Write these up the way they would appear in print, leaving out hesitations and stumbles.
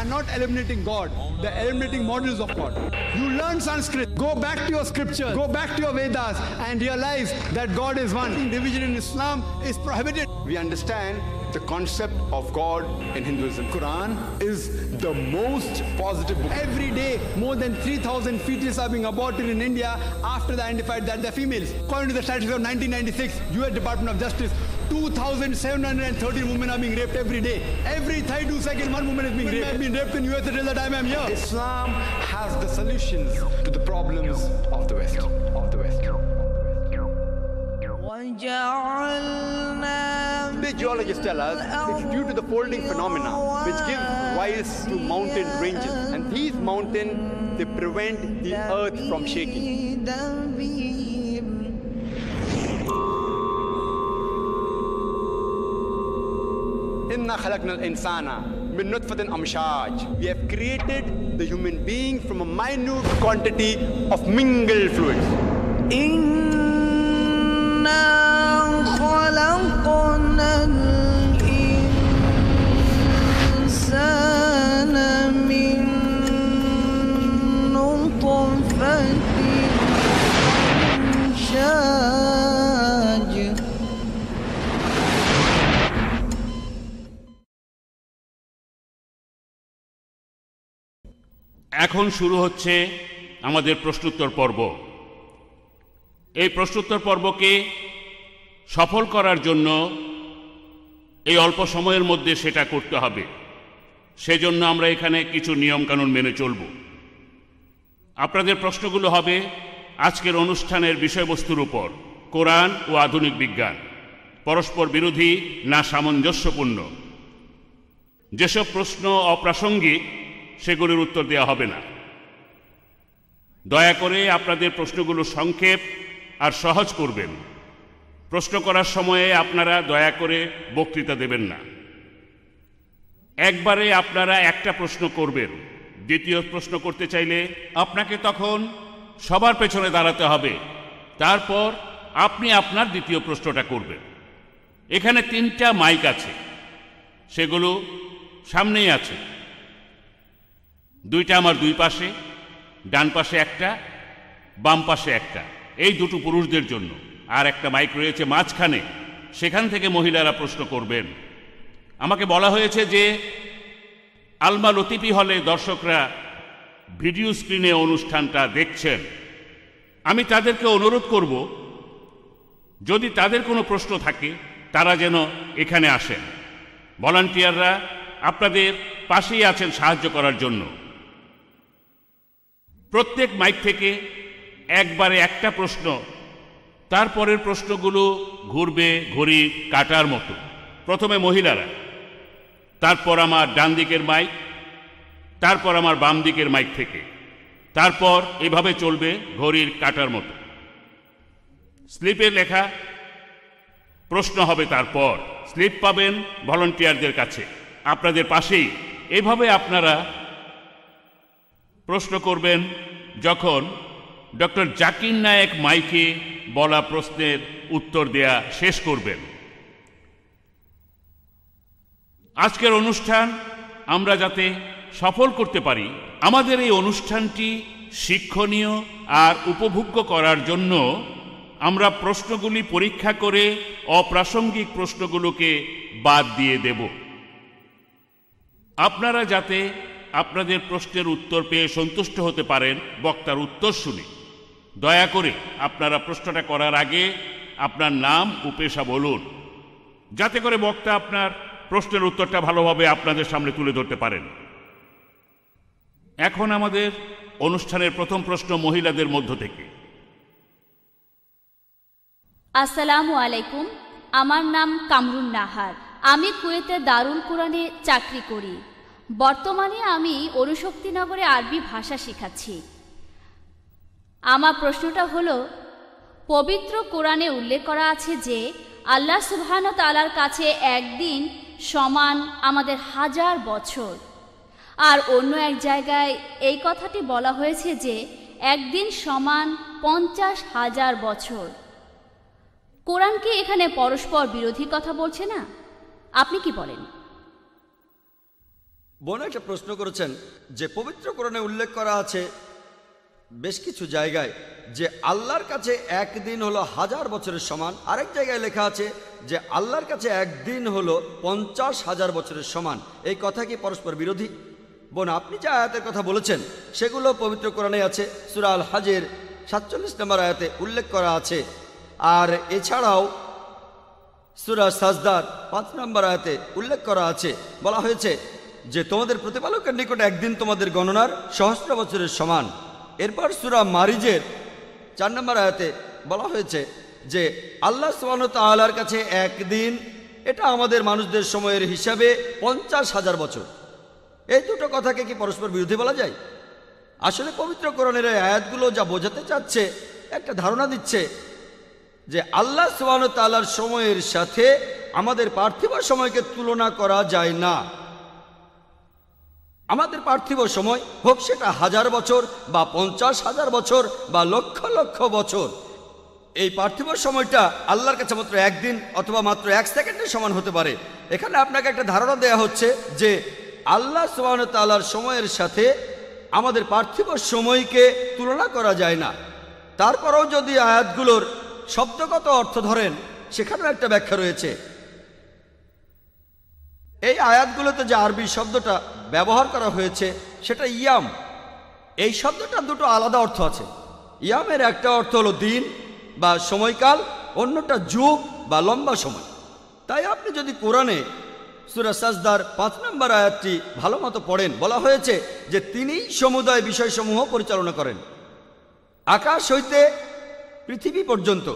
are not eliminating God, they're eliminating models of God. You learn Sanskrit, go back to your scriptures, go back to your Vedas and realize that God is one. Division in Islam is prohibited. We understand the concept of God in Hinduism. Quran is the most positive book. Every day, more than 3,000 fetuses are being aborted in India after they identified that they're females. According to the statistics of 1996, US Department of Justice, 2,713 women are being raped every day. Every 32 seconds, one woman is being raped. I've been raped in US until the time I'm here. Islam has the solutions to the problems of the West. The geologists tell us it's due to the folding phenomena which give rise to mountain ranges, and these mountains, they prevent the earth from shaking. Inna khalaqna al-insana min nutfatin amshaj. We have created the human being from a minute quantity of mingled fluids. خلقنا الإنسان من نطفة أمشاج. এখন শুরু হচ্ছে আমাদের প্রশ্নোত্তর পর্ব। এই প্রশ্নোত্তর পর্বকে সফল করার জন্য এই অল্প সময়ের মধ্যে সেটা করতে হবে। সেজন্য আমরা এখানে কিছু নিয়মকানুন মেনে চলব। আপনাদের প্রশ্নগুলো হবে আজকের অনুষ্ঠানের বিষয়বস্তুর উপর, কোরআন ও আধুনিক বিজ্ঞান পরস্পর বিরোধী না সামঞ্জস্যপূর্ণ। যেসব প্রশ্ন অপ্রাসঙ্গিক সেগুলির উত্তর দেওয়া হবে না। দয়া করে আপনাদের প্রশ্নগুলো সংক্ষেপ আর সহজ করবেন। প্রশ্ন করার সময়ে আপনারা দয়া করে বক্তৃতা দেবেন না। একবারে আপনারা একটা প্রশ্ন করবেন। দ্বিতীয় প্রশ্ন করতে চাইলে আপনাকে তখন সবার পেছনে দাঁড়াতে হবে। তারপর আপনি আপনার দ্বিতীয় প্রশ্নটা করবেন। এখানে 3টা মাইক আছে, সেগুলো সামনেই আছে। 2টা আমার দুই পাশে, ডান পাশে একটা, বাম পাশে একটা। এই দুটো পুরুষদের জন্য। আর একটা মাইক রয়েছে মাঝখানে, সেখান থেকে মহিলারা প্রশ্ন করবেন। আমাকে বলা হয়েছে যে আলমা লতিফি হলে দর্শকরা ভিডিও স্ক্রিনে অনুষ্ঠানটা দেখছেন। আমি তাদেরকে অনুরোধ করব, যদি তাদের কোনো প্রশ্ন থাকে তারা যেন এখানে আসেন। ভলান্টিয়াররা আপনাদের পাশেই আছেন সাহায্য করার জন্য। প্রত্যেক মাইক থেকে একবারে একটা প্রশ্ন, তারপরের প্রশ্নগুলো ঘুরবে ঘড়ির কাঁটার মতো। প্রথমে মহিলারা, তারপর আমার ডান দিকের মাইক, তারপর আমার বাম দিকের মাইক থেকে, তারপর এভাবে চলবে ঘড়ির কাঁটার মতো। স্লিপে লেখা প্রশ্ন হবে, তারপর স্লিপ পাবেন ভলান্টিয়ারদের কাছে আপনাদের পাশেই। এভাবে আপনারা প্রশ্ন করবেন যখন ডক্টর জাকির নায়েক মাইকে বলা প্রশ্নের উত্তর দেয়া শেষ করবেন। আজকের অনুষ্ঠান আমরা যাতে সফল করতে পারি, আমাদের এই অনুষ্ঠানটি শিক্ষণীয় আর উপভোগ্য করার জন্য আমরা প্রশ্নগুলি পরীক্ষা করে অপ্রাসঙ্গিক প্রশ্নগুলোকে বাদ দিয়ে দেব। আপনারা যাতে আপনাদের প্রশ্নের উত্তর পেয়ে সন্তুষ্ট হতে পারেন বক্তার উত্তর শুনে, দয়া করে আপনারা প্রশ্নটা করার আগে আপনার নাম ও পেশা বলুন, যাতে করে বক্তা আপনার প্রশ্নের উত্তরটা ভালোভাবে আপনাদের সামনে তুলে ধরতে পারেন। এখন আমাদের অনুষ্ঠানের প্রথম প্রশ্ন মহিলাদের মধ্য থেকে। আসসালামু আলাইকুম, আমার নাম কামরুন নাহার। আমি কুয়েতে দারুল কুরআনে চাকরি করি। বর্তমানে আমি অরুশক্তিনগরে আরবি ভাষা শেখাচ্ছি। আমার প্রশ্নটা হলো, পবিত্র কোরআনে উল্লেখ করা আছে যে আল্লাহ সুবহানাহু ওয়া তাআলার কাছে একদিন সমান আমাদের 1000 বছর, আর অন্য এক জায়গায় এই কথাটি বলা হয়েছে যে একদিন সমান 50,000 বছর। কোরআন কি এখানে পরস্পর বিরোধী কথা বলছে না? আপনি কি বলেন? বোন একটা প্রশ্ন করেছেন যে পবিত্র কোরআনে উল্লেখ করা আছে বেশ কিছু জায়গায় যে আল্লাহর কাছে একদিন হলো 1000 বছরের সমান, আরেক জায়গায় লেখা আছে যে আল্লাহর কাছে একদিন হলো 50,000 বছরের সমান। এই কথা কি পরস্পর বিরোধী? বোন, আপনি যে আয়াতের কথা বলেছেন সেগুলো পবিত্র কোরআনে আছে। সূরা আল হাজের 47 নম্বর আয়াতে উল্লেখ করা আছে, আর এছাড়াও সূরা সাজদার 5 নম্বর আয়াতে উল্লেখ করা আছে। বলা হয়েছে যে তোমাদের প্রতিপালকের নিকটে একদিন তোমাদের গণনার সহস্র বছরের সমান। এরপর সূরা মারিজের 4 নম্বর আয়াতে বলা হয়েছে যে আল্লাহ সুবহানাহু ওয়া তাআলার কাছে একদিন এটা আমাদের মানুষদের সময়ের হিসাবে 50,000 বছর। এই দুটো কথাকে কি পরস্পর বিরোধী বলা যায়? আসলে পবিত্র কোরআনের এই আয়াতগুলো যা বোঝাতে চাচ্ছে, একটা ধারণা দিচ্ছে যে আল্লাহ সুবহানাহু ওয়া তাআলার সময়ের সাথে আমাদের পার্থিব সময়কে তুলনা করা যায় না। আমাদের পার্থিব সময় হোক সেটা 1000 বছর বা 50,000 বছর বা লক্ষ লক্ষ বছর, এই পার্থিব সময়টা আল্লাহর কাছে মাত্র একদিন অথবা মাত্র 1 সেকেন্ডের সমান হতে পারে। এখানে আপনাকে একটা ধারণা দেয়া হচ্ছে যে আল্লাহ সুবহানাহু ওয়া তাআলার সময়ের সাথে আমাদের পার্থিব সময়কে তুলনা করা যায় না। তারপরেও যদি আয়াতগুলোর শব্দগত অর্থ ধরেন, সেখানেও একটা ব্যাখ্যা রয়েছে। এই আয়াতগুলোতে যে আরবি শব্দটা ব্যবহার করা হয়েছে সেটা ইয়াম। এই শব্দটা দুটো আলাদা অর্থ আছে। ইয়ামের একটা অর্থ হলো দিন বা সময়কাল, অন্যটা যুগ বা লম্বা সময়। তাই আপনি যদি কোরআনে সূরা সাজদার 5 নম্বর আয়াতটি ভালো মতো পড়েন, বলা হয়েছে যে তিনিই সমুদয় বিষয়সমূহ পরিচালনা করেন, আকাশ হইতে পৃথিবী পর্যন্ত।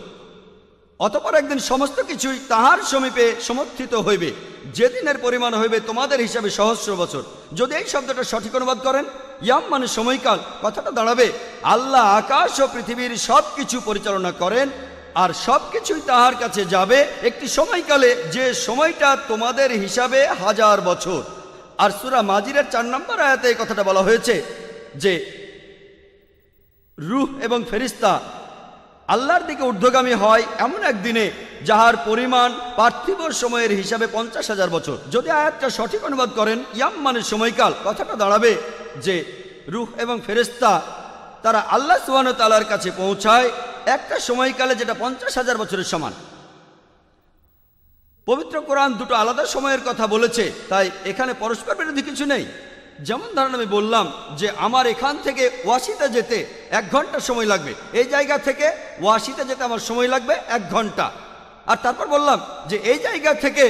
অতঃপর একদিন সমস্ত কিছুই তাহার সমীপে সমর্থিত হইবে, যেদিনের পরিমাণ হইবে তোমাদের হিসাবে সহস্র বছর। যদি এই শব্দটা সঠিক অনুবাদ করেন, ইয়াম মানে সময়কাল, কথাটা দাঁড়াবে আল্লাহ আকাশ ও পৃথিবীর সব কিছু পরিচালনা করেন, আর সব কিছুই তাহার কাছে যাবে একটি সময়কালে, যে সময়টা তোমাদের হিসাবে 1000 বছর। আর সূরা মাজিরের 4 নম্বর আয়াতে এই কথাটা বলা হয়েছে যে রূহ এবং ফেরেশতা আল্লাহর দিকে ঊর্ধ্বগামী হয় এমন একদিনে যাহার পরিমাণ পার্থিব সময়ের হিসাবে 50,000 বছর। যদি আয়াতটা সঠিক অনুবাদ করেন, ইয়াম মানে সময়কাল, কথাটা দাঁড়াবে যে রূহ এবং ফেরেশতা তারা আল্লাহ সুবহানাহু ওয়া তাআলার কাছে পৌঁছায় একটা সময়কালে যেটা 50,000 বছরের সমান। পবিত্র কোরআন দুটো আলাদা সময়ের কথা বলেছে, তাই এখানে পরস্পর বিরোধী কিছু নেই। যেমন ধরেন আমি বললাম যে আমার এখান থেকে ওয়াশিতে যেতে 1 ঘন্টা সময় লাগবে, এই জায়গা থেকে ওয়াশিতে যেতে আমার সময় লাগবে 1 ঘন্টা। আর তারপর বললাম যে এই জায়গা থেকে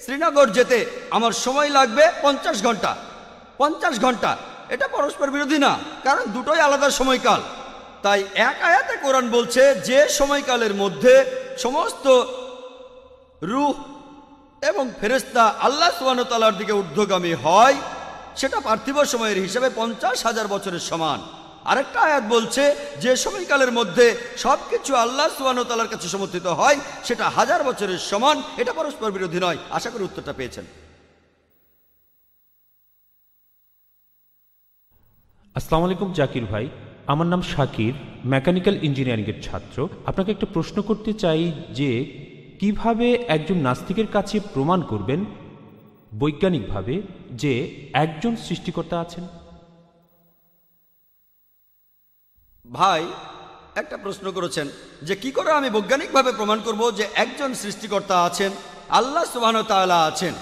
শ্রীনগর যেতে আমার সময় লাগবে 50 ঘন্টা। 50 ঘন্টা এটা পরস্পর বিরোধী না, কারণ দুটোই আলাদা সময়কাল। তাই এক আয়াতে কোরআন বলছে যে সময়কালের মধ্যে সমস্ত রূহ এবং ফেরেশতা আল্লাহ সুবহানাহু ওয়া তাআলার দিকে ঊর্ধ্বগামী হয়, সেটা পার্থিব সময়ের হিসাবে 50,000 বছরের সমান। আরেকটা আয়াত বলছে যে সময়কালের মধ্যে সবকিছু আল্লাহ সুবহানাহু ওয়া তাআলার কাছে সমর্থিত হয়, সেটা 1000 বছরের সমান। এটা পরস্পর বিরোধী নয়। আশা করি উত্তরটা পেয়েছেন। আসসালামু আলাইকুম জাকির ভাই, আমার নাম শাকির, মেকানিক্যাল ইঞ্জিনিয়ারিংয়ের ছাত্র। আপনাকে একটা প্রশ্ন করতে চাই যে কিভাবে একজন নাস্তিকের কাছে প্রমাণ করবেন বৈজ্ঞানিকভাবে যে একজন সৃষ্টিকর্তা আছেন? ভাই একটা প্রশ্ন করেছেন যে কি করে আমি বৈজ্ঞানিকভাবে প্রমাণ করব যে একজন সৃষ্টিকর্তা আছেন, আল্লাহ সুবহানাহু ওয়া তাআলা আছেন।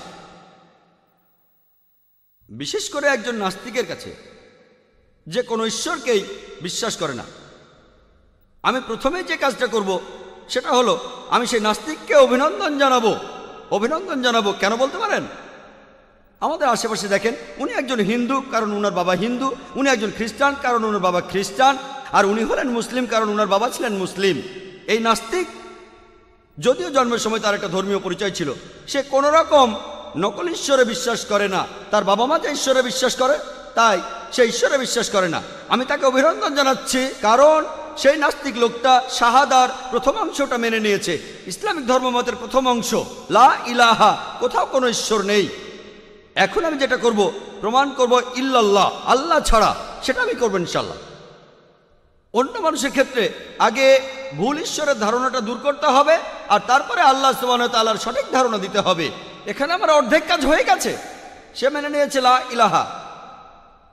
বিশেষ করে একজন নাস্তিকের কাছে যে কোনো ঈশ্বরকেই বিশ্বাস করে না, আমি প্রথমেই যে কাজটা করব সেটা হলো আমি সেই নাস্তিককে অভিনন্দন জানাবো। কেন বলতে পারেন? আমাদের আশেপাশে দেখেন, উনি একজন হিন্দু কারণ উনার বাবা হিন্দু, উনি একজন খ্রিস্টান কারণ উনার বাবা খ্রিস্টান, আর উনি হলেন মুসলিম কারণ উনার বাবা ছিলেন মুসলিম। এই নাস্তিক যদিও জন্মের সময় তার একটা ধর্মীয় পরিচয় ছিল, সে কোনো রকম নকল ঈশ্বরে বিশ্বাস করে না। তার বাবা মা যে ঈশ্বরে বিশ্বাস করে তাই সে ঈশ্বরে বিশ্বাস করে না। আমি তাকে অভিনন্দন জানাচ্ছি কারণ সেই নাস্তিক লোকটা শাহাদার প্রথম অংশটা মেনে নিয়েছে। ইসলামিক ধর্মমতের প্রথম অংশ লা ইলাহা, কোথাও কোনো ঈশ্বর নেই। এখন আমি যেটা করব, প্রমাণ করব ইল্লাল্লাহ, আল্লাহ ছাড়া, সেটা আমি করব ইনশাল্লাহ। অন্য মানুষের ক্ষেত্রে আগে ভুল ঈশ্বরের ধারণাটা দূর করতে হবে, আর তারপরে আল্লাহ সুবহানাহু ওয়া তাআলার সঠিক ধারণা দিতে হবে। এখানে আমার অর্ধেক কাজ হয়ে গেছে। সে মেনে নিয়েছে লা ইলাহা,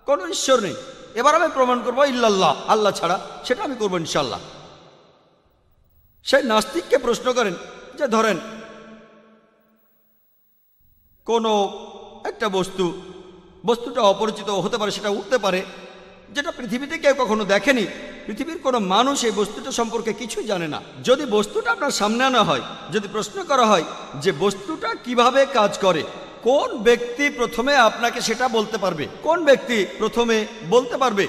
কোনো ঈশ্বর নেই। এবার আমি প্রমাণ করবো ইল্লাল্লাহ, আল্লাহ ছাড়া, সেটা আমি করবো ইনশাল্লাহ। সেই নাস্তিককে প্রশ্ন করেন যে ধরেন কোনো একটা বস্তুটা অপরিচিত হতে পারে, সেটা উঠতে পারে, যেটা পৃথিবীতে কেউ কখনো দেখেনি, পৃথিবীর কোনো মানুষ এই বস্তুটা সম্পর্কে কিছুই জানে না। যদি বস্তুটা আপনার সামনে আনা হয়, যদি প্রশ্ন করা হয় যে বস্তুটা কিভাবে কাজ করে, কোন ব্যক্তি প্রথমে আপনাকে সেটা বলতে পারবে? কোন ব্যক্তি প্রথমে বলতে পারবে?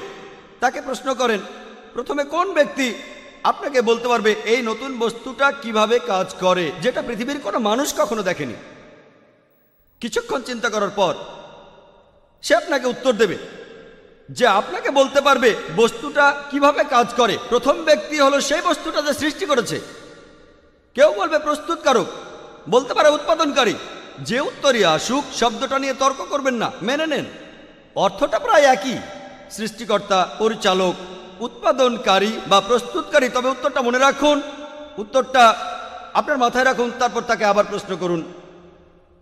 তাকে প্রশ্ন করেন, প্রথমে কোন ব্যক্তি আপনাকে বলতে পারবে এই নতুন বস্তুটা কিভাবে কাজ করে, যেটা পৃথিবীর কোনো মানুষ কখনো দেখেনি? কিছুক্ষণ চিন্তা করার পর সে আপনাকে উত্তর দেবে যে আপনাকে বলতে পারবে বস্তুটা কিভাবে কাজ করে। প্রথম ব্যক্তি হলো সেই বস্তুটা যে সৃষ্টি করেছে। কেউ বলবে প্রস্তুতকারক, বলতে পারে উৎপাদনকারী। যে উত্তরই আসুক, শব্দটা নিয়ে তর্ক করবেন না, মেনে নেন। অর্থটা প্রায় একই, সৃষ্টিকর্তা, পরিচালক, উৎপাদনকারী বা প্রস্তুতকারী। তবে উত্তরটা মনে রাখুন, উত্তরটা আপনার মাথায় রাখুন, তারপর তাকে আবার প্রশ্ন করুন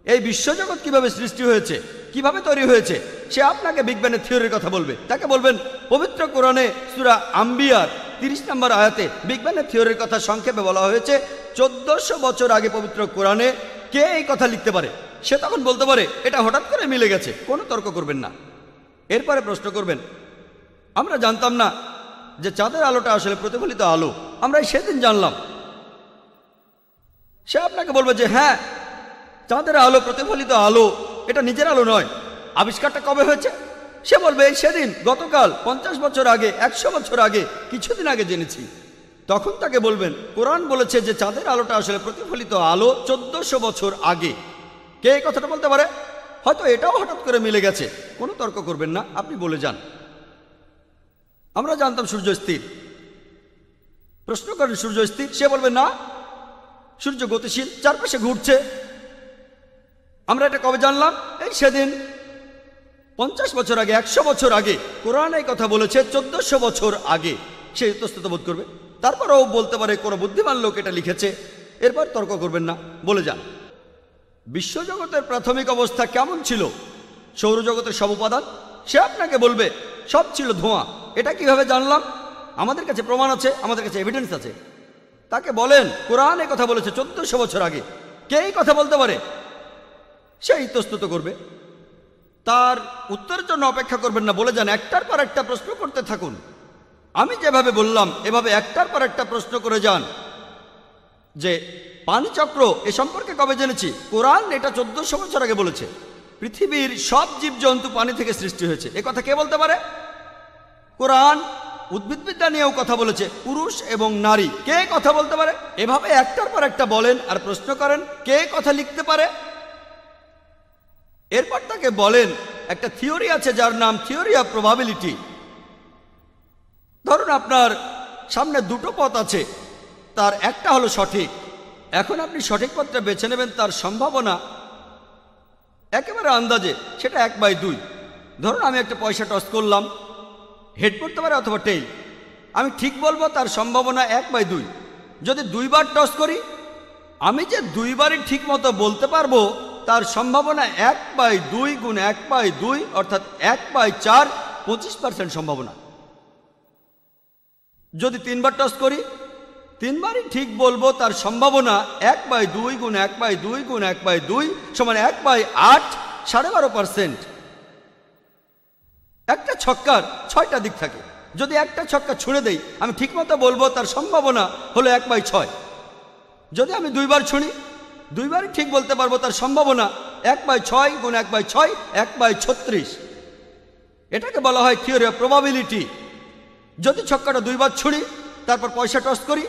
এই বিশ্বজগৎ কিভাবে সৃষ্টি হয়েছে, কিভাবে তৈরি হয়েছে। সে আপনাকে বিজ্ঞানের থিওরির কথা বলবে। তাকে বলবেন পবিত্র কোরআনে সূরা আম্বিয়ার 30 নম্বর আয়াতে বিজ্ঞানের থিওরির কথা সংক্ষেপে বলা হয়েছে। 1400 বছর আগে পবিত্র কোরআনে কে এই কথা লিখতে পারে? সে তখন বলতে পারে এটা হঠাৎ করে মিলে গেছে। কোনো তর্ক করবেন না। এরপরে প্রশ্ন করবেন, আমরা জানতাম না যে চাঁদের আলোটা আসলে প্রতিফলিত আলো, আমরা সেদিন জানলাম। সে আপনাকে বলবে যে হ্যাঁ, চাঁদের আলো প্রতিফলিত আলো, এটা নিজের আলো নয়। আবিষ্কারটা কবে হয়েছে? সে বলবে এই সেদিন, গতকাল, 50 বছর আগে, 100 বছর আগে, কিছুদিন আগে জেনেছি। তখন তাকে বলবেন কোরআন বলেছে যে চাঁদের আলোটা আসলে প্রতিফলিত আলো 1400 বছর আগে। কে এই কথাটা বলতে পারে? হয়তো এটাও হঠাৎ করে মিলে গেছে। কোনো তর্ক করবেন না, আপনি বলে যান আমরা জানতাম সূর্য স্থির। প্রশ্ন করেন সূর্য স্থির, সে বলবে না, সূর্য গতিশীল, চারপাশে ঘুরছে। আমরা এটা কবে জানলাম? এই সেদিন, 50 বছর আগে, 100 বছর আগে। কোরআন এই কথা বলেছে 1400 বছর আগে। সে ইতস্তত বোধ করবে। তারপরেও বলতে পারে কোনো বুদ্ধিমান লোক এটা লিখেছে। এরপর তর্ক করবেন না, বলে যান বিশ্বজগতের প্রাথমিক অবস্থা কেমন ছিল, সৌরজগতের সব উপাদান। সে আপনাকে বলবে সব ছিল ধোঁয়া। এটা কিভাবে জানলাম? আমাদের কাছে প্রমাণ আছে, আমাদের কাছে এভিডেন্স আছে। তাকে বলেন কোরআন এই কথা বলেছে 1400 বছর আগে। কে এই কথা বলতে পারে? সে ইতস্তত করবে। তার উত্তরের জন্য অপেক্ষা করবেন না, বলে যান একটার পর একটা প্রশ্ন করতে থাকুন। আমি যেভাবে বললাম এভাবে একটার পর একটা প্রশ্ন করে যান যে পানিচক্র এ সম্পর্কে কবে জেনেছি? কোরআন এটা 1400 বছর আগে বলেছে। পৃথিবীর সব জীবজন্তু পানি থেকে সৃষ্টি হয়েছে। এ কথা কে বলতে পারে? কোরআন উদ্ভিদবিদ্যা নিয়েও কথা বলেছে, পুরুষ এবং নারী। কে কথা বলতে পারে? এভাবে একটার পর একটা বলেন আর প্রশ্ন করেন কে কথা লিখতে পারে। এরপর তাকে বলেন একটা থিওরি আছে যার নাম থিওরি অফ প্রবাবিলিটি। ধরুন আপনার সামনে দুটো পথ আছে, তার একটা হলো সঠিক। এখন আপনি সঠিক পথটা বেছে নেবেন, তার সম্ভাবনা একেবারে আন্দাজে সেটা 1/2। ধরুন আমি একটা পয়সা টস করলাম, হেড পড়তে পারে অথবা টেইল। আমি ঠিক বলবো তার সম্ভাবনা 1/2। যদি 2 বার টস করি, আমি যে 2 বারই ঠিক মতো বলতে পারবো তার সম্ভাবনা 1/2 গুণ 1/2 অর্থাৎ 1/4, 25% সম্ভাবনা। যদি 3 বার টস করি, 3 বারই ঠিক বলবো তার সম্ভাবনা 1/2 গুণ 1/2 গুণ 1/2 সমান 1/8, 12.5%। একটা ছক্কার 6টা দিক থাকে। যদি একটা ছক্কা ছুঁড়ে দেই, আমি ঠিকমতো বলবো তার সম্ভাবনা হলো 1/6। যদি আমি 2 বার ছুঁড়ি, 2 বারই ঠিক বলতে পারবো তার সম্ভাবনা 1/6 গুণ 1/6, 1/36। এটাকে বলা হয় থিওরি অফ প্রবাবিলিটি। যদি ছক্কাটা 2 বার ছুঁড়ি, তারপর পয়সা টস করি,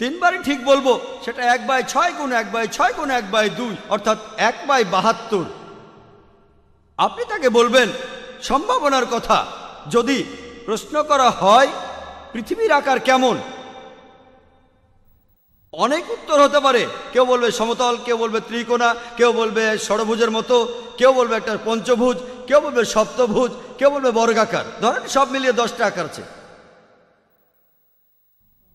3 বারই ঠিক বলবো সেটা 1/6 গুণ 1/6 গুণ 1/2 অর্থাৎ 1/72। আপনি তাকে বলবেন সম্ভাবনার কথা। যদি প্রশ্ন করা হয় পৃথিবীর আকার কেমন, অনেক উত্তর হতে পারে। কেউ বলবে সমতল, কেউ বলবে ত্রিকোণা, কেউ বলবে ষড়ভুজের মতো, কেউ বলবে একটা পঞ্চভুজ, কেউ বলবে সপ্তভুজ, কেউ বলবে বর্গাকার। ধরেন সব মিলিয়ে 10টা আকার আছে।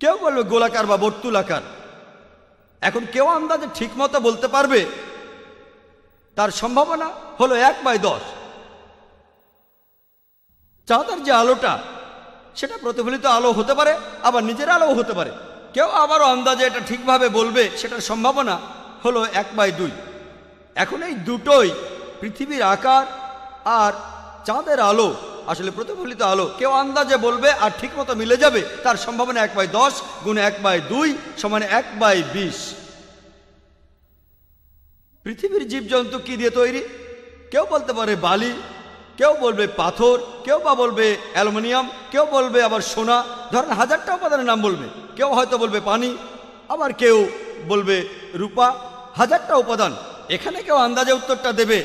কেউ বলবে গোলাকার বা বর্তুলাকার। এখন কেউ আন্দাজে ঠিক মতো বলতে পারবে তার সম্ভাবনা হলো 1/10। চাঁদের যে আলোটা সেটা প্রতিফলিত আলো হতে পারে, আবার নিজের আলোও হতে পারে। কেউ আবারও আন্দাজে এটা ঠিকভাবে বলবে, সেটার সম্ভাবনা হলো 1/2। এখন এই দুটোই পৃথিবীর আকার আর চাঁদের আলো, আসলে প্রতিফলিত আলো, কেউ আন্দাজে বলবে আর ঠিকমতো মিলে যাবে, তার সম্ভাবনা 1/10 গুণ 1/2 সমান 1/20। পৃথিবীর জীবজন্তু কি দিয়ে তৈরি? কেউ বলতে পারে বালি, কেউ বলবে পাথর, কেউ বা বলবে অ্যালুমিনিয়াম, কেউ বলবে আবার সোনা। ধরেন 1000টা উপাদানের নাম বলবে। কেউ হয়তো বলবে পানি, আবার কেউ বলবে রূপা। 1000টা উপাদান, এখানে কেউ আন্দাজে উত্তরটা দেবে,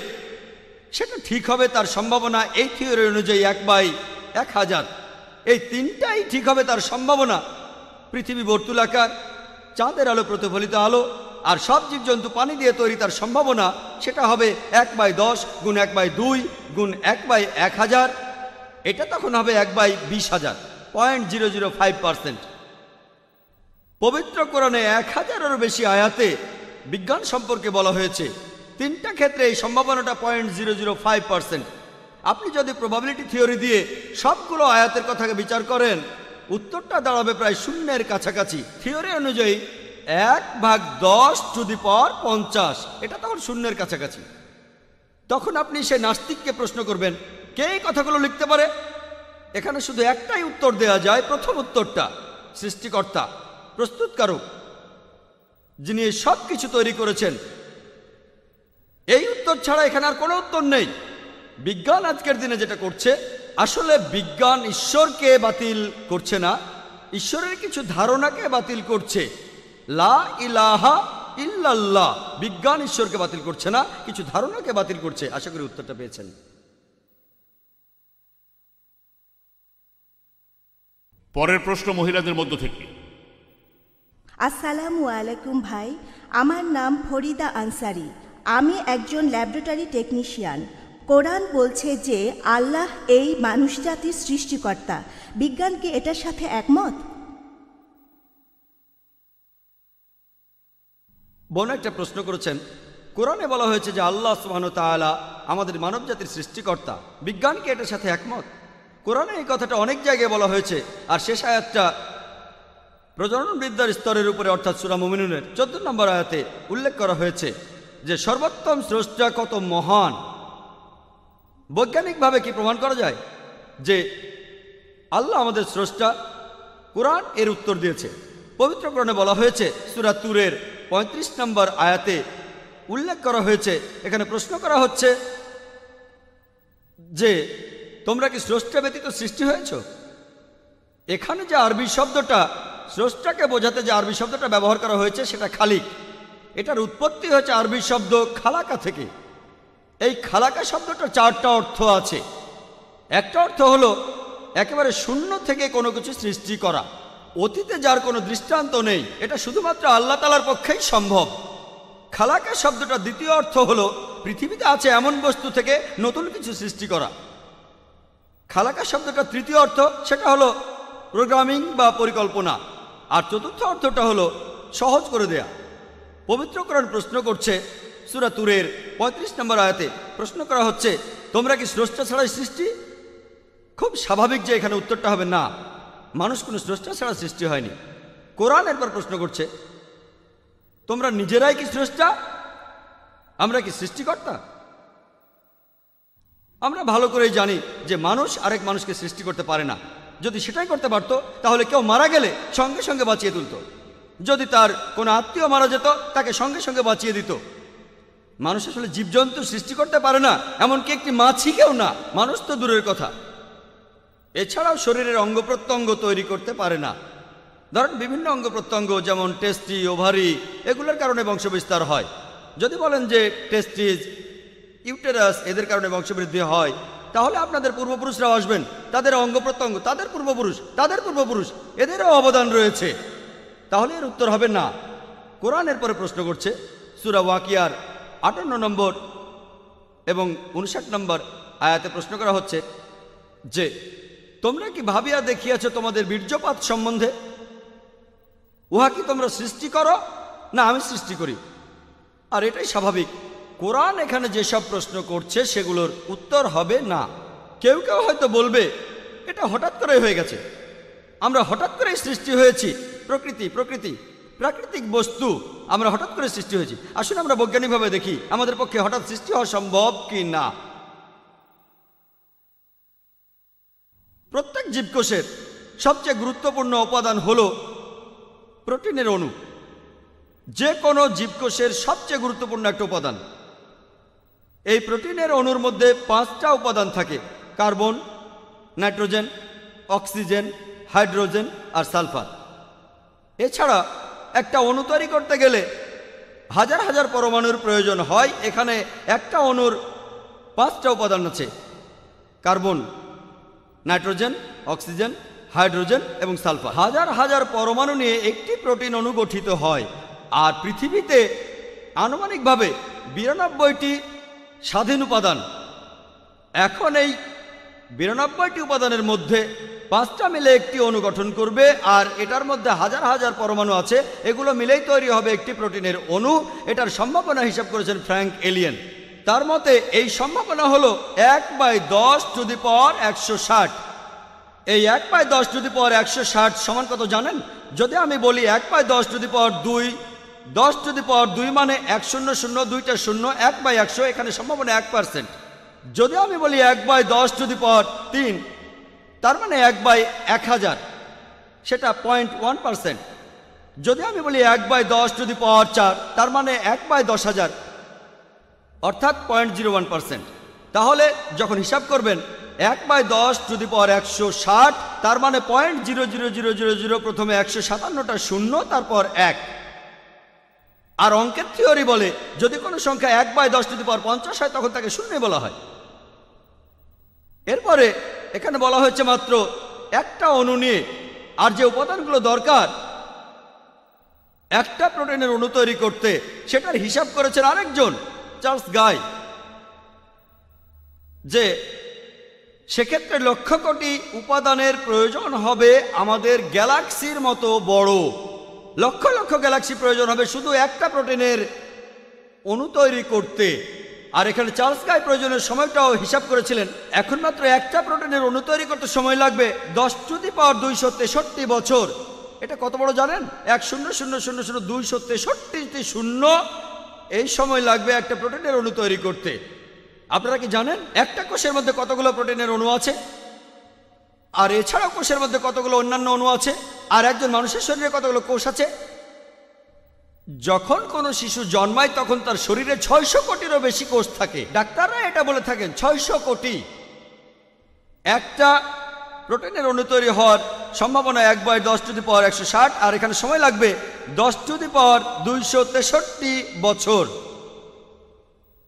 সেটা ঠিক হবে। তার সম্ভাবনা এই থিওরি অনুযায়ী 1/1000। এই তিনটাই ঠিক হবে তার সম্ভাবনা। পৃথিবী বর্তুলাকার, চাঁদের আলো প্রতিফলিত আলো, আর সব জীবজন্তু পানি দিয়ে তৈরি, তার সম্ভাবনা সেটা হবে 1/10 গুণ 1/2 গুণ 1/1000। এটা তখন হবে 1/20,000, 0.005%। পবিত্র কোরআনে 1000-এরও বেশি আয়াতে বিজ্ঞান সম্পর্কে বলা হয়েছে। 3টা ক্ষেত্রে এই সম্ভাবনাটা 0.005%। আপনি যদি প্রবাবিলিটি থিওরি দিয়ে সবগুলো আয়াতের কথাকে বিচার করেন, উত্তরটা দাঁড়াবে প্রায় শূন্যের কাছাকাছি। থিওরি অনুযায়ী 1/10⁻50, এটা তখন শূন্যের কাছাকাছি। তখন আপনি সে নাস্তিককে প্রশ্ন করবেন, কে এই কথাগুলো লিখতে পারে? এখানে শুধু একটাই উত্তর দেয়া যায়। প্রথম উত্তরটা সৃষ্টিকর্তা, প্রস্তুতকারক, যিনি সব কিছু তৈরি করেছেন। এই উত্তর ছাড়া এখানে আর কোনো উত্তর নেই। বিজ্ঞান আজকের দিনে যেটা করছে, আসলে বিজ্ঞান ঈশ্বরকে বাতিল করছে না, ঈশ্বরের কিছু ধারণাকে বাতিল করছে। লা ইলাহা ইল্লাল্লাহ, বিজ্ঞান ঈশ্বরকে বাতিল করছে না, কিছু ধারণাকে বাতিল করছে। আশা করি উত্তরটা পেয়েছেন। পরের প্রশ্ন মহিলাদের মধ্য থেকে। আসসালামু আলাইকুম ভাই, আমার নাম ফরিদা আনসারি। আমি একজন ল্যাবরেটরি টেকনিশিয়ান। কোরআন বলছে যে আল্লাহ এই মানুষজাতির সৃষ্টিকর্তা। বিজ্ঞান কি এটার সাথে একমত? বোন একটা প্রশ্ন করেছেন। কোরআনে বলা হয়েছে যে আল্লাহ সুবহানাহু ওয়া তাআলা আমাদের মানবজাতির সৃষ্টিকর্তা। বিজ্ঞান কি এটার সাথে একমত? কোরআনে এই কথাটা অনেক জায়গায় বলা হয়েছে। আর শেষ আয়াতটা প্রজনন বিদ্যার স্তরের উপরে, অর্থাৎ সূরা মুমিনুনের 14 নম্বর আয়াতে উল্লেখ করা হয়েছে যে সর্বোত্তম স্রষ্টা কত মহান। বৈজ্ঞানিকভাবে কি প্রমাণ করা যায় যে আল্লাহ আমাদের স্রষ্টা? কোরআন এর উত্তর দিয়েছে। পবিত্র কোরআনে বলা হয়েছে, সূরা তুরের 35 নম্বর আয়াতে উল্লেখ করা হয়েছে। এখানে প্রশ্ন করা হচ্ছে যে তোমরা কি স্রষ্টা ব্যতীত সৃষ্টি হয়েছ? এখানে যে আরবি শব্দটা, স্রষ্টাকে বোঝাতে যে আরবি শব্দটা ব্যবহার করা হয়েছে সেটা খালিক। এটার উৎপত্তি হয়েছে আরবি শব্দ খালাকা থেকে। এই খালাকা শব্দটার 4টা অর্থ আছে। একটা অর্থ হলো একেবারে শূন্য থেকে কোনো কিছু সৃষ্টি করা, অতীতে যার কোনো দৃষ্টান্ত নেই, এটা শুধুমাত্র আল্লাহ তাআলার পক্ষেই সম্ভব। খালাকা শব্দটার দ্বিতীয় অর্থ হলো পৃথিবীতে আছে এমন বস্তু থেকে নতুন কিছু সৃষ্টি করা। খালাকা শব্দটার তৃতীয় অর্থ সেটা হলো প্রোগ্রামিং বা পরিকল্পনা। আর চতুর্থ অর্থটা হলো সহজ করে দেয়া। পবিত্র কোরআন প্রশ্ন করছে, সূরা তুরের 35 নম্বর আয়াতে প্রশ্ন করা হচ্ছে, তোমরা কি স্রষ্টা ছাড়াই সৃষ্টি? খুব স্বাভাবিক যে এখানে উত্তরটা হবে না, মানুষ কোনো স্রষ্টা ছাড়া সৃষ্টি হয়নি। কোরআন এরপর প্রশ্ন করছে, তোমরা নিজেরাই কি স্রষ্টা? আমরা কি সৃষ্টিকর্তা? আমরা ভালো করেই জানি যে মানুষ আরেক মানুষকে সৃষ্টি করতে পারে না। যদি সেটাই করতে পারত তাহলে কেউ মারা গেলে সঙ্গে সঙ্গে বাঁচিয়ে তুলত। যদি তার কোনো আত্মীয় মারা যেত তাকে সঙ্গে সঙ্গে বাঁচিয়ে দিত। মানুষ আসলে জীবজন্তু সৃষ্টি করতে পারে না, এমনকি একটি মাছিকেও না, মানুষ তো দূরের কথা। এছাড়াও শরীরের অঙ্গ প্রত্যঙ্গ তৈরি করতে পারে না। ধরেন বিভিন্ন অঙ্গ প্রত্যঙ্গ যেমন টেস্টি, ওভারি, এগুলোর কারণে বংশবিস্তার হয়। যদি বলেন যে টেস্টিস, ইউটেরাস এদের কারণে বংশবৃদ্ধি হয়, তাহলে আপনাদের পূর্বপুরুষরাও আসবেন, তাদের অঙ্গ প্রত্যঙ্গ, তাদের পূর্বপুরুষ এদেরও অবদান রয়েছে। তাহলে এর উত্তর হবে না। কোরআন এরপরে প্রশ্ন করছে, সূরা ওয়াকিয়ার 58 নম্বর এবং 59 নম্বর আয়াতে প্রশ্ন করা হচ্ছে যে তোমরা কি ভাবিয়া দেখিয়াছ তোমাদের বীর্যপাত সম্বন্ধে? উহা কি তোমরা সৃষ্টি করো না আমি সৃষ্টি করি? আর এটাই স্বাভাবিক। কোরআন এখানে যেসব প্রশ্ন করছে সেগুলোর উত্তর হবে না। কেউ কেউ হয়তো বলবে এটা হঠাৎ করে হয়ে গেছে, আমরা হঠাৎ করে সৃষ্টি হয়েছি, প্রাকৃতিক বস্তু আমরা হঠাৎ করে সৃষ্টি হয়েছি। আসলে আমরা বৈজ্ঞানিকভাবে দেখি আমাদের পক্ষে হঠাৎ সৃষ্টি হওয়া সম্ভব কি না। প্রত্যেক জীবকোষের সবচেয়ে গুরুত্বপূর্ণ উপাদান হলো প্রোটিনের অণু। যে কোনো জীবকোষের সবচেয়ে গুরুত্বপূর্ণ একটা উপাদান। এই প্রোটিনের অণুর মধ্যে 5টা উপাদান থাকে: কার্বন, নাইট্রোজেন, অক্সিজেন, হাইড্রোজেন আর সালফার। এছাড়া একটা অণু তৈরি করতে গেলে হাজার হাজার পরমাণুর প্রয়োজন হয়। এখানে একটা অণুর 5টা উপাদান আছে: কার্বন, নাইট্রোজেন, অক্সিজেন, হাইড্রোজেন এবং সালফার। হাজার হাজার পরমাণু নিয়ে একটি প্রোটিন অণু গঠিত হয়। আর পৃথিবীতে আনুমানিকভাবে 92টি স্বাধীন উপাদান। এখন এই 92টি উপাদানের মধ্যে 5টা মিলে একটি অণু গঠন করবে, আর এটার মধ্যে হাজার হাজার পরমাণু আছে। এগুলো মিলেই তৈরি হবে একটি প্রোটিনের অণু। এটার সম্ভাবনা হিসাব করেছেন ফ্র্যাঙ্ক এলিয়েন। তার মতে এই সম্ভাবনা হলো 1/10⁻160। এই 1/10⁻160 সমান কত জানেন? যদি আমি বলি 1/10⁻2, 10⁻2 মানে 1 0 0 2টা 0, 1/100, এখানে সম্ভাবনা 1%। যদি আমি বলি 1/10⁻3, তার মানে 1/1000, সেটা 0.1%। যদি আমি বলি 1/10⁻4, তার মানে 1/10,000, অর্থাৎ 0.01%। তাহলে যখন হিসাব করবেন 1/10⁻160, তার মানে 0.00000, প্রথমে 157টা 0, তারপর 1। আর অঙ্কের থিওরি বলে যদি কোনো সংখ্যা 1/10⁻50 হয় তখন তাকে শূন্য বলা হয়। এরপরে এখানে বলা হয়েছে মাত্র একটা অণু নিয়ে, আর যে উপাদানগুলো দরকার একটা প্রোটিনের অণু তৈরি করতে সেটার হিসাব করেছেন আরেকজন, চার্লস গাই, যে সেক্ষেত্রে লক্ষ কোটি উপাদানের প্রয়োজন হবে আমাদের গ্যালাক্সির মতো বড়। লক্ষ লক্ষ গ্যালাক্সি প্রয়োজন হবে শুধু একটা প্রোটিনের অণু তৈরি করতে। আর এখানে চার্লস গাই প্রয়োজনের সময়টাও হিসাব করেছিলেন। এখন মাত্র একটা প্রোটিনের অণু তৈরি করতে সময় লাগবে 10⁻263 বছর। এটা কত বড় জানেন? 100,000,263টি শূন্য। এই সময় লাগবে একটা প্রোটিনের অণু তৈরি করতে। আপনারা কি জানেন একটা কোষের মধ্যে কতগুলো প্রোটিনের অণু আছে? আর এছাড়াও কোষের মধ্যে কতগুলো অন্যান্য অণু আছে? আর একজন মানুষের শরীরে কতগুলো কোষ আছে? যখন কোনো শিশু জন্মায় তখন তার শরীরে 600 কোটিরও বেশি কোষ থাকে। ডাক্তাররা এটা বলে থাকেন 600 কোটি। একটা প্রোটিনের অণু তৈরি হওয়ার সম্ভাবনা 1/10⁻160, আর এখানে সময় লাগবে 10⁻263 বছর।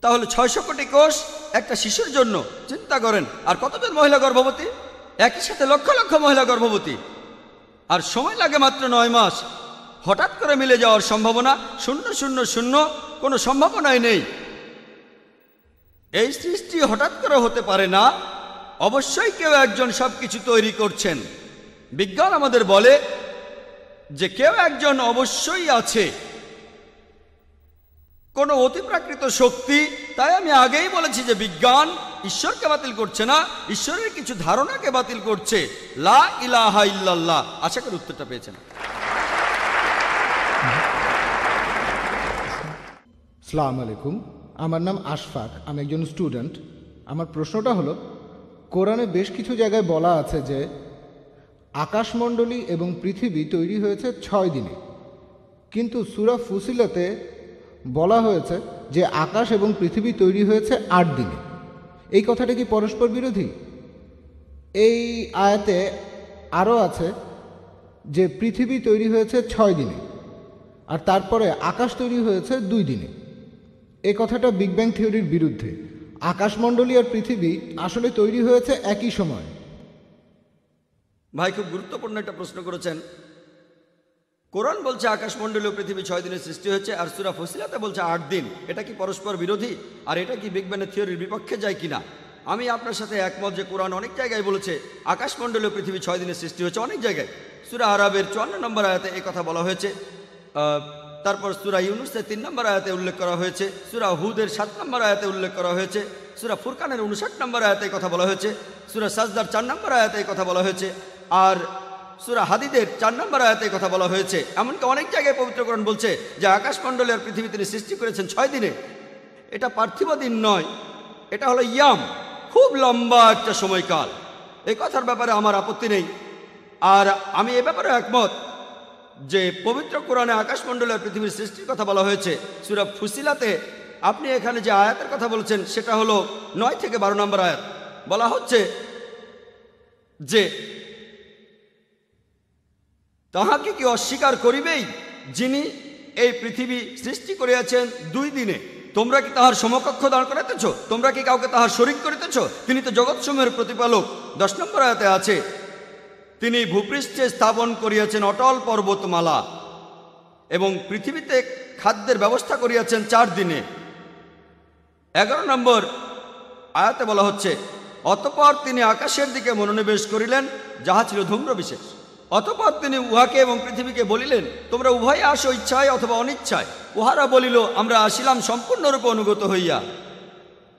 তাহলে 600 কোটি কোষ একটা শিশুর জন্য। চিন্তা করেন। আর কতজন মহিলা গর্ভবতী? একই সাথে লক্ষ লক্ষ মহিলা গর্ভবতী। আর সময় লাগে মাত্র 9 মাস। হঠাৎ করে মিলে যাওয়ার সম্ভাবনা 000, কোনো সম্ভাবনাই নেই। এই সৃষ্টি হঠাৎ করে হতে পারে না। অবশ্যই কেউ একজন সবকিছু তৈরি করছেন। বিজ্ঞান আমাদের বলে যে কেউ একজন অবশ্যই আছে, কোনো অতিপ্রাকৃত শক্তি। তাই আমি আগেই বলেছি যে বিজ্ঞান ঈশ্বরকে বাতিল করছে না, ঈশ্বরের কিছু ধারণাকে বাতিল করছে। লা ইলাহা ইল্লাল্লাহ। আশা করি উত্তরটা পেয়েছেন। আসসালামু আলাইকুম, আমার নাম আশফাক, আমি একজন স্টুডেন্ট। আমার প্রশ্নটা হলো, কোরআনে বেশ কিছু জায়গায় বলা আছে যে আকাশমণ্ডলী এবং পৃথিবী তৈরি হয়েছে 6 দিনে, কিন্তু সূরা ফুসিলাতে বলা হয়েছে যে আকাশ এবং পৃথিবী তৈরি হয়েছে 8 দিনে। এই কথাটা কি পরস্পর বিরোধী? এই আয়াতে আরও আছে যে পৃথিবী তৈরি হয়েছে 6 দিনে, আর তারপরে আকাশ তৈরি হয়েছে 2 দিনে। এই কথাটা বিগ ব্যাং থিওরির বিরুদ্ধে। আকাশমণ্ডলী আর পৃথিবী আসলে তৈরি হয়েছে একই সময়। ভাই খুব গুরুত্বপূর্ণ একটা প্রশ্ন করেছেন। কোরআন বলছে আকাশমণ্ডলী ও পৃথিবী 6 দিনে সৃষ্টি হয়েছে, আর সূরা ফুসিলাতে বলছে 8 দিন। এটা কি পরস্পর বিরোধী? আর এটা কি বিগ ব্যাং থিওরির বিপক্ষে যায় কিনা? আমি আপনার সাথে একমত যে কোরআন অনেক জায়গায় বলেছে আকাশমণ্ডলী ও পৃথিবী 6 দিনে সৃষ্টি হয়েছে। অনেক জায়গায় সূরা আরাবের 54 নম্বর আয়াতে এই কথা বলা হয়েছে। তারপর সূরা ইউনূসের 3 নম্বর আয়াতে উল্লেখ করা হয়েছে, সূরা হুদের 7 নম্বর আয়াতে উল্লেখ করা হয়েছে, সূরা ফুরকানের 59 নম্বর আয়াতে কথা বলা হয়েছে, সূরা সাজদার 4 নম্বর আয়াতে কথা বলা হয়েছে, আর সূরা হাদিদের 4 নম্বর আয়াতে কথা বলা হয়েছে। এমনকি অনেক জায়গায় পবিত্র কোরআন বলছে যে আকাশমণ্ডলী আর পৃথিবী তিনি সৃষ্টি করেছেন 6 দিনে। এটা পার্থিব দিন নয়, এটা হলো ইয়াম, খুব লম্বা একটা সময়কাল। এই কথার ব্যাপারে আমার আপত্তি নেই। আর আমি এ ব্যাপারে একমত যে পবিত্র কোরআনে আকাশমণ্ডলী আর পৃথিবীর সৃষ্টির কথা বলা হয়েছে। সূরা ফুসিলাতে আপনি এখানে যে আয়াতের কথা বলছেন সেটা হলো 9 থেকে 12 নম্বর আয়াত। বলা হচ্ছে যে তাহাকে কি অস্বীকার করিবেই যিনি এই পৃথিবী সৃষ্টি করিয়াছেন 2 দিনে? তোমরা কি তাহার সমকক্ষ দাঁড় করাইতেছ? তোমরা কি কাউকে তাহার শরীক করিতেছ? তিনি তো জগৎসমূহের প্রতিপালক। 10 নম্বর আয়াতে আছে তিনি ভূপৃষ্ঠে স্থাপন করিয়াছেন অটল পর্বতমালা এবং পৃথিবীতে খাদ্যের ব্যবস্থা করিয়াছেন 4 দিনে। 11 নম্বর আয়াতে বলা হচ্ছে অতঃপর তিনি আকাশের দিকে মনোনিবেশ করিলেন, যাহা ছিল ধূম্র বিশেষ। অতঃপর তিনি উহাকে এবং পৃথিবীকে বলিলেন, তোমরা উভয়ে আসো ইচ্ছায় অথবা অনিচ্ছায়। উহারা বলিল, আমরা আসিলাম সম্পূর্ণরূপে অনুগত হইয়া।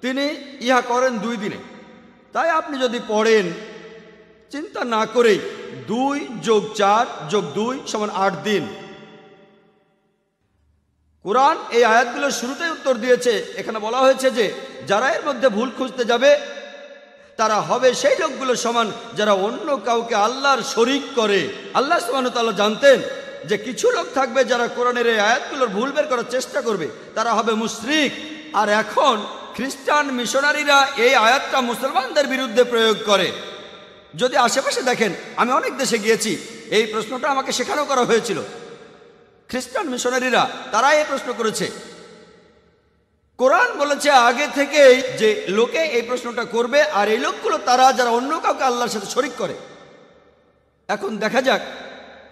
তিনি ইহা করেন 2 দিনে। তাই আপনি যদি পড়েন চিন্তা না করেই 2 + 4 + 2 = 8 দিন। কোরআন এই আয়াতগুলোর শুরুতেই উত্তর দিয়েছে। এখানে বলা হয়েছে যে যারা এর মধ্যে ভুল খুঁজতে যাবে তারা হবে সেই লোকগুলোর সমান যারা অন্য কাউকে আল্লাহর শরীক করে। আল্লাহ সুবহানাহু ওয়া তাআলা জানতেন যে কিছু লোক থাকবে যারা কোরআনের এই আয়াতগুলোর ভুল বের করার চেষ্টা করবে, তারা হবে মুশরিক। আর এখন খ্রিস্টান মিশনারিরা এই আয়াতটা মুসলমানদের বিরুদ্ধে প্রয়োগ করে। যদি আশেপাশে দেখেন, আমি অনেক দেশে গিয়েছি, এই প্রশ্নটা আমাকে শেখানো করা হয়েছিল। খ্রিস্টান মিশনারিরা তারা এই প্রশ্ন করেছে। কোরআন বলেছে আগে থেকেই যে লোকে এই প্রশ্নটা করবে, আর এই লোকগুলো তারা যারা অন্য কাউকে আল্লাহর সাথে শরীক করে। এখন দেখা যাক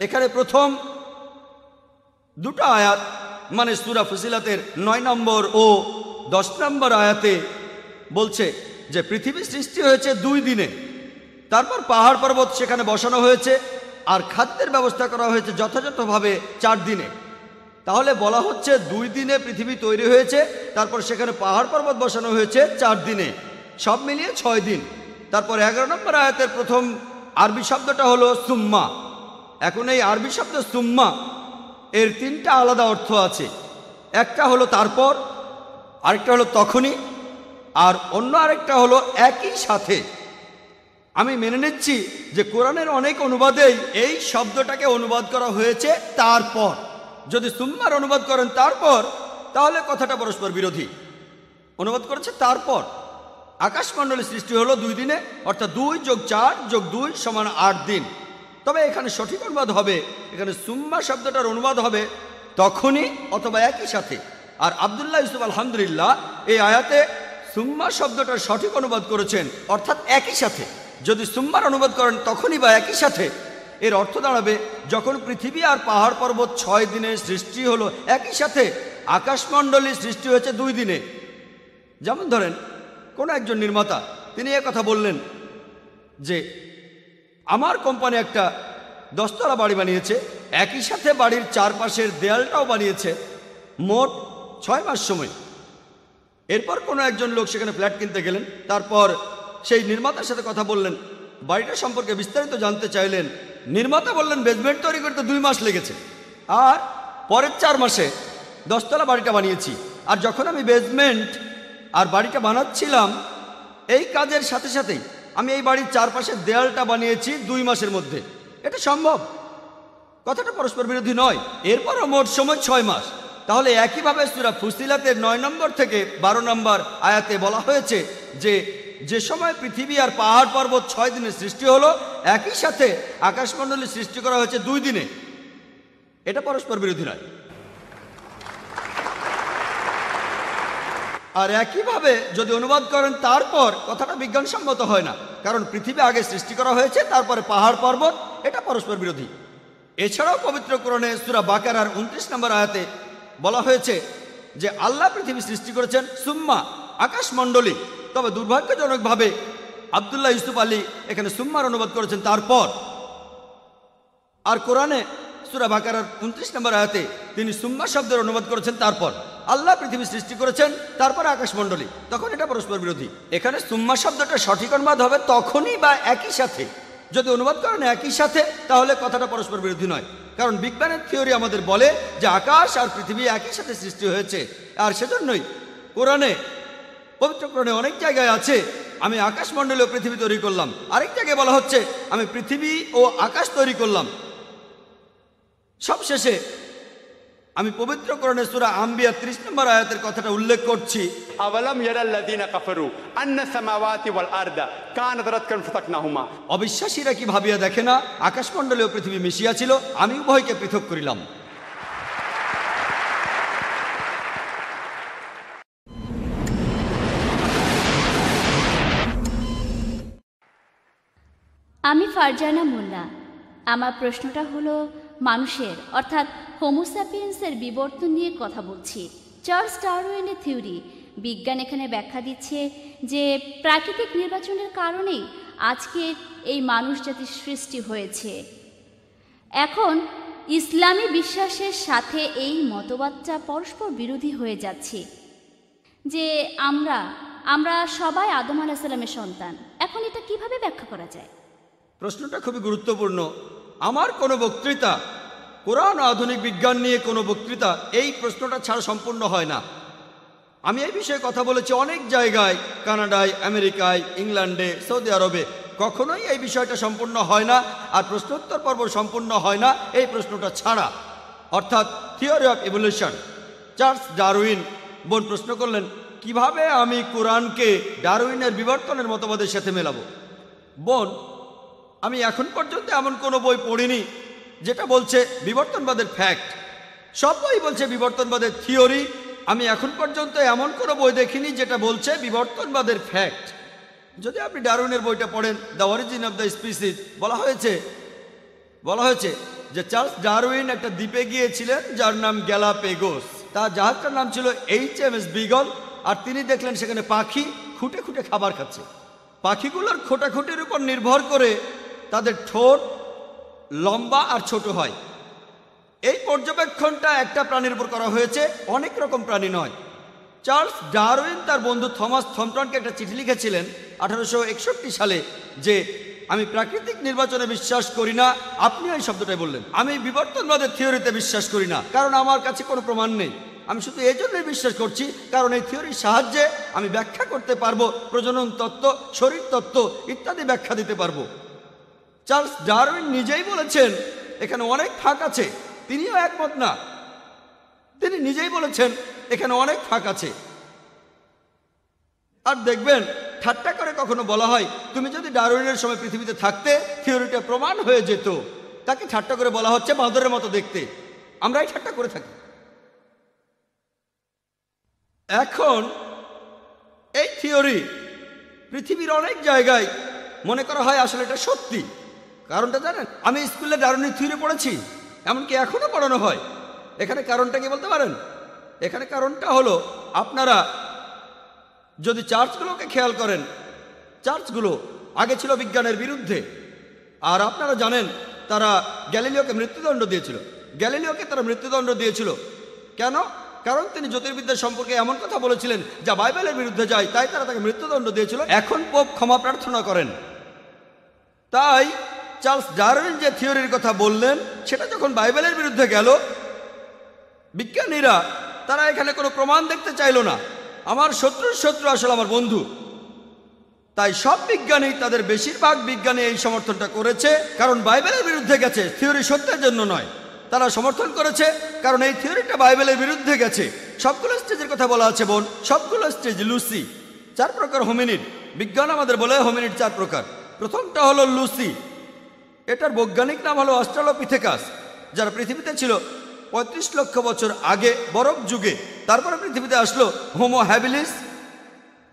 এখানে প্রথম 2টা আয়াত, মানে সূরা ফুসিলাতের 9 নম্বর ও 10 নম্বর আয়াতে বলছে যে পৃথিবী সৃষ্টি হয়েছে 2 দিনে, তারপর পাহাড় পর্বত সেখানে বসানো হয়েছে, আর খাদ্যের ব্যবস্থা করা হয়েছে যথাযথভাবে 4 দিনে। তাহলে বলা হচ্ছে 2 দিনে পৃথিবী তৈরি হয়েছে, তারপর সেখানে পাহাড় পর্বত বসানো হয়েছে 4 দিনে, সব মিলিয়ে 6 দিন। তারপর 11 নম্বর আয়াতের প্রথম আরবি শব্দটা হলো সুম্মা। এখন এই আরবি শব্দ সুম্মা এর 3টা আলাদা অর্থ আছে। একটা হলো তারপর, আরেকটা হলো তখনই, আর অন্য আরেকটা হলো একই সাথে। আমি মেনে নিচ্ছি যে কোরআনের অনেক অনুবাদেই এই শব্দটাকে অনুবাদ করা হয়েছে তারপর। যদি সুম্মার অনুবাদ করেন তারপর, তাহলে কথাটা পরস্পর বিরোধী। অনুবাদ করেছে তারপর। আকাশমণ্ডলী সৃষ্টি হলো 2 দিনে, অর্থাৎ 2 + 4 + 2 = 8 দিন। তবে এখানে সঠিক অনুবাদ হবে, এখানে সুম্মা শব্দটার অনুবাদ হবে তখনই অথবা একই সাথে। আর আব্দুল্লাহ ইউসুফ আলহামদুলিল্লাহ এই আয়াতে সুম্মা শব্দটার সঠিক অনুবাদ করেছেন, অর্থাৎ একই সাথে। যদি সুম্মার অনুবাদ করেন তখনই বা একই সাথে, এর অর্থ দাঁড়াবে যখন পৃথিবী আর পাহাড় পর্বত 6 দিনে সৃষ্টি হলো, একই সাথে আকাশমণ্ডলী সৃষ্টি হয়েছে 2 দিনে। যেমন ধরেন কোনো একজন নির্মাতা, তিনি কথা বললেন যে আমার কোম্পানি একটা 10 তলা বাড়ি বানিয়েছে, একই সাথে বাড়ির চারপাশের দেয়ালটাও বানিয়েছে, মোট 6 মাস সময়। এরপর কোনো একজন লোক সেখানে ফ্ল্যাট কিনতে গেলেন, তারপর সেই নির্মাতার সাথে কথা বললেন, বাড়িটা সম্পর্কে বিস্তারিত জানতে চাইলেন। নির্মাতা বললেন বেসমেন্ট তৈরি করতে 2 মাস লেগেছে, আর পরের 4 মাসে 10 তলা বাড়িটা বানিয়েছি। আর যখন আমি বেসমেন্ট আর বাড়িটা বানাচ্ছিলাম, এই কাজের সাথে সাথেই আমি এই বাড়ির চারপাশের দেয়ালটা বানিয়েছি 2 মাসের মধ্যে। এটা সম্ভব, কথাটা পরস্পর বিরোধী নয়। এরপরও মোট সময় 6 মাস। তাহলে একইভাবে সূরা ফুসিলাতের 9 নম্বর থেকে 12 নম্বর আয়াতে বলা হয়েছে যে সময় পৃথিবী আর পাহাড় পর্বত 6 দিনে সৃষ্টি হলো, একই সাথে আকাশমণ্ডলী সৃষ্টি করা হয়েছে 2 দিনে। এটা পরস্পর বিরোধী নয়। আর একইভাবে যদি অনুবাদ করেন তারপর, কথাটা বিজ্ঞানসম্মত হয় না, কারণ পৃথিবী আগে সৃষ্টি করা হয়েছে, তারপরে পাহাড় পর্বত, এটা পরস্পর বিরোধী। এছাড়াও পবিত্র কোরআনে সূরা বাকারার 29 নম্বর আয়াতে বলা হয়েছে যে আল্লাহ পৃথিবী সৃষ্টি করেছেন সুম্মা, আকাশমণ্ডলী। তবে দুর্ভাগ্যজনকভাবে আব্দুল্লাহ ইউসুফ আলী এখানে সুম্মার অনুবাদ করেছেন তারপর। আর কোরআনে সূরা বাকারার 29 নম্বর আয়াতে তিনি সুম্মা শব্দের অনুবাদ করেছেন তারপর। আল্লাহ পৃথিবী সৃষ্টি করেছেন, তারপরে আকাশমণ্ডলী, তখন এটা পরস্পর বিরোধী। এখানে সুম্মা শব্দটা সঠিক অনুবাদ হবে তখনই বা একই সাথে। যদি অনুবাদ করেন একই সাথে, তাহলে কথাটা পরস্পর বিরোধী নয়। কারণ বিজ্ঞানের থিওরি আমাদের বলে যে আকাশ আর পৃথিবী একই সাথে সৃষ্টি হয়েছে। আর সেজন্যই কোরআনে, পবিত্র কোরআনে অনেক জায়গায় আছে আমি আকাশমণ্ডলী ও পৃথিবী তৈরি করলাম, আরেক জায়গায় বলা হচ্ছে আমি পৃথিবী ও আকাশ তৈরি করলাম। সবশেষে আমি পবিত্র কোরআনে সূরা আম্বিয়া 30 নম্বর আয়াতের কথাটা উল্লেখ করছি। আওয়ালাম ইয়ারাল্লাযীনা কাফারু আন্না সামাওয়াতি ওয়াল আরদা কানাত রাতকান ফাতাকনাহুমা। অবিশ্বাসীরা কি ভাবিয়া দেখে না আকাশমণ্ডলী ও পৃথিবী মিশিয়া ছিল, আমি উভয়কে পৃথক করিলাম। আমি ফারজানা মোল্লা। আমার প্রশ্নটা হলো মানুষের অর্থাৎ হোমোস্যাপিয়েন্সের বিবর্তন নিয়ে কথা বলছি। চার্লস ডারউইনের থিওরি, বিজ্ঞান এখানে ব্যাখ্যা দিচ্ছে যে প্রাকৃতিক নির্বাচনের কারণেই আজকে এই মানুষ জাতির সৃষ্টি হয়েছে। এখন ইসলামী বিশ্বাসের সাথে এই মতবাদটা পরস্পর বিরোধী হয়ে যাচ্ছে যে আমরা সবাই আদম আলাইহিস সালামের সন্তান। এখন এটা কিভাবে ব্যাখ্যা করা যায়? প্রশ্নটা খুবই গুরুত্বপূর্ণ। আমার কোনো বক্তৃতা, কোরআন ও আধুনিক বিজ্ঞান নিয়ে কোনো বক্তৃতা এই প্রশ্নটা ছাড়া সম্পূর্ণ হয় না। আমি এই বিষয়ে কথা বলেছি অনেক জায়গায়, কানাডায়, আমেরিকায়, ইংল্যান্ডে, সৌদি আরবে। কখনোই এই বিষয়টা সম্পূর্ণ হয় না, আর প্রশ্নোত্তর পর্ব সম্পূর্ণ হয় না এই প্রশ্নটা ছাড়া, অর্থাৎ theory of evolution. Charles Darwin বোন প্রশ্ন করলেন কিভাবে আমি কোরআনকে ডারউইনের বিবর্তনের মতবাদের সাথে মেলাবো। বোন, আমি এখন পর্যন্ত এমন কোনো বই পড়িনি যেটা বলছে বিবর্তনবাদের ফ্যাক্ট। সব বই বলছে বিবর্তনবাদের থিওরি। আমি এখন পর্যন্ত এমন কোনো বই দেখিনি যেটা বলছে বিবর্তনবাদের ফ্যাক্ট। যদি আপনি ডারউইনের বইটা পড়েন, the origin of the species, বলা হয়েছে যে চার্লস ডারউইন একটা দ্বীপে গিয়েছিলেন যার নাম গ্যালাপেগোস। তার জাহাজটার নাম ছিল HMS বিগল। আর তিনি দেখলেন সেখানে পাখি খুঁটে খুঁটে খাবার খাচ্ছে। পাখিগুলোর খোঁটাখুটির উপর নির্ভর করে তাদের ঠোঁট লম্বা আর ছোট হয়। এই পর্যবেক্ষণটা একটা প্রাণীর উপর করা হয়েছে, অনেক রকম প্রাণী নয়। চার্লস ডারউইন তার বন্ধু থমাস থমটনকে একটা চিঠি লিখেছিলেন 1861 সালে যে আমি প্রাকৃতিক নির্বাচনে বিশ্বাস করি না। আপনিও এই শব্দটাই বললেন। আমি বিবর্তনবাদের থিওরিতে বিশ্বাস করি না, কারণ আমার কাছে কোনো প্রমাণ নেই। আমি শুধু এই জন্যই বিশ্বাস করছি কারণ এই থিওরির সাহায্যে আমি ব্যাখ্যা করতে পারবো, প্রজনন তত্ত্ব, শরীর তত্ত্ব ইত্যাদি ব্যাখ্যা দিতে পারবো। চার্লস ডারউইন নিজেই বলেছেন এখানে অনেক ফাঁক আছে। তিনিও একমত না, তিনি নিজেই বলেছেন এখানে অনেক ফাঁক আছে। আর দেখবেন ঠাট্টা করে কখনো বলা হয় তুমি যদি ডারউইনের সময় পৃথিবীতে থাকতে থিওরিটা প্রমাণ হয়ে যেত। তাকে ঠাট্টা করে বলা হচ্ছে বাঁদরের মতো দেখতে। আমরাই ঠাট্টা করে থাকি। এখন এই থিওরি পৃথিবীর অনেক জায়গায় মনে করা হয় আসলে এটা সত্যি। কারণটা জানেন? আমি স্কুলে ডারউইনের থিওরি পড়েছি, এমনকি এখনো পড়ানো হয়। এখানে কারণটা কি বলতে পারেন? এখানে কারণটা হলো আপনারা যদি চার্চগুলোকে খেয়াল করেন, চার্চগুলো আগে ছিল বিজ্ঞানের বিরুদ্ধে। আর আপনারা জানেন তারা গ্যালিলিওকে মৃত্যুদণ্ড দিয়েছিল। গ্যালিলিওকে তারা মৃত্যুদণ্ড দিয়েছিল কেন? কারণ তিনি জ্যোতির্বিদ্যা সম্পর্কে এমন কথা বলেছিলেন যা বাইবেলের বিরুদ্ধে যায়, তাই তারা তাকে মৃত্যুদণ্ড দিয়েছিল। এখন পোপ ক্ষমা প্রার্থনা করেন। তাই চার্লস ডারউইন যে থিওরির কথা বললেন সেটা যখন বাইবেলের বিরুদ্ধে গেল, বিজ্ঞানীরা তারা এখানে কোনো প্রমাণ দেখতে চাইল না। আমার শত্রুর শত্রু আসলে আমার বন্ধু। তাই সব বিজ্ঞানী, তাদের বেশিরভাগ বিজ্ঞানী এই সমর্থনটা করেছে কারণ বাইবেলের বিরুদ্ধে গেছে, থিওরি সত্যের জন্য নয়। তারা সমর্থন করেছে কারণ এই থিওরিটা বাইবেলের বিরুদ্ধে গেছে। সবগুলো স্টেজের কথা বলা আছে বোন, সবগুলো স্টেজ। লুসি 4 প্রকার হোমিনিড। বিজ্ঞান আমাদের বলে হোমিনিড 4 প্রকার। প্রথমটা হলো লুসি, এটার বৈজ্ঞানিক নাম হলো অস্ট্রালোপিথেকাস, যারা পৃথিবীতে ছিল 35 লক্ষ বছর আগে বরফ যুগে। তারপরে পৃথিবীতে আসলো হোমো হ্যাবিলিস,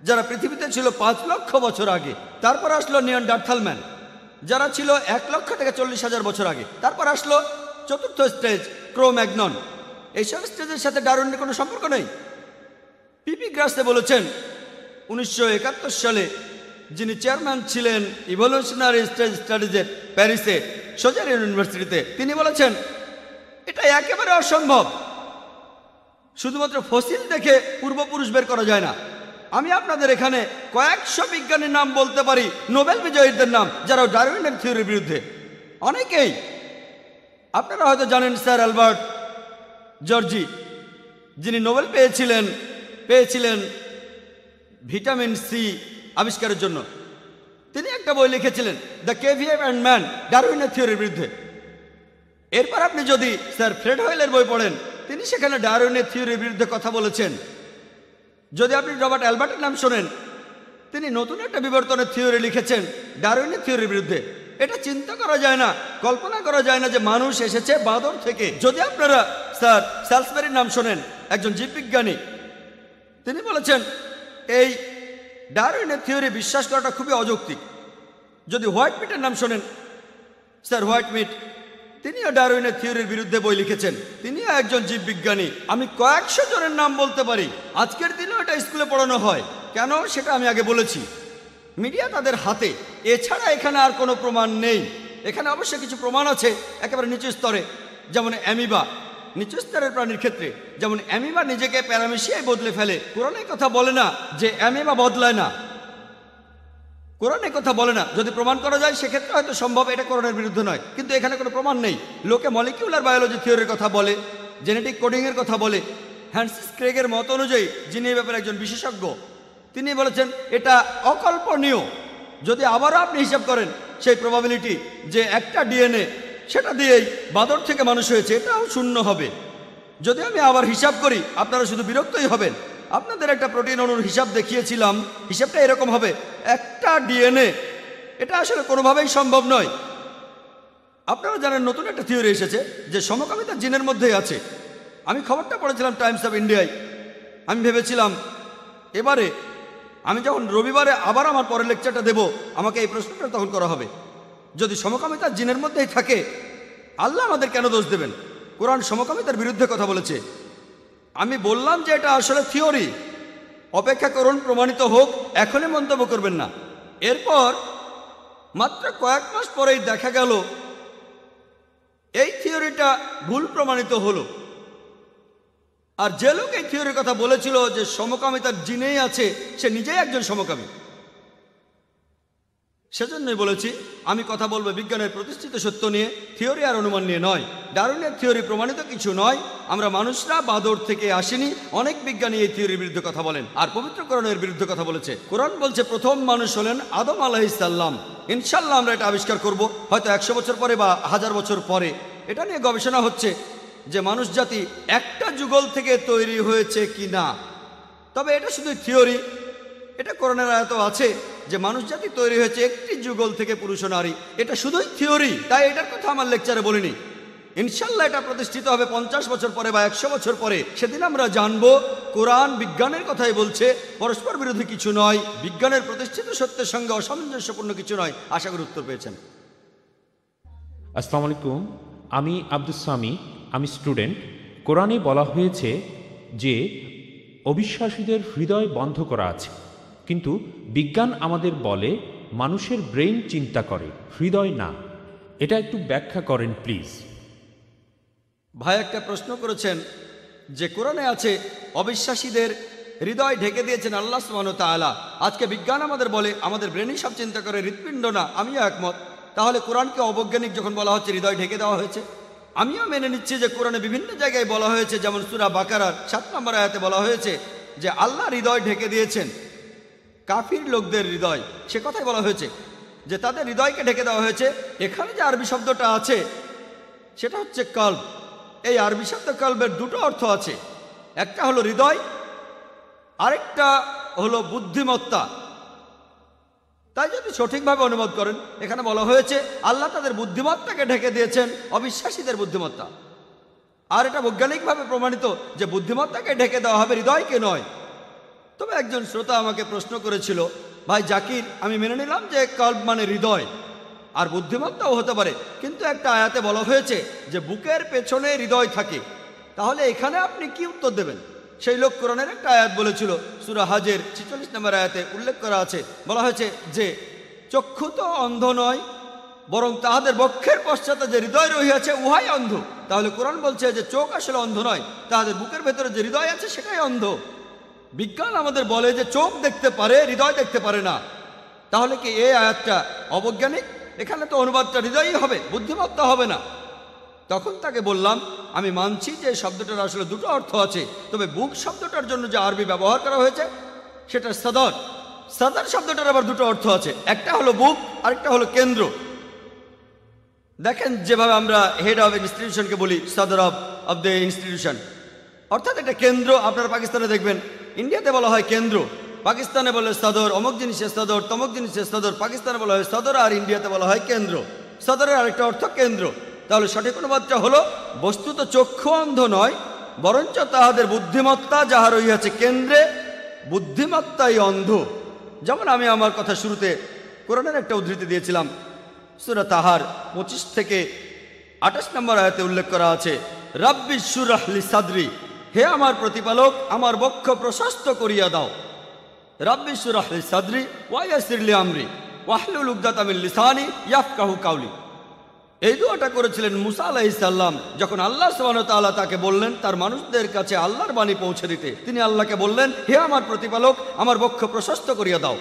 যারা পৃথিবীতে ছিল 5 লক্ষ বছর আগে। তারপর আসলো নিয়ানডার্থাল ম্যান, যারা ছিল 1 লক্ষ থেকে 40,000 বছর আগে। তারপর আসলো চতুর্থ স্টেজ ক্রো-ম্যাগনন। এইসব স্টেজের সাথে ডারউইনের কোনো সম্পর্ক নেই। পিপি গ্রাসে বলেছেন 1971 সালে, যিনি চেয়ারম্যান ছিলেন ইভলিউশনারি স্টেজ স্টাডিজের প্যারিসে সোজার ইউনিভার্সিটিতে, তিনি বলেছেন এটা একেবারে অসম্ভব। শুধুমাত্র ফসিল দেখে পূর্বপুরুষ বের করা যায় না। আমি আপনাদের এখানে কয়েকশো বিজ্ঞানীর নাম বলতে পারি, নোবেল বিজয়ীদের নাম, যারা ডারউইনের থিওরির বিরুদ্ধে। অনেকেই আপনারা হয়তো জানেন স্যার অ্যালবার্ট জর্জি, যিনি নোবেল পেয়েছিলেন ভিটামিন সি আবিষ্কারের জন্য। তিনি একটা বই লিখেছিলেন দ্য কেভিএফ অ্যান্ড ম্যান, ডারউইনের থিওরির বিরুদ্ধে। এরপর আপনি যদি স্যার ফ্রেড হোয়েলের বই পড়েন, তিনি সেখানে ডারউইনের থিওরির বিরুদ্ধে কথা বলেছেন। যদি আপনি রবার্ট অ্যালবার্টের নাম শোনেন, তিনি নতুন একটা বিবর্তনের থিওরি লিখেছেন ডারউইনের থিওরির বিরুদ্ধে। এটা চিন্তা করা যায় না, কল্পনা করা যায় না যে মানুষ এসেছে বাঁদর থেকে। যদি আপনারা স্যার স্যালসবেরির নাম শোনেন, একজন জীববিজ্ঞানী, তিনি বলেছেন এই ডারউইনের থিওরি বিশ্বাস করাটা খুবই অযৌক্তিক। যদি হোয়াইট মিটের নাম শোনেন, স্যার হোয়াইট মিট, তিনিও ডারউইনের থিওরির বিরুদ্ধে বই লিখেছেন। তিনিও একজন জীববিজ্ঞানী। আমি কয়েকশো জনের নাম বলতে পারি। আজকের দিনেও এটা স্কুলে পড়ানো হয়। কেন সেটা আমি আগে বলেছি। মিডিয়া তাদের হাতে, এছাড়া এখানে আর কোনো প্রমাণ নেই। এখানে অবশ্যই কিছু প্রমাণ আছে একেবারে নিচু স্তরে, যেমন অ্যামিবা। নিচু স্তরের প্রাণীর ক্ষেত্রে যেমন অ্যামিবা নিজেকে প্যারামেশিয়ায় বদলে ফেলে। কোরআনের কথা বলে না যে অ্যামিবা বদলায় না, কোরআন কথা বলে না। যদি প্রমাণ করা যায় সেক্ষেত্রে হয়তো সম্ভব, এটা কোরআনের বিরুদ্ধে নয়, কিন্তু এখানে কোনো প্রমাণ নেই। লোকে মলিকিউলার বায়োলজি থিওরির কথা বলে, জেনেটিক কোডিংয়ের কথা বলে। হ্যান্সিস ক্রেগের মত অনুযায়ী, যিনি এ ব্যাপারে একজন বিশেষজ্ঞ, তিনি বলেছেন এটা অকল্পনীয়। যদি আবারও আপনি হিসাব করেন সেই প্রবাবিলিটি যে একটা ডিএনএ সেটা দিয়েই বাঁদর থেকে মানুষ হয়েছে, এটাও শূন্য হবে। যদি আমি আবার হিসাব করি, আপনারা শুধু বিরক্তই হবেন। আপনাদের একটা প্রোটিন অণুর হিসাব দেখিয়েছিলাম, হিসাবটা এরকম হবে, একটা ডিএনএ। এটা আসলে কোনোভাবেই সম্ভব নয়। আপনারা জানেন নতুন একটা থিওরি এসেছে যে সমকামিতা জিনের মধ্যেই আছে। আমি খবরটা পড়েছিলাম টাইমস অফ ইন্ডিয়ায়। আমি ভেবেছিলাম এবারে আমি যখন রবিবারে আবার আমার পরের লেকচারটা দেব, আমাকে এই প্রশ্নটা তখন করা হবে, যদি সমকামিতা জিনের মধ্যেই থাকে, আল্লাহ আমাদের কেন দোষ দেবেন? কোরআন সমকামিতার বিরুদ্ধে কথা বলেছে। আমি বললাম যে এটা আসলে থিওরি, অপেক্ষা করুন প্রমাণিত হোক, এখনই মন্তব্য করবেন না। এরপর মাত্র কয়েক মাস পরেই দেখা গেল এই থিওরিটা ভুল প্রমাণিত হলো। আর যে লোক এই থিওরির কথা বলেছিল যে সমকামিতার জিনেই আছে, সে নিজেই একজন সমকামী। সেজন্যই বলেছি আমি কথা বলবো বিজ্ঞানের প্রতিষ্ঠিত সত্য নিয়ে, থিওরি আর অনুমান নিয়ে নয়। ডারউইনের থিওরি প্রমাণিত কিছু নয়। আমরা মানুষরা বাঁদর থেকে আসিনি। অনেক বিজ্ঞানী এই থিওরির বিরুদ্ধে কথা বলেন, আর পবিত্র কোরআনের বিরুদ্ধে কথা বলেছে। কোরআন বলছে প্রথম মানুষ হলেন আদম আলাইহিস সালাম। ইনশাল্লাহ আমরা এটা আবিষ্কার করব, হয়তো 100 বছর পরে বা 1000 বছর পরে। এটা নিয়ে গবেষণা হচ্ছে যে মানুষ জাতি একটা যুগল থেকে তৈরি হয়েছে কি না। তবে এটা শুধু থিওরি। এটা কোরআনের আয়াতও আছে যে মানুষ জাতি তৈরি হয়েছে একটি যুগল থেকে, পুরুষ ও নারী। এটা শুধুই থিওরি, তাই এটার কথা আমার লেকচারে বলিনি। ইনশাল্লাহ এটা প্রতিষ্ঠিত হবে 50 বছর পরে বা 100 বছর পরে। সেদিন আমরা জানবো কোরআন বিজ্ঞানের কথাই বলছে, পরস্পর বিরোধী কিছু নয়, বিজ্ঞানের প্রতিষ্ঠিত সত্যের সঙ্গে অসামঞ্জস্যপূর্ণ কিছু নয়। আশা করি উত্তর পেয়েছেন। আসসালামু আলাইকুম, আমি আব্দুস সামি, আমি স্টুডেন্ট। কোরআনে বলা হয়েছে যে অবিশ্বাসীদের হৃদয় বন্ধ করা আছে, কিন্তু বিজ্ঞান আমাদের বলে মানুষের ব্রেইন চিন্তা করে, হৃদয় না। এটা একটু ব্যাখ্যা করেন প্লিজ। ভাই একটা প্রশ্ন করেছেন যে কোরআনে আছে অবিশ্বাসীদের হৃদয় ঢেকে দিয়েছেন আল্লাহ সুবহানাহু ওয়া তাআলা। আজকে বিজ্ঞান আমাদের বলে আমাদের ব্রেনই সব চিন্তা করে, হৃৎপিণ্ড না। আমিও একমত। তাহলে কোরআনকে অবৈজ্ঞানিক যখন বলা হচ্ছে হৃদয় ঢেকে দেওয়া হয়েছে, আমিও মেনে নিচ্ছি যে কোরআনে বিভিন্ন জায়গায় বলা হয়েছে, যেমন সূরা বাকারার 7 নম্বর আয়াতে বলা হয়েছে যে আল্লাহ হৃদয় ঢেকে দিয়েছেন কাফির লোকদের হৃদয়। সে কথাই বলা হয়েছে যে তাদের হৃদয়কে ঢেকে দেওয়া হয়েছে। এখানে যে আরবি শব্দটা আছে সেটা হচ্ছে কলব। এই আরবি শব্দ কলবের দুটো অর্থ আছে, একটা হলো হৃদয়, আরেকটা হলো বুদ্ধিমত্তা। তাই যদি সঠিকভাবে অনুবাদ করেন, এখানে বলা হয়েছে আল্লাহ তাদের বুদ্ধিমত্তাকে ঢেকে দিয়েছেন অবিশ্বাসীদের বুদ্ধিমত্তা। আর এটা বৈজ্ঞানিকভাবে প্রমাণিত যে বুদ্ধিমত্তাকে ঢেকে দেওয়া হবে, হৃদয়কে নয়। তবে একজন শ্রোতা আমাকে প্রশ্ন করেছিল, ভাই জাকির, আমি মেনে নিলাম যে কলব মানে হৃদয় আর বুদ্ধিমত্তাও হতে পারে, কিন্তু একটা আয়াতে বলা হয়েছে যে বুকের পেছনে হৃদয় থাকে। তাহলে এখানে আপনি কি উত্তর দেবেন? সেই লোক কোরআনের একটা আয়াত বলেছিল, সূরা হাজের 46 নম্বর আয়াতে উল্লেখ করা আছে, বলা হয়েছে যে চক্ষু তো অন্ধ নয়, বরং তাহাদের বক্ষের পশ্চাতে যে হৃদয় রহিয়াছে উহাই অন্ধ। তাহলে কোরআন বলছে যে চোখ আসলে অন্ধ নয়, তাহাদের বুকের ভেতরে যে হৃদয় আছে সেটাই অন্ধ। বিজ্ঞান আমাদের বলে যে চোখ দেখতে পারে, হৃদয় দেখতে পারে না। তাহলে কি এই আয়াতটা অবৈজ্ঞানিক? এখানে তো অনুবাদটা হৃদয়ই হবে, বুদ্ধিমত্তা হবে না। তখন তাকে বললাম, আমি মানছি যে এই শব্দটার আসলে দুটো অর্থ আছে, তবে বুক শব্দটার জন্য যে আরবি ব্যবহার করা হয়েছে সেটা সদর। সদর শব্দটার আবার দুটো অর্থ আছে, একটা হলো বুক, আরেকটা হলো কেন্দ্র। দেখেন যেভাবে আমরা হেড অফ ইনস্টিটিউশনকে বলি সদর অফ দ্য ইনস্টিটিউশন, অর্থাৎ এটা কেন্দ্র। আপনারা পাকিস্তানে দেখবেন, ইন্ডিয়াতে বলা হয় কেন্দ্র, পাকিস্তানে বলে সদর, অমুক জিনিসের সদর, তমুক জিনিসের সদর। পাকিস্তানে বলা হয় সদর আর ইন্ডিয়াতে বলা হয় কেন্দ্র। সদরের আরেকটা অর্থ কেন্দ্র। তাহলে সঠিক অনুবাদটা হলো, বস্তুত চক্ষু অন্ধ নয়, বরঞ্চ তাহাদের বুদ্ধিমত্তা যাহা রহিয়াছে কেন্দ্রে, বুদ্ধিমত্তাই অন্ধ। যেমন আমি আমার কথা শুরুতে কোরআনের একটা উদ্ধৃতি দিয়েছিলাম, সূরা তাহার 25 থেকে 28 নম্বর আয়াতে উল্লেখ করা আছে, রাব্বি শুরহ লি সাদরি, হে আমার প্রতিপালক আমার বক্ষ প্রশস্ত করিয়া দাও। রাব্বি শুরহ লি সাদরি ওয়া ইয়াসির লি আমরি ওয়াহলুল উকদাতাম মিন লিসানি ইয়াফকাহু কাওলি। এই দোয়াটা করেছিলেন মুসা আলাইহিস সালাম যখন আল্লাহ সুবহানাহু ওয়া তাআলা তাকে বললেন তার মানুষদের কাছে আল্লাহর বাণী পৌঁছে দিতে। তিনি আল্লাহকে বললেন, হে আমার প্রতিপালক আমার বক্ষ প্রশস্ত করিয়া দাও।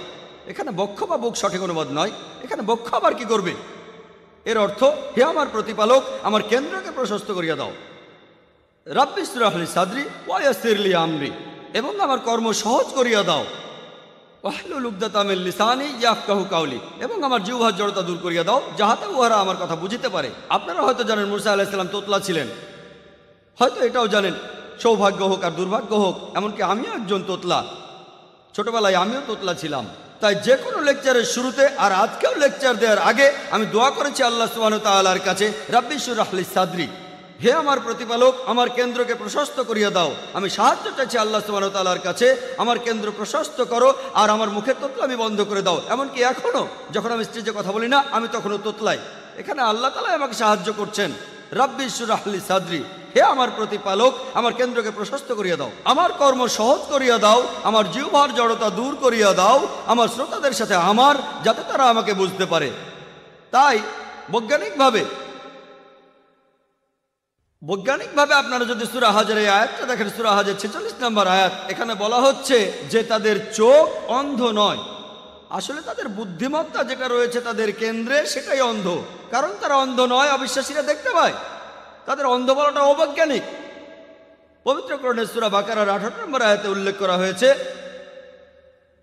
এখানে বক্ষ বা বুক সঠিক অনুবাদ নয়, এখানে বক্ষ আবার কি করবে? এর অর্থ, হে আমার প্রতিপালক আমার কেন্দ্রকে প্রশস্ত করিয়া দাও। রাব্বি শুরহ লি সাদরি ওয়া ইয়াসির লি আমরি, এবং আমার কর্ম সহজ করিয়া দাও। ওয়াহলুল উকদাতাম মিন লিসানি ইয়াফকাহু কাওলি, এবং আমার জিহ্বার জড়তা দূর করিয়া দাও, যাহাতে উহারা আমার কথা বুঝিতে পারে। আপনারা হয়তো জানেন মুসা আলাইহিস সালাম তোতলা ছিলেন, হয়তো এটাও জানেন সৌভাগ্য হোক আর দুর্ভাগ্য হোক, এমনকি আমিও একজন তোতলা। ছোটবেলায় আমিও তোতলা ছিলাম। তাই যে কোনো লেকচারের শুরুতে আর আজকেও লেকচার দেওয়ার আগে আমি দোয়া করেছি আল্লাহ সুবহানাহু ওয়া তাআলার কাছে, রাব্বি শুরহ লি সাদরি, হে আমার প্রতিপালক আমার কেন্দ্রকে প্রশস্ত করিয়া দাও। আমি সাহায্য চাইছি আল্লাহ সুবহানাহু ওয়া তাআলার কাছে, আমার কেন্দ্র প্রশস্ত করো আর আমার মুখের তোতলামি বন্ধ করে দাও। এমনকি এখনো যখন আমি স্টেজে কথা বলি না, আমি তখনও তোতলাই। এখানে আল্লাহ তাআলা আমাকে সাহায্য করছেন। রাব্বি শুরহ লি সাদরি, হে আমার প্রতিপালক আমার কেন্দ্রকে প্রশস্ত করিয়া দাও, আমার কর্ম সহজ করিয়া দাও, আমার জিহ্বার জড়তা দূর করিয়া দাও আমার শ্রোতাদের সাথে আমার, যাতে তারা আমাকে বুঝতে পারে। তাই বৈজ্ঞানিকভাবে আপনারা যদি সূরা হাজের এই আয়াতটা দেখেন, সূরা হাজের 46 নম্বর আয়াত, এখানে বলা হচ্ছে যে তাদের চোখ অন্ধ নয়, আসলে তাদের বুদ্ধিমত্তা যেটা রয়েছে তাদের কেন্দ্রে সেটাই অন্ধ। কারণ তারা অন্ধ নয়, অবিশ্বাসীরা দেখতে পায়। তাদের অন্ধ বলাটা অবৈজ্ঞানিক। পবিত্র কোরআনের সূরা বাকারার 18 নম্বর আয়াতে উল্লেখ করা হয়েছে,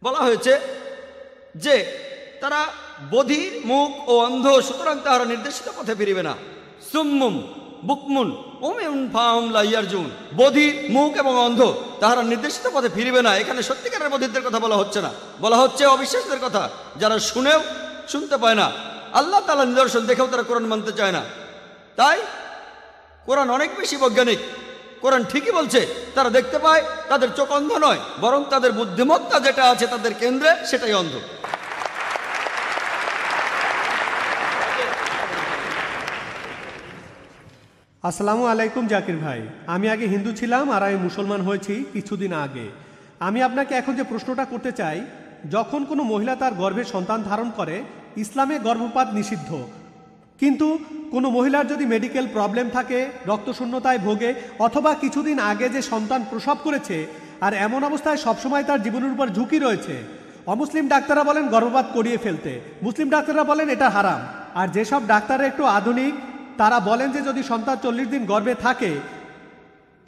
বলা হয়েছে যে তারা বধির, মুখ ও অন্ধ, সুতরাং তাহারা নির্দেশিত পথে ফিরিবে না। সুম্মুম বুকমুন উমিউন ফাহুম লা ইয়ারজুন, বধির, মুখ এবং অন্ধ, তাহারা নির্দেশিত পথে ফিরিবে না। এখানে সত্যিকারের বধিরদের কথা বলা হচ্ছে না, বলা হচ্ছে অবিশ্বাসীদের কথা, যারা শুনেও শুনতে পায় না, আল্লাহ তাআলার নিদর্শন দেখেও তারা কোরআন মানতে চায় না। তাই কোরআন অনেক বেশি বৈজ্ঞানিক। কোরআন ঠিকই বলছে তারা দেখতে পায়, তাদের চোখ অন্ধ নয়, বরং তাদের বুদ্ধিমত্তা যেটা আছে তাদের কেন্দ্রে সেটাই অন্ধ। আসসালামু আলাইকুম জাকির ভাই, আমি আগে হিন্দু ছিলাম আর আমি মুসলমান হয়েছি কিছুদিন আগে। আমি আপনাকে এখন যে প্রশ্নটা করতে চাই, যখন কোনো মহিলা তার গর্ভে সন্তান ধারণ করে, ইসলামে গর্ভপাত নিষিদ্ধ, কিন্তু কোনো মহিলার যদি মেডিকেল প্রবলেম থাকে, রক্তশূন্যতায় ভোগে, অথবা কিছুদিন আগে যে সন্তান প্রসব করেছে আর এমন অবস্থায় সবসময় তার জীবনের উপর ঝুঁকি রয়েছে, অমুসলিম ডাক্তাররা বলেন গর্ভপাত করিয়ে ফেলতে, মুসলিম ডাক্তাররা বলেন এটা হারাম, আর যেসব ডাক্তাররা একটু আধুনিক তারা বলেন যে যদি সন্তান 40 দিন গর্ভে থাকে,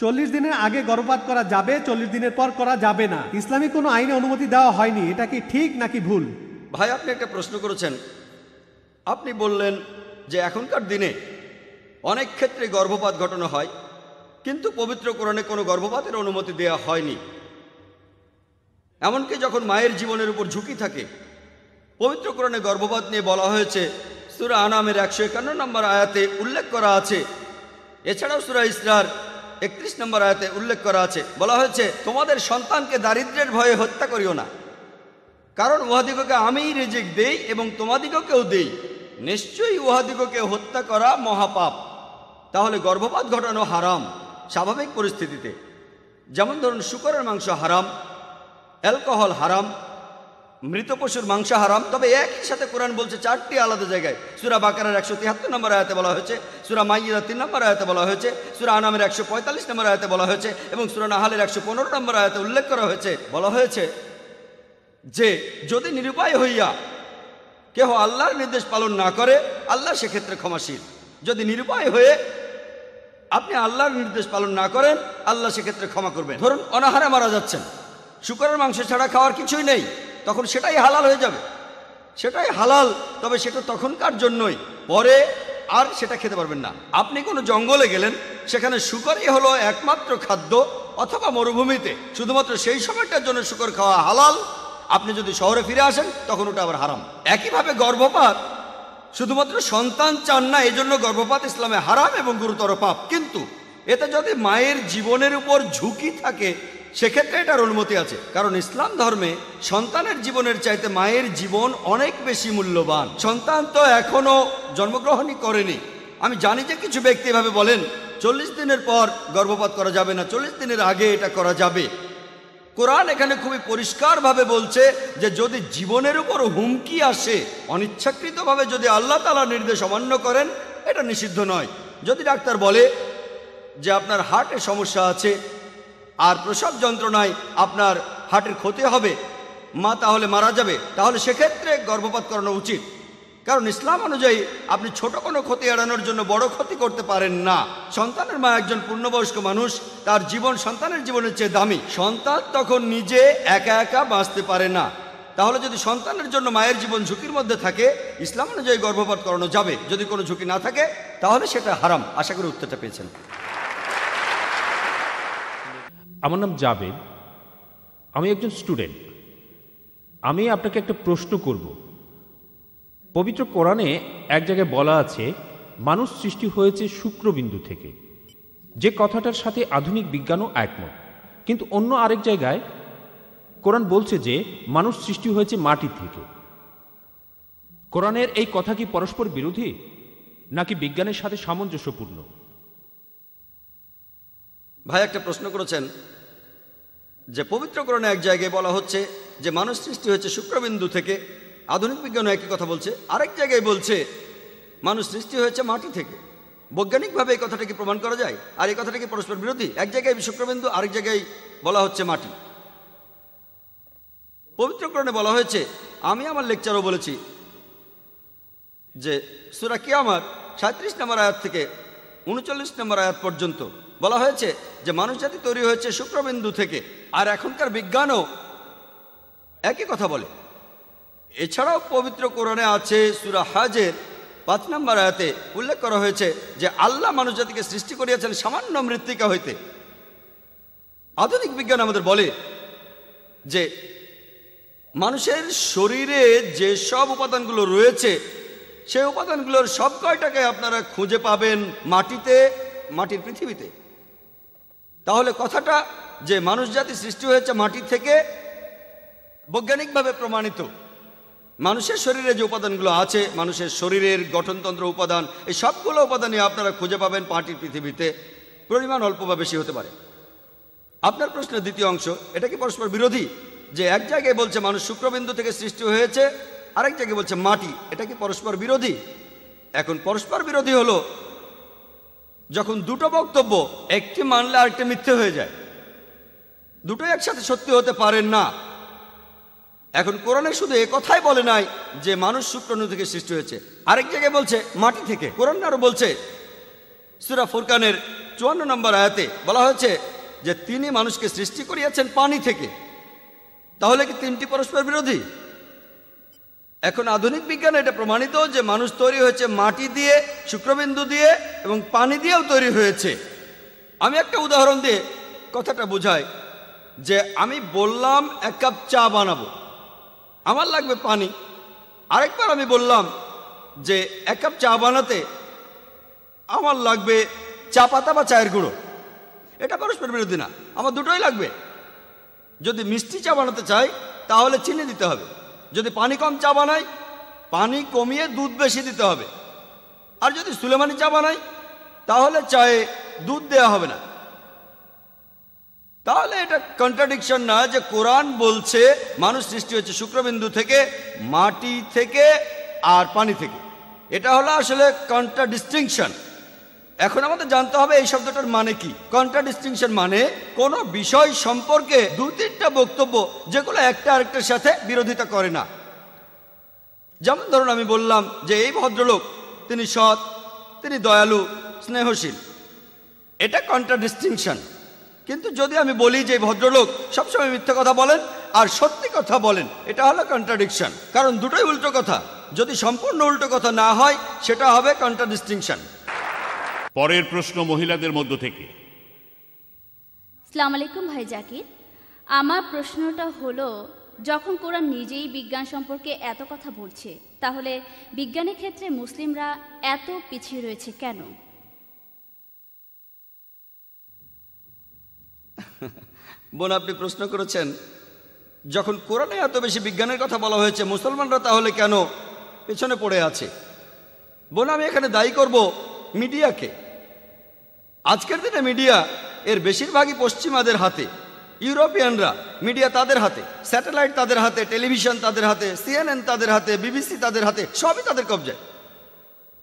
40 দিনের আগে গর্ভপাত করা যাবে, 40 দিনের পর করা যাবে না। ইসলামিক কোনো আইনে অনুমতি দেওয়া হয়নি, এটা কি ঠিক নাকি ভুল? ভাই, আপনি একটা প্রশ্ন করেছেন। আপনি বললেন যে এখনকার দিনে অনেক ক্ষেত্রে গর্ভপাত ঘটানো হয়, কিন্তু পবিত্র কোরআনে কোনো গর্ভপাতের অনুমতি দেওয়া হয়নি। এমনকি যখন মায়ের জীবনের উপর ঝুঁকি থাকে, পবিত্র কোরআনে গর্ভপাত নিয়ে বলা হয়েছে, সূরা আনামের 151 নম্বর আয়াতে উল্লেখ করা আছে। এছাড়াও সূরা ইসরার 31 নম্বর আয়াতে উল্লেখ করা আছে, বলা হয়েছে তোমাদের সন্তানকে দারিদ্র্যের ভয়ে হত্যা করিও না, কারণ উহাদিগকে আমিই রিজিক দেই এবং তোমাদিগকেও দেই, নিশ্চয়ই উহাদিগকে হত্যা করা মহাপাপ। তাহলে গর্ভপাত ঘটানো হারাম স্বাভাবিক পরিস্থিতিতে, যেমন ধরুন শুকরের মাংস হারাম, অ্যালকোহল হারাম, মৃত পশুর মাংস হারাম, তবে একই সাথে কোরআন বলছে 4টি আলাদা জায়গায়। সূরা বাকারার 173 নম্বর আয়াতে বলা হয়েছে, সূরা মাইদার 3 নম্বর আয়াতে বলা হয়েছে, সূরা আনামের 145 নম্বর আয়াতে বলা হয়েছে এবং সূরা নাহালের 115 নম্বর আয়াতে উল্লেখ করা হয়েছে। বলা হয়েছে যে যদি নিরুপায় হইয়া কেহ আল্লাহর নির্দেশ পালন না করে, আল্লাহ সেক্ষেত্রে ক্ষমাশীল। যদি নিরুপায় হয়ে আপনি আল্লাহর নির্দেশ পালন না করেন, আল্লাহ সেক্ষেত্রে ক্ষমা করবেন। ধরুন অনাহারে মারা যাচ্ছেন, শূকরের মাংস ছাড়া খাওয়ার কিছুই নেই, তখন সেটাই হালাল হয়ে যাবে, সেটাই হালাল, তবে সেটা তখনকার জন্যই, পরে আর সেটা খেতে পারবেন না। আপনি কোনো জঙ্গলে গেলেন, সেখানে শূকরই হলো একমাত্র খাদ্য, অথবা মরুভূমিতে শুধুমাত্র সেই সময়টার জন্য শূকর খাওয়া হালাল। আপনি যদি শহরে ফিরে আসেন তখন ওটা আবার হারাম। একইভাবে গর্ভপাত, শুধুমাত্র সন্তান চান না এজন্য গর্ভপাত ইসলামে হারাম এবং গুরুতর পাপ, কিন্তু এতে যদি মায়ের জীবনের উপর ঝুঁকি থাকে সেক্ষেত্রে এটার অনুমতি আছে, কারণ ইসলাম ধর্মে সন্তানের জীবনের চাইতে মায়ের জীবন অনেক বেশি মূল্যবান। সন্তান তো এখনো জন্মগ্রহণই করেনি। আমি জানি যে কিছু ব্যক্তি এভাবে বলেন 40 দিনের পর গর্ভপাত করা যাবে না, 40 দিনের আগে এটা করা যাবে। কোরআন এখানে খুবই পরিষ্কারভাবে বলছে যে যদি জীবনের উপর হুমকি আসে, অনিচ্ছাকৃতভাবে যদি আল্লাহ তাআলার নির্দেশ অমান্য করেন, এটা নিষিদ্ধ নয়। যদি ডাক্তার বলে যে আপনার হার্টের সমস্যা আছে আর প্রসব যন্ত্রণায় আপনার হার্টের ক্ষতি হবে, মা তাহলে মারা যাবে, তাহলে সেক্ষেত্রে গর্ভপাত করানো উচিত, কারণ ইসলাম অনুযায়ী আপনি ছোট কোনো ক্ষতি এড়ানোর জন্য বড় ক্ষতি করতে পারেন না। সন্তানের মা একজন পূর্ণবয়স্ক মানুষ, তার জীবন সন্তানের জীবনের চেয়ে দামি। সন্তান তখন নিজে একা একা বাঁচতে পারে না, তাহলে যদি সন্তানের জন্য মায়ের জীবন ঝুঁকির মধ্যে থাকে, ইসলাম অনুযায়ী গর্ভপাত করানো যাবে। যদি কোনো ঝুঁকি না থাকে তাহলে সেটা হারাম। আশা করি উত্তরটা পেয়েছেন। আমার নাম জাবেদ, আমি একজন স্টুডেন্ট। আমি আপনাকে একটা প্রশ্ন করব। পবিত্র কোরআনে এক জায়গায় বলা আছে মানুষ সৃষ্টি হয়েছে শুক্রবিন্দু থেকে, যে কথাটার সাথে আধুনিক বিজ্ঞানও একমত, কিন্তু অন্য আরেক জায়গায় কোরআন বলছে যে মানুষ সৃষ্টি হয়েছে মাটি থেকে। কোরআনের এই কথা কি পরস্পর বিরোধী নাকি বিজ্ঞানের সাথে সামঞ্জস্যপূর্ণ? ভাই একটা প্রশ্ন করেছেন যে পবিত্র কোরআনে এক জায়গায় বলা হচ্ছে যে মানুষ সৃষ্টি হয়েছে শুক্রবিন্দু থেকে, আধুনিক বিজ্ঞানও একই কথা বলছে। আরেক জায়গায় বলছে মানুষ সৃষ্টি হয়েছে মাটি থেকে। বৈজ্ঞানিকভাবে এই কথাটা কি প্রমাণ করা যায়? আর এই কথাটা কি পরস্পর বিরোধী? এক জায়গায় শুক্রবিন্দু, আরেক জায়গায় বলা হচ্ছে মাটি। পবিত্র কোরআনে বলা হয়েছে, আমি আমার লেকচারও বলেছি যে সূরা কিয়ামত 37 নম্বর আয়াত থেকে 39 নম্বর আয়াত পর্যন্ত বলা হয়েছে যে মানুষ জাতি তৈরি হয়েছে শুক্রবিন্দু থেকে। আর এখনকার বিজ্ঞানও একই কথা বলে। এছাড়াও পবিত্র কোরআনে আছে সূরা হজের 5 নম্বর আয়াতে উল্লেখ করা হয়েছে যে আল্লাহ মানুষ জাতিকে সৃষ্টি করিয়াছেন সামান্য মৃত্তিকা হইতে। আধুনিক বিজ্ঞান আমাদের বলে যে মানুষের শরীরে যে সব উপাদানগুলো রয়েছে সেই উপাদানগুলোর সব কয়টাকে আপনারা খুঁজে পাবেন মাটিতে, মাটির পৃথিবীতে। তাহলে কথাটা যে মানুষ জাতি সৃষ্টি হয়েছে মাটি থেকে বৈজ্ঞানিকভাবে প্রমাণিত। মানুষের শরীরে যে উপাদানগুলো আছে, মানুষের শরীরের গঠনতন্ত্র উপাদান, এই সবগুলো উপাদানই আপনারা খুঁজে পাবেন মাটির পৃথিবীতে। পরিমাণ অল্প বা বেশি হতে পারে। আপনার প্রশ্নের দ্বিতীয় অংশ, এটা কি পরস্পর বিরোধী? যে এক জায়গায় বলছে মানুষ শুক্রবিন্দু থেকে সৃষ্টি হয়েছে, আরেক জায়গায় বলছে মাটি, এটা কি পরস্পর বিরোধী? এখন পরস্পর বিরোধী হলো যখন দুটো বক্তব্য একটি মানলে আরেকটি মিথ্যে হয়ে যায়। দুটোই একসাথে সত্যি হতে পারেন না। এখন কোরআনে শুধু এ কথাই বলে নাই যে মানুষ শুক্রবিন্দু থেকে সৃষ্টি হয়েছে, আরেক জায়গায় বলছে মাটি থেকে। কোরআন আরো বলছে সূরা ফুরকানের 54 নম্বর আয়াতে বলা হয়েছে যে তিনি মানুষকে সৃষ্টি করিয়াছেন পানি থেকে। তাহলে কি তিনটি পরস্পর বিরোধী? এখন আধুনিক বিজ্ঞানে এটা প্রমাণিত যে মানুষ তৈরি হয়েছে মাটি দিয়ে, শুক্রবিন্দু দিয়ে এবং পানি দিয়েও তৈরি হয়েছে। আমি একটা উদাহরণ দিয়ে কথাটা বোঝাই যে আমি বললাম 1 কাপ চা বানাবো, আমার লাগবে পানি। আরেকবার আমি বললাম যে 1 কাপ চা বানাতে আমার লাগবে চা পাতা বা চায়ের গুঁড়ো। এটা পরস্পর বিরোধী না, আমার দুটোই লাগবে। যদি মিষ্টি চা বানাতে চাই তাহলে চিনি দিতে হবে, যদি পানি কম চা বানাই পানি কমিয়ে দুধ বেশি দিতে হবে, আর যদি সুলেমানি চা বানাই তাহলে চায়ে দুধ দেওয়া হবে না। তাহলে এটা কন্ট্রাডিকশন না যে কোরআন বলছে মানুষ সৃষ্টি হয়েছে শুক্রবিন্দু থেকে, মাটি থেকে আর পানি থেকে। এটা হলো আসলে কন্ট্রাডিস্টিংশন। এখন আমাদের জানতে হবে এই শব্দটার মানে কি। কন্ট্রাডিস্টিংশন মানে কোনো বিষয় সম্পর্কে দু তিনটা বক্তব্য যেগুলো একটা আরেকটার সাথে বিরোধিতা করে না। যেমন ধরুন আমি বললাম যে এই ভদ্রলোক তিনি সৎ, তিনি দয়ালু, স্নেহশীল, এটা কন্ট্রাডিস্টিংশন। কিন্তু যদি আমি বলি যে এই ভদ্রলোক সবসময় মিথ্যা কথা বলেন আর সত্যি কথা বলেন, এটা হলো কন্ট্রাডিকশন, কারণ দুটোই উল্টো কথা। যদি সম্পূর্ণ উল্টো কথা না হয় সেটা হবে কন্ট্রাডিস্টিংশন। পরের প্রশ্ন মহিলাদের মধ্য থেকে। আসসালামু আলাইকুম ভাই জাকির, আমার প্রশ্নটা হলো, যখন কোরআন নিজেই বিজ্ঞান সম্পর্কে এত কথা বলছে, তাহলে বিজ্ঞানের ক্ষেত্রে মুসলিমরা এত পিছিয়ে রয়েছে কেন? বোন, আপনি প্রশ্ন করেছেন যখন কোরআনে এত বেশি বিজ্ঞানের কথা বলা হয়েছে, মুসলমানরা তাহলে কেন পেছনে পড়ে আছে? বোন, আমি এখানে দায়ী করব মিডিয়াকে। আজকের দিনে মিডিয়া এর বেশিরভাগই পশ্চিমাদের হাতে। ইউরোপিয়ানরা মিডিয়া তাদের হাতে, স্যাটেলাইট তাদের হাতে, টেলিভিশন তাদের হাতে, CNN তাদের হাতে, BBC তাদের হাতে, সবই তাদের কবজায়।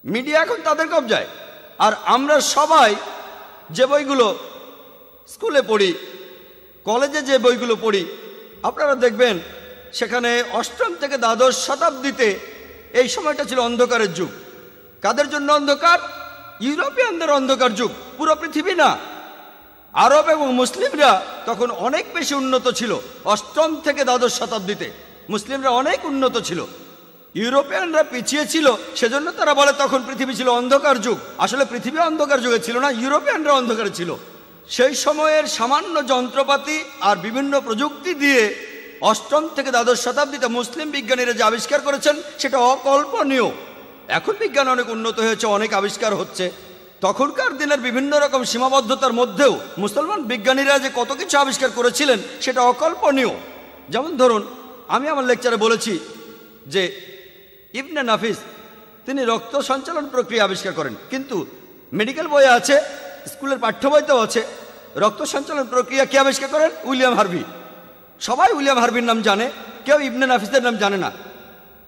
মিডিয়া এখন তাদের কবজায়। আর আমরা সবাই যে বইগুলো স্কুলে পড়ি, কলেজে যে বইগুলো পড়ি, আপনারা দেখবেন সেখানে অষ্টম থেকে দ্বাদশ শতাব্দীতে এই সময়টা ছিল অন্ধকারের যুগ। কাদের জন্য অন্ধকার? ইউরোপিয়ানদের অন্ধকার যুগ, পুরো পৃথিবী না। আরব এবং মুসলিমরা তখন অনেক বেশি উন্নত ছিল। অষ্টম থেকে দ্বাদশ শতাব্দীতে মুসলিমরা অনেক উন্নত ছিল, ইউরোপিয়ানরা পিছিয়ে ছিল। সেজন্য তারা বলে তখন পৃথিবী ছিল অন্ধকার যুগ। আসলে পৃথিবী অন্ধকার যুগে ছিল না, ইউরোপিয়ানরা অন্ধকারে ছিল। সেই সময়ের সামান্য যন্ত্রপাতি আর বিভিন্ন প্রযুক্তি দিয়ে অষ্টম থেকে দ্বাদশ শতাব্দীতে মুসলিম বিজ্ঞানীরা যে আবিষ্কার করেছেন সেটা অকল্পনীয়। এখন বিজ্ঞান অনেক উন্নত হয়েছে, অনেক আবিষ্কার হচ্ছে। তখনকার দিনের বিভিন্ন রকম সীমাবদ্ধতার মধ্যেও মুসলমান বিজ্ঞানীরা যে কত কিছু আবিষ্কার করেছিলেন সেটা অকল্পনীয়। যেমন ধরুন, আমি আমার লেকচারে বলেছি যে ইবনে নাফিস তিনি রক্ত সঞ্চালন প্রক্রিয়া আবিষ্কার করেন, কিন্তু মেডিকেল বইয়ে আছে, স্কুলের পাঠ্য বইতেও আছে, রক্ত সঞ্চালন প্রক্রিয়া কে আবিষ্কার করেন? William Harvey. সবাই উইলিয়াম হার্ভির নাম জানে, কেউ ইবনে নাফিসের নাম জানে না।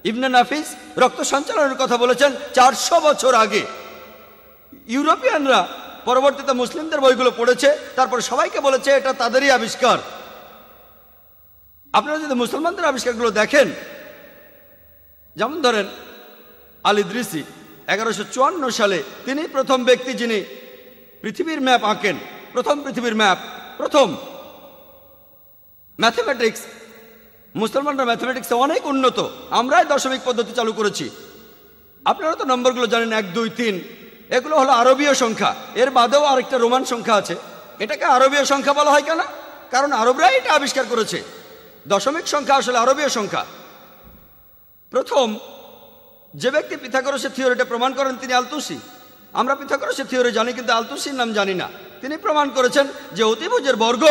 ইবনে নাফিস রক্ত সঞ্চালনের কথা বলেছেন 400 বছর আগে। ইউরোপিয়ানরা পরবর্তীতে মুসলিমদের বইগুলো পড়েছে, তারপর সবাইকে বলেছে এটা তাদেরই আবিষ্কার। আপনারা যদি মুসলমানদের আবিষ্কারগুলো দেখেন, যেমন ধরেন আল ইদ্রিসি 1154 সালে তিনি প্রথম ব্যক্তি যিনি পৃথিবীর ম্যাপ আঁকেন, প্রথম পৃথিবীর ম্যাপ, প্রথম। ম্যাথমেটিক্স, মুসলমানরা ম্যাথমেটিক্সে অনেক উন্নত, আমরাই দশমিক পদ্ধতি চালু করেছি। আপনারা তো নম্বরগুলো জানেন, 1 2 3, এগুলো হলো আরবীয় সংখ্যা। এর বাদেও আরেকটা রোমান সংখ্যা আছে। এটাকে আরবীয় সংখ্যা বলা হয় কেন? কারণ আরবরাই এটা আবিষ্কার করেছে। দশমিক সংখ্যা আসলে আরবীয় সংখ্যা। প্রথম যে ব্যক্তি পিথাগোরাসের থিওরিটা প্রমাণ করেন তিনি আলতুসি। আমরা পিথাগোরাসের থিওরি জানি, কিন্তু আলতুসির নাম জানি না। তিনি প্রমাণ করেছেন যে অতিভুজের বর্গ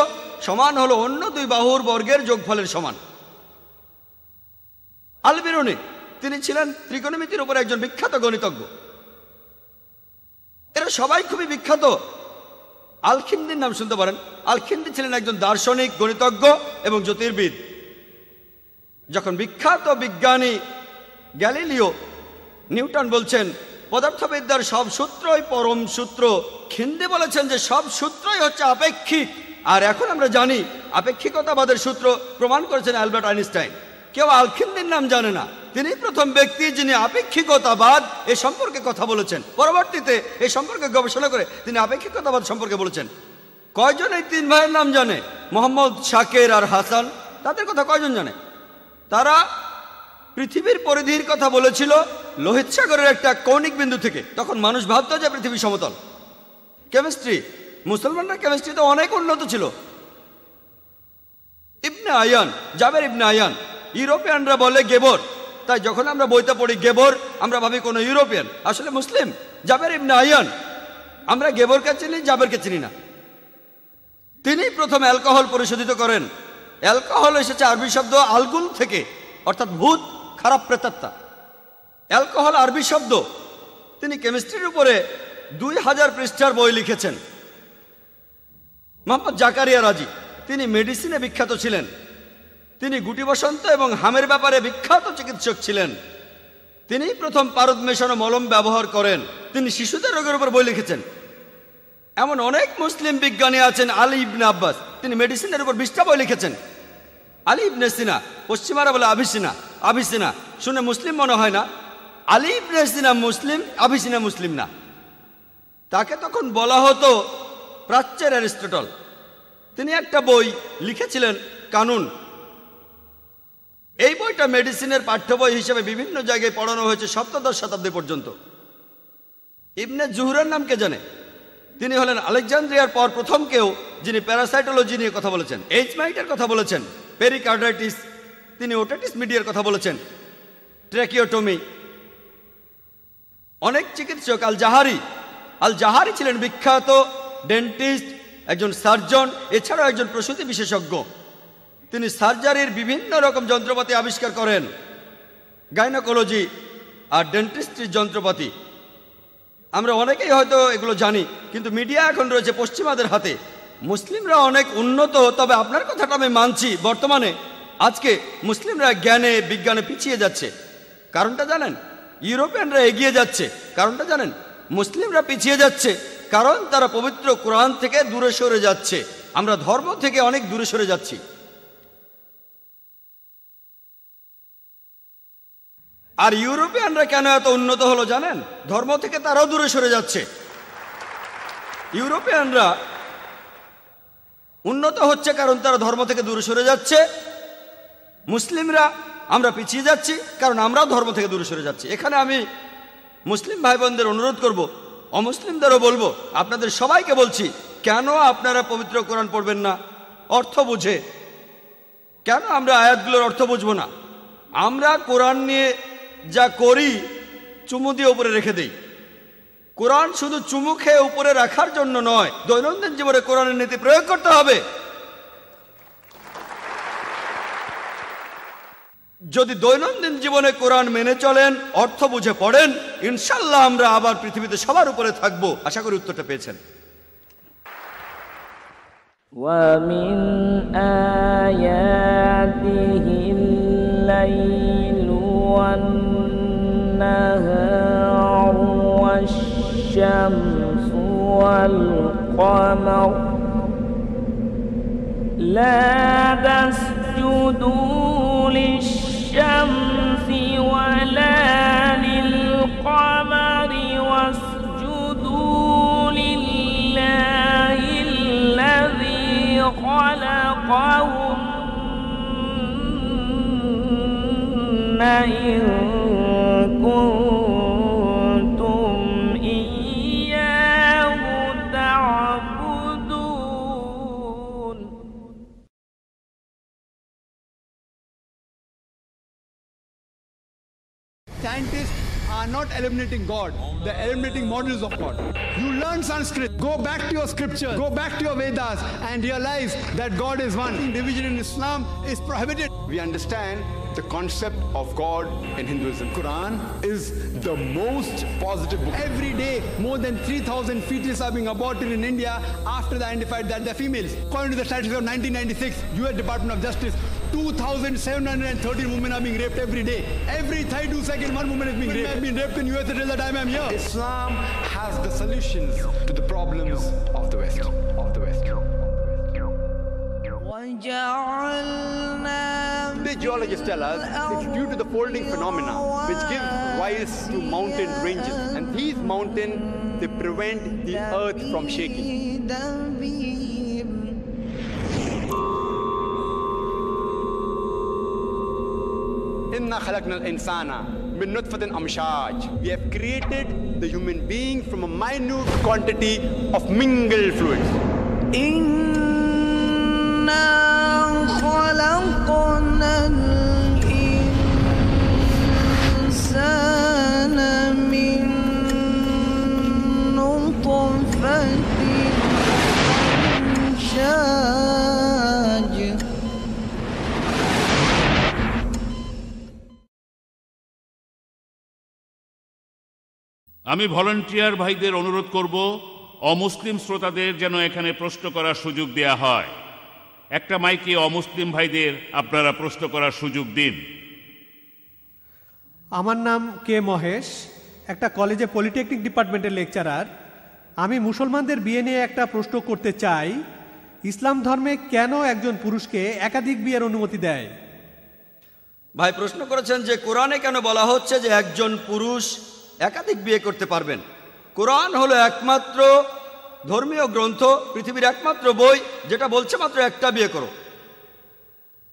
সমান হলো অন্য দুই বাহুর বর্গের যোগফলের সমান। আল বিরুনি তিনি ছিলেন ত্রিকোণমিতির উপর একজন বিখ্যাত গণিতজ্ঞ। এরা সবাই খুবই বিখ্যাত। আল-খিন্দির নাম শুনতে পারেন। আল-খিন্দি ছিলেন একজন দার্শনিক, গণিতজ্ঞ এবং জ্যোতির্বিদ। যখন বিখ্যাত বিজ্ঞানী গ্যালিলিও নিউটন বলছেন পদার্থবিদ্যার সব সূত্রই পরম সূত্র, খিন্দি বলেছেন যে সব সূত্রই হচ্ছে আপেক্ষিক। আর এখন আমরা জানি আপেক্ষিকতাবাদের সূত্র প্রমাণ করেছেন অ্যালবার্ট আইনস্টাইন। কেউ আল-খিন্দির নাম জানে না। তিনি প্রথম ব্যক্তি যিনি আপেক্ষিকতাবাদ এ সম্পর্কে কথা বলেছেন। পরবর্তীতে এই সম্পর্কে গবেষণা করে তিনি আপেক্ষিকতাবাদ সম্পর্কে বলেছেন। কয়জন এই 3 ভাইয়ের নাম জানে? মোহাম্মদ, শাকের আর হাসান। তাদের কথা কয়জন জানে? তারা পৃথিবীর পরিধির কথা বলেছিল লোহিত সাগরের একটা কৌণিক বিন্দু থেকে। তখন মানুষ ভাবত যে পৃথিবী সমতল। কেমিস্ট্রি, মুসলমানরা কেমিস্ট্রিতে অনেক উন্নত ছিল। ইবনে আয়ান, জাবের ইবনে আয়ান, ইউরোপিয়ানরা বলে গেবর। তাই যখন আমরা বইতে পড়ি গেবর, আমরা ভাবি কোনো ইউরোপিয়ান, আসলে মুসলিম। জাবের ইবনে আয়ান, আমরা গেবরকে চিনি, জাবেরকে চিনি না। তিনি প্রথম অ্যালকোহল পরিশোধিত করেন। অ্যালকোহল এসেছে আরবি শব্দ আলগুল থেকে, অর্থাৎ ভূত, খারাপ প্রেতাত্মা। অ্যালকোহল আরবি শব্দ। তিনি কেমিস্ট্রির উপরে 2000 পৃষ্ঠার বই লিখেছেন। মোহাম্মদ জাকারিয়া রাজি তিনি মেডিসিনে বিখ্যাত ছিলেন। তিনি গুটি বসন্ত এবং হামের ব্যাপারে বিখ্যাত চিকিৎসক ছিলেন। তিনি প্রথম পারদ মেশানো মলম ব্যবহার করেন। তিনি শিশুদের রোগের উপর বই লিখেছেন। এমন অনেক মুসলিম বিজ্ঞানী আছেন। আলী ইবনে আব্বাস, তিনি মেডিসিনের উপর 20টা বই লিখেছেন। আলী ইবনে সিনা, পশ্চিমারা বলে আভিসিনা, আভিসিনা শুনে মুসলিম মনে হয় না। আলী ইবনে সিনা মুসলিম, আভিসিনা মুসলিম না। তাকে তখন বলা হতো প্রাচ্যের অ্যারিস্টটল। তিনি একটা বই লিখেছিলেন, কানুন। এই বইটা মেডিসিনের পাঠ্য বই হিসেবে বিভিন্ন জায়গায় পড়ানো হয়েছে 17শ শতাব্দী পর্যন্ত। ইবনে জুহরের নাম কে জানে? তিনি হলেন আলেকজান্দ্রিয়ার পর প্রথম কেউ যিনি প্যারাসাইটোলজি নিয়ে কথা বলেছেন, এইচ মাইটের কথা বলেছেন, পেরিকার্ডাইটিস, তিনি ওটাইটিস মিডিয়ার কথা বলেছেন, ট্র্যাকিওটমি। অনেক চিকিৎসক, আল জাহারি ছিলেন বিখ্যাত ডেন্টিস্ট, একজন সার্জন, এছাড়াও একজন প্রসূতি বিশেষজ্ঞ। তিনি সার্জারির বিভিন্ন রকম যন্ত্রপাতি আবিষ্কার করেন, গাইনোকোলজি আর ডেন্টিস্ট্রির যন্ত্রপাতি। আমরা অনেকেই হয়তো এগুলো জানি, কিন্তু মিডিয়া এখন রয়েছে পশ্চিমাদের হাতে। মুসলিমরা অনেক উন্নত, তবে আপনার কথাটা আমি মানছি, বর্তমানে আজকে মুসলিমরা জ্ঞানে বিজ্ঞানে পিছিয়ে যাচ্ছে। কারণটা জানেন? ইউরোপিয়ানরা এগিয়ে যাচ্ছে। কারণটা জানেন? মুসলিমরা পিছিয়ে যাচ্ছে কারণ তারা পবিত্র কোরআন থেকে দূরে সরে যাচ্ছে। আমরা ধর্ম থেকে অনেক দূরে সরে যাচ্ছি। আর ইউরোপিয়ানরা কেন এত উন্নত হলো জানেন? ধর্ম থেকে তারাও দূরে সরে যাচ্ছে। ইউরোপিয়ানরা উন্নত হচ্ছে কারণ তারা ধর্ম থেকে দূরে সরে যাচ্ছে। মুসলিমরা আমরা পিছিয়ে যাচ্ছি কারণ আমরাও ধর্ম থেকে দূরে সরে যাচ্ছি। এখানে আমি মুসলিম ভাই বোনদের অনুরোধ করব, অমুসলিমদেরও বলবো, আপনাদের সবাইকে বলছি, কেন আপনারা পবিত্র কোরআন পড়বেন না অর্থ বুঝে? কেন আমরা আয়াতগুলোর অর্থ বুঝবো না? আমরা কোরআন নিয়ে যা করি চুমু দিয়ে উপরে রেখে দেই। কোরআন শুধু চুমু খেয়ে উপরে রাখার জন্য নয়, দৈনন্দিন জীবনে কোরআনের নীতি প্রয়োগ করতে হবে। যদি দৈনন্দিন জীবনে কোরআন মেনে চলেন, অর্থ বুঝে পড়েন, ইনশাল্লাহ আমরা আবার পৃথিবীতে সবার উপরে থাকবো। আশা করি উত্তরটা পেয়েছেন। وَمِنْ آيَاتِهِ اللَّيْلُ وَالنَّهَارُ وَالشَّمْسُ وَالْقَمَرُ لَا تَسْجُدُوا لِلشَّمْسِ وَلَا لِلْقَمَرِ وَاسْجُدُوا لِلَّهِ الَّذِي خَلَقَهُنَّ إِن كُنتُمْ إِيَّاهُ تَعْبُدُونَ. Scientists are not eliminating God, they're eliminating models of God. You learn Sanskrit, go back to your scriptures, go back to your Vedas and realize that God is one. Division in Islam is prohibited. We understand the concept of God in Hinduism. Quran is the most positive book. Every day, more than 3,000 fetuses are being aborted in India after they identified that they're females. According to the statistics of 1996, US Department of Justice, 2,713 women are being raped every day. Every 32 seconds, one woman is being raped. I've been raped in US till the time I'm here. Islam has the solutions to the problems of the West. The geologists tell us it's due to the folding phenomena which give rise to mountain ranges, and these mountains, they prevent the earth from shaking. Inna khalaqnal insana min nutfatin amshaj. We have created the human being from a minute quantity of mingled fluids. إِنَّا خَلَقْنَا الْإِنسَانَ مِن نُّطْفَةٍ أَمْشَاجٍ. আমি volunteer ভাইদের অনুরোধ করব, অমুসলিম শ্রোতাদের যেন এখানে প্রশ্ন করার সুযোগ দেয়া হয়। একটা মাইকে অমুসলিম ভাইদের আপনারা প্রশ্ন করার সুযোগ দিন। আমার নাম কে মহেশ, একটা কলেজে পলিটেকনিক ডিপার্টমেন্টের লেকচারার। আমি মুসলমানদের বিয়ে নিয়ে একটা প্রশ্ন করতে চাই। ইসলাম ধর্মে কেন একজন পুরুষকে একাধিক বিয়ের অনুমতি দেয়? ভাই প্রশ্ন করেছেন যে কোরআনে কেন বলা হচ্ছে যে একজন পুরুষ একাধিক বিয়ে করতে পারবেন। কোরআন হলো একমাত্র ধর্মীয় গ্রন্থ, পৃথিবীর একমাত্র বই যেটা বলছে মাত্র একটা বিয়ে করো।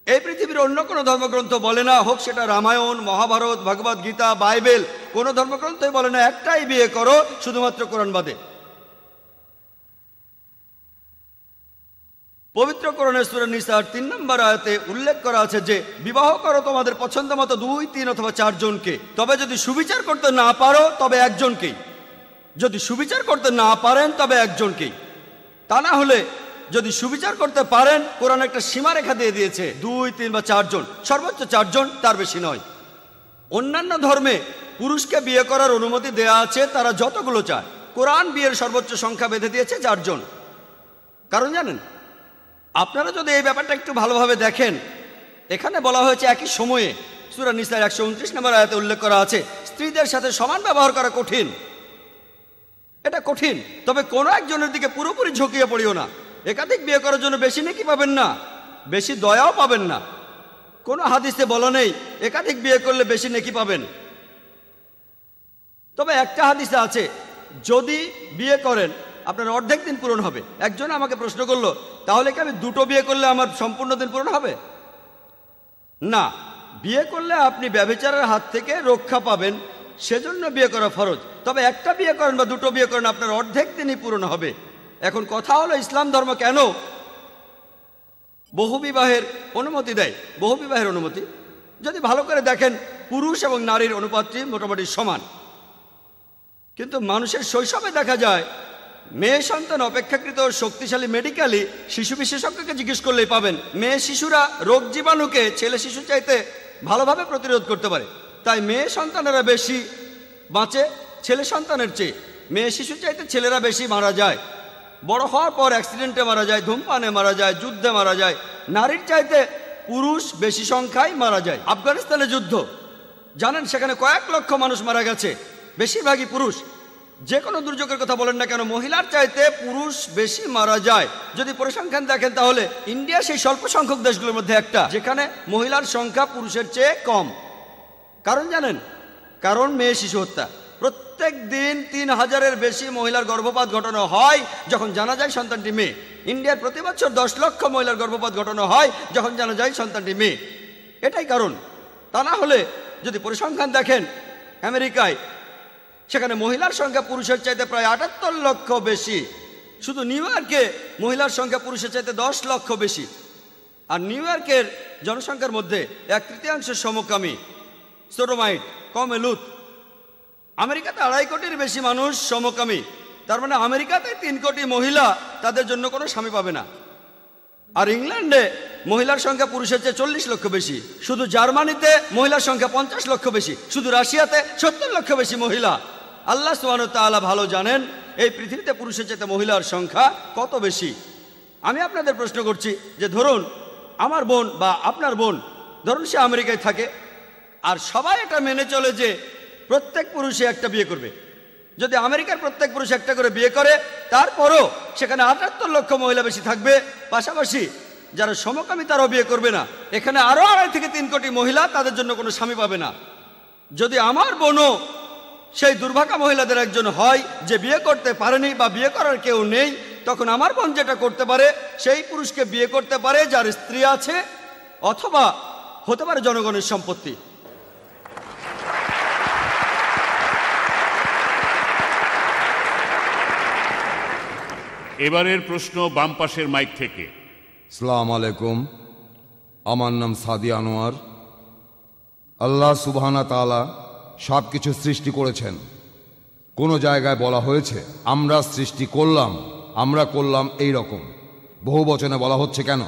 এই পৃথিবীর অন্য কোনো ধর্মগ্রন্থ বলে না, হোক সেটা রামায়ণ, মহাভারত, ভগবদ গীতা, বাইবেল, কোনো ধর্মগ্রন্থই বলে না একটাই বিয়ে করো, শুধুমাত্র কোরআন বাদে। পবিত্র কোরআনের সূরা নিসার 3 নম্বর আয়াতে উল্লেখ করা আছে যে বিবাহ করো তোমাদের পছন্দ মতো 2, 3 অথবা 4 জনকে, তবে যদি সুবিচার করতে না পারো তবে একজনকেই। যদি সুবিচার করতে না পারেন তবে একজনকেই। তা না হলে যদি সুবিচার করতে পারেন, কোরআন একটা সীমারেখা দিয়ে দিয়েছে 2, 3 বা 4 জন, সর্বোচ্চ 4 জন, তার বেশি নয়। অন্যান্য ধর্মে পুরুষকে বিয়ে করার অনুমতি দেয়া আছে তারা যতগুলো চায়। কোরআন বিয়ের সর্বোচ্চ সংখ্যা বেঁধে দিয়েছে 4 জন। কারণ জানেন, আপনারা যদি এই ব্যাপারটা একটু ভালোভাবে দেখেন, এখানে বলা হয়েছে একই সময়ে সূরা নিসার 129 নম্বর আয়াতে উল্লেখ করা আছে স্ত্রীদের সাথে সমান ব্যবহার করা কঠিন। এটা কঠিন, তবে কোনো একজনের দিকে পুরোপুরি ঝুঁকিয়ে পড়িও না। একাধিক বিয়ে করার জন্য বেশি নেকি পাবেন না, বেশি দয়াও পাবেন না। কোনো হাদিসে বলা নেই একাধিক বিয়ে করলে বেশি নেকি পাবেন। তবে একটা হাদিসে আছে যদি বিয়ে করেন আপনার অর্ধেক দিন পূরণ হবে। একজন আমাকে প্রশ্ন করলো, তাহলে কি আমি 2টো বিয়ে করলে আমার সম্পূর্ণ দিন পূরণ হবে? না, বিয়ে করলে আপনি ব্যভিচারের হাত থেকে রক্ষা পাবেন, সেজন্য বিয়ে করা ফরজ। তবে একটা বিয়ে করেন বা 2টো বিয়ে করেন আপনার অর্ধেক দিনই পূরণ হবে। এখন কথা হলো ইসলাম ধর্ম কেন বহুবিবাহের অনুমতি দেয়? বহুবিবাহের অনুমতি যদি ভালো করে দেখেন, পুরুষ এবং নারীর অনুপাতটি মোটামুটি সমান। কিন্তু মানুষের শৈশবে দেখা যায় মেয়ে সন্তান অপেক্ষাকৃত শক্তিশালী। মেডিকেলি শিশু বিশেষজ্ঞকে জিজ্ঞেস করলেই পাবেন মেয়ে শিশুরা রোগ জীবাণুকে ছেলে শিশু চাইতে ভালোভাবে প্রতিরোধ করতে পারে। তাই মেয়ে সন্তানেরা বেশি বাঁচে ছেলে সন্তানের চেয়ে। মেয়ে শিশু চাইতে ছেলেরা বেশি মারা যায়, বড় হওয়ার পর অ্যাক্সিডেন্টে মারা যায়, ধূমপানে মারা যায়, যুদ্ধে মারা যায়। নারীর চাইতে পুরুষ বেশি সংখ্যায় মারা যায়। আফগানিস্তানে যুদ্ধ জানেন, সেখানে কয়েক লক্ষ মানুষ মারা গেছে, বেশিরভাগই পুরুষ। যে কোনো দুর্যোগের কথা বলেন না কেন, মহিলার চাইতে পুরুষ বেশি মারা যায়। যদি পরিসংখ্যান দেখেন তাহলে ইন্ডিয়া সেই স্বল্প সংখ্যক দেশগুলোর মধ্যে একটা যেখানে মহিলার সংখ্যা পুরুষের চেয়ে কম। কারণ জানেন, কারণ মেয়ে শিশু হত্যা। প্রত্যেক দিন 3000-এর বেশি মহিলার গর্ভপাত ঘটানো হয় যখন জানা যায় সন্তানটি মেয়ে। ইন্ডিয়ার প্রতি বছর 10 লক্ষ মহিলার গর্ভপাত ঘটানো হয় যখন জানা যায় সন্তানটি মেয়ে। এটাই কারণ। তা না হলে যদি পরিসংখ্যান দেখেন, আমেরিকায় সেখানে মহিলার সংখ্যা পুরুষের চাইতে প্রায় 78 লক্ষ বেশি। শুধু নিউ ইয়র্কে মহিলার সংখ্যা পুরুষের চাইতে 10 লক্ষ বেশি। আর নিউ ইয়র্কের জনসংখ্যার মধ্যে 1/3 সমকামী, সোডোমাইট, কমেলুত। আমেরিকাতে 2.5 কোটির বেশি মানুষ সমকামী। তার মানে আমেরিকাতে 3 কোটি মহিলা তাদের জন্য কোনো স্বামী পাবে না। আর ইংল্যান্ডে মহিলার সংখ্যা পুরুষের চেয়ে 40 লক্ষ বেশি। শুধু জার্মানিতে মহিলার সংখ্যা 50 লক্ষ বেশি। শুধু রাশিয়াতে 70 লক্ষ বেশি মহিলা। আল্লাহ সুবহানাহু ওয়া তাআলা ভালো জানেন এই পৃথিবীতে পুরুষের চেয়ে মহিলার সংখ্যা কত বেশি। আমি আপনাদের প্রশ্ন করছি যে ধরুন আমার বোন বা আপনার বোন, ধরুন সে আমেরিকায় থাকে, আর সবাই এটা মেনে চলে যে প্রত্যেক পুরুষে একটা বিয়ে করবে। যদি আমেরিকার প্রত্যেক পুরুষ একটা করে বিয়ে করে, তারপরও সেখানে 78 লক্ষ মহিলা বেশি থাকবে। পাশাপাশি যারা সমকামী তারাও বিয়ে করবে না। এখানে আরও 2.5 থেকে 3 কোটি মহিলা তাদের জন্য কোনো স্বামী পাবে না। যদি আমার বোনও সেই দুর্ভাগা মহিলাদের একজন হয় যে বিয়ে করতে পারেনি বা বিয়ে করার কেউ নেই, তখন আমার বোন যেটা করতে পারে সেই পুরুষকে বিয়ে করতে পারে যার স্ত্রী আছে, অথবা হতে পারে জনগণের সম্পত্তি। এবারের প্রশ্ন বাম পাশের মাইক থেকে। আসসালামু আলাইকুম, আমার নাম সাদি আনোয়ার। আল্লাহ সুবহানাহু ওয়া তাআলা সব কিছু সৃষ্টি করেছেন। কোনো জায়গায় বলা হয়েছে আমরা সৃষ্টি করলাম, আমরা করলাম এই রকম। বহু বচনে বলা হচ্ছে কেন?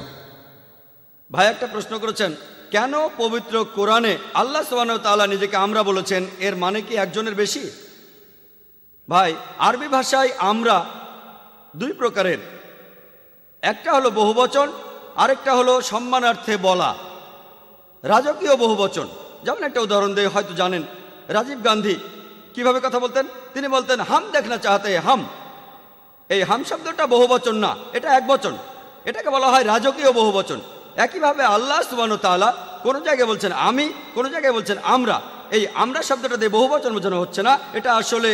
ভাই একটা প্রশ্ন করেছেন, কেন পবিত্র কোরআনে আল্লাহ সুবহানাহু ওয়া তাআলা নিজেকে আমরা বলেছেন? এর মানে কি একজনের বেশি? ভাই আরবি ভাষায় আমরা 2 প্রকারের, একটা হলো বহুবচন আরেকটা হলো সম্মানার্থে বলা, রাজকীয় বহুবচন। যেমন একটা উদাহরণ দিয়ে হয়তো জানেন, রাজীব গান্ধী কিভাবে কথা বলতেন? তিনি বলতেন হাম দেখনা চাহতে হাম। এই হাম শব্দটা বহুবচন না, এটা একবচন, এটাকে বলা হয় রাজকীয় বহুবচন। একইভাবে আল্লাহ সুবহানাহু ওয়া তাআলা কোনো জায়গায় বলছেন আমি, কোনো জায়গায় বলছেন আমরা। এই আমরা শব্দটা দিয়ে বহুবচন বোঝানো হচ্ছে না, এটা আসলে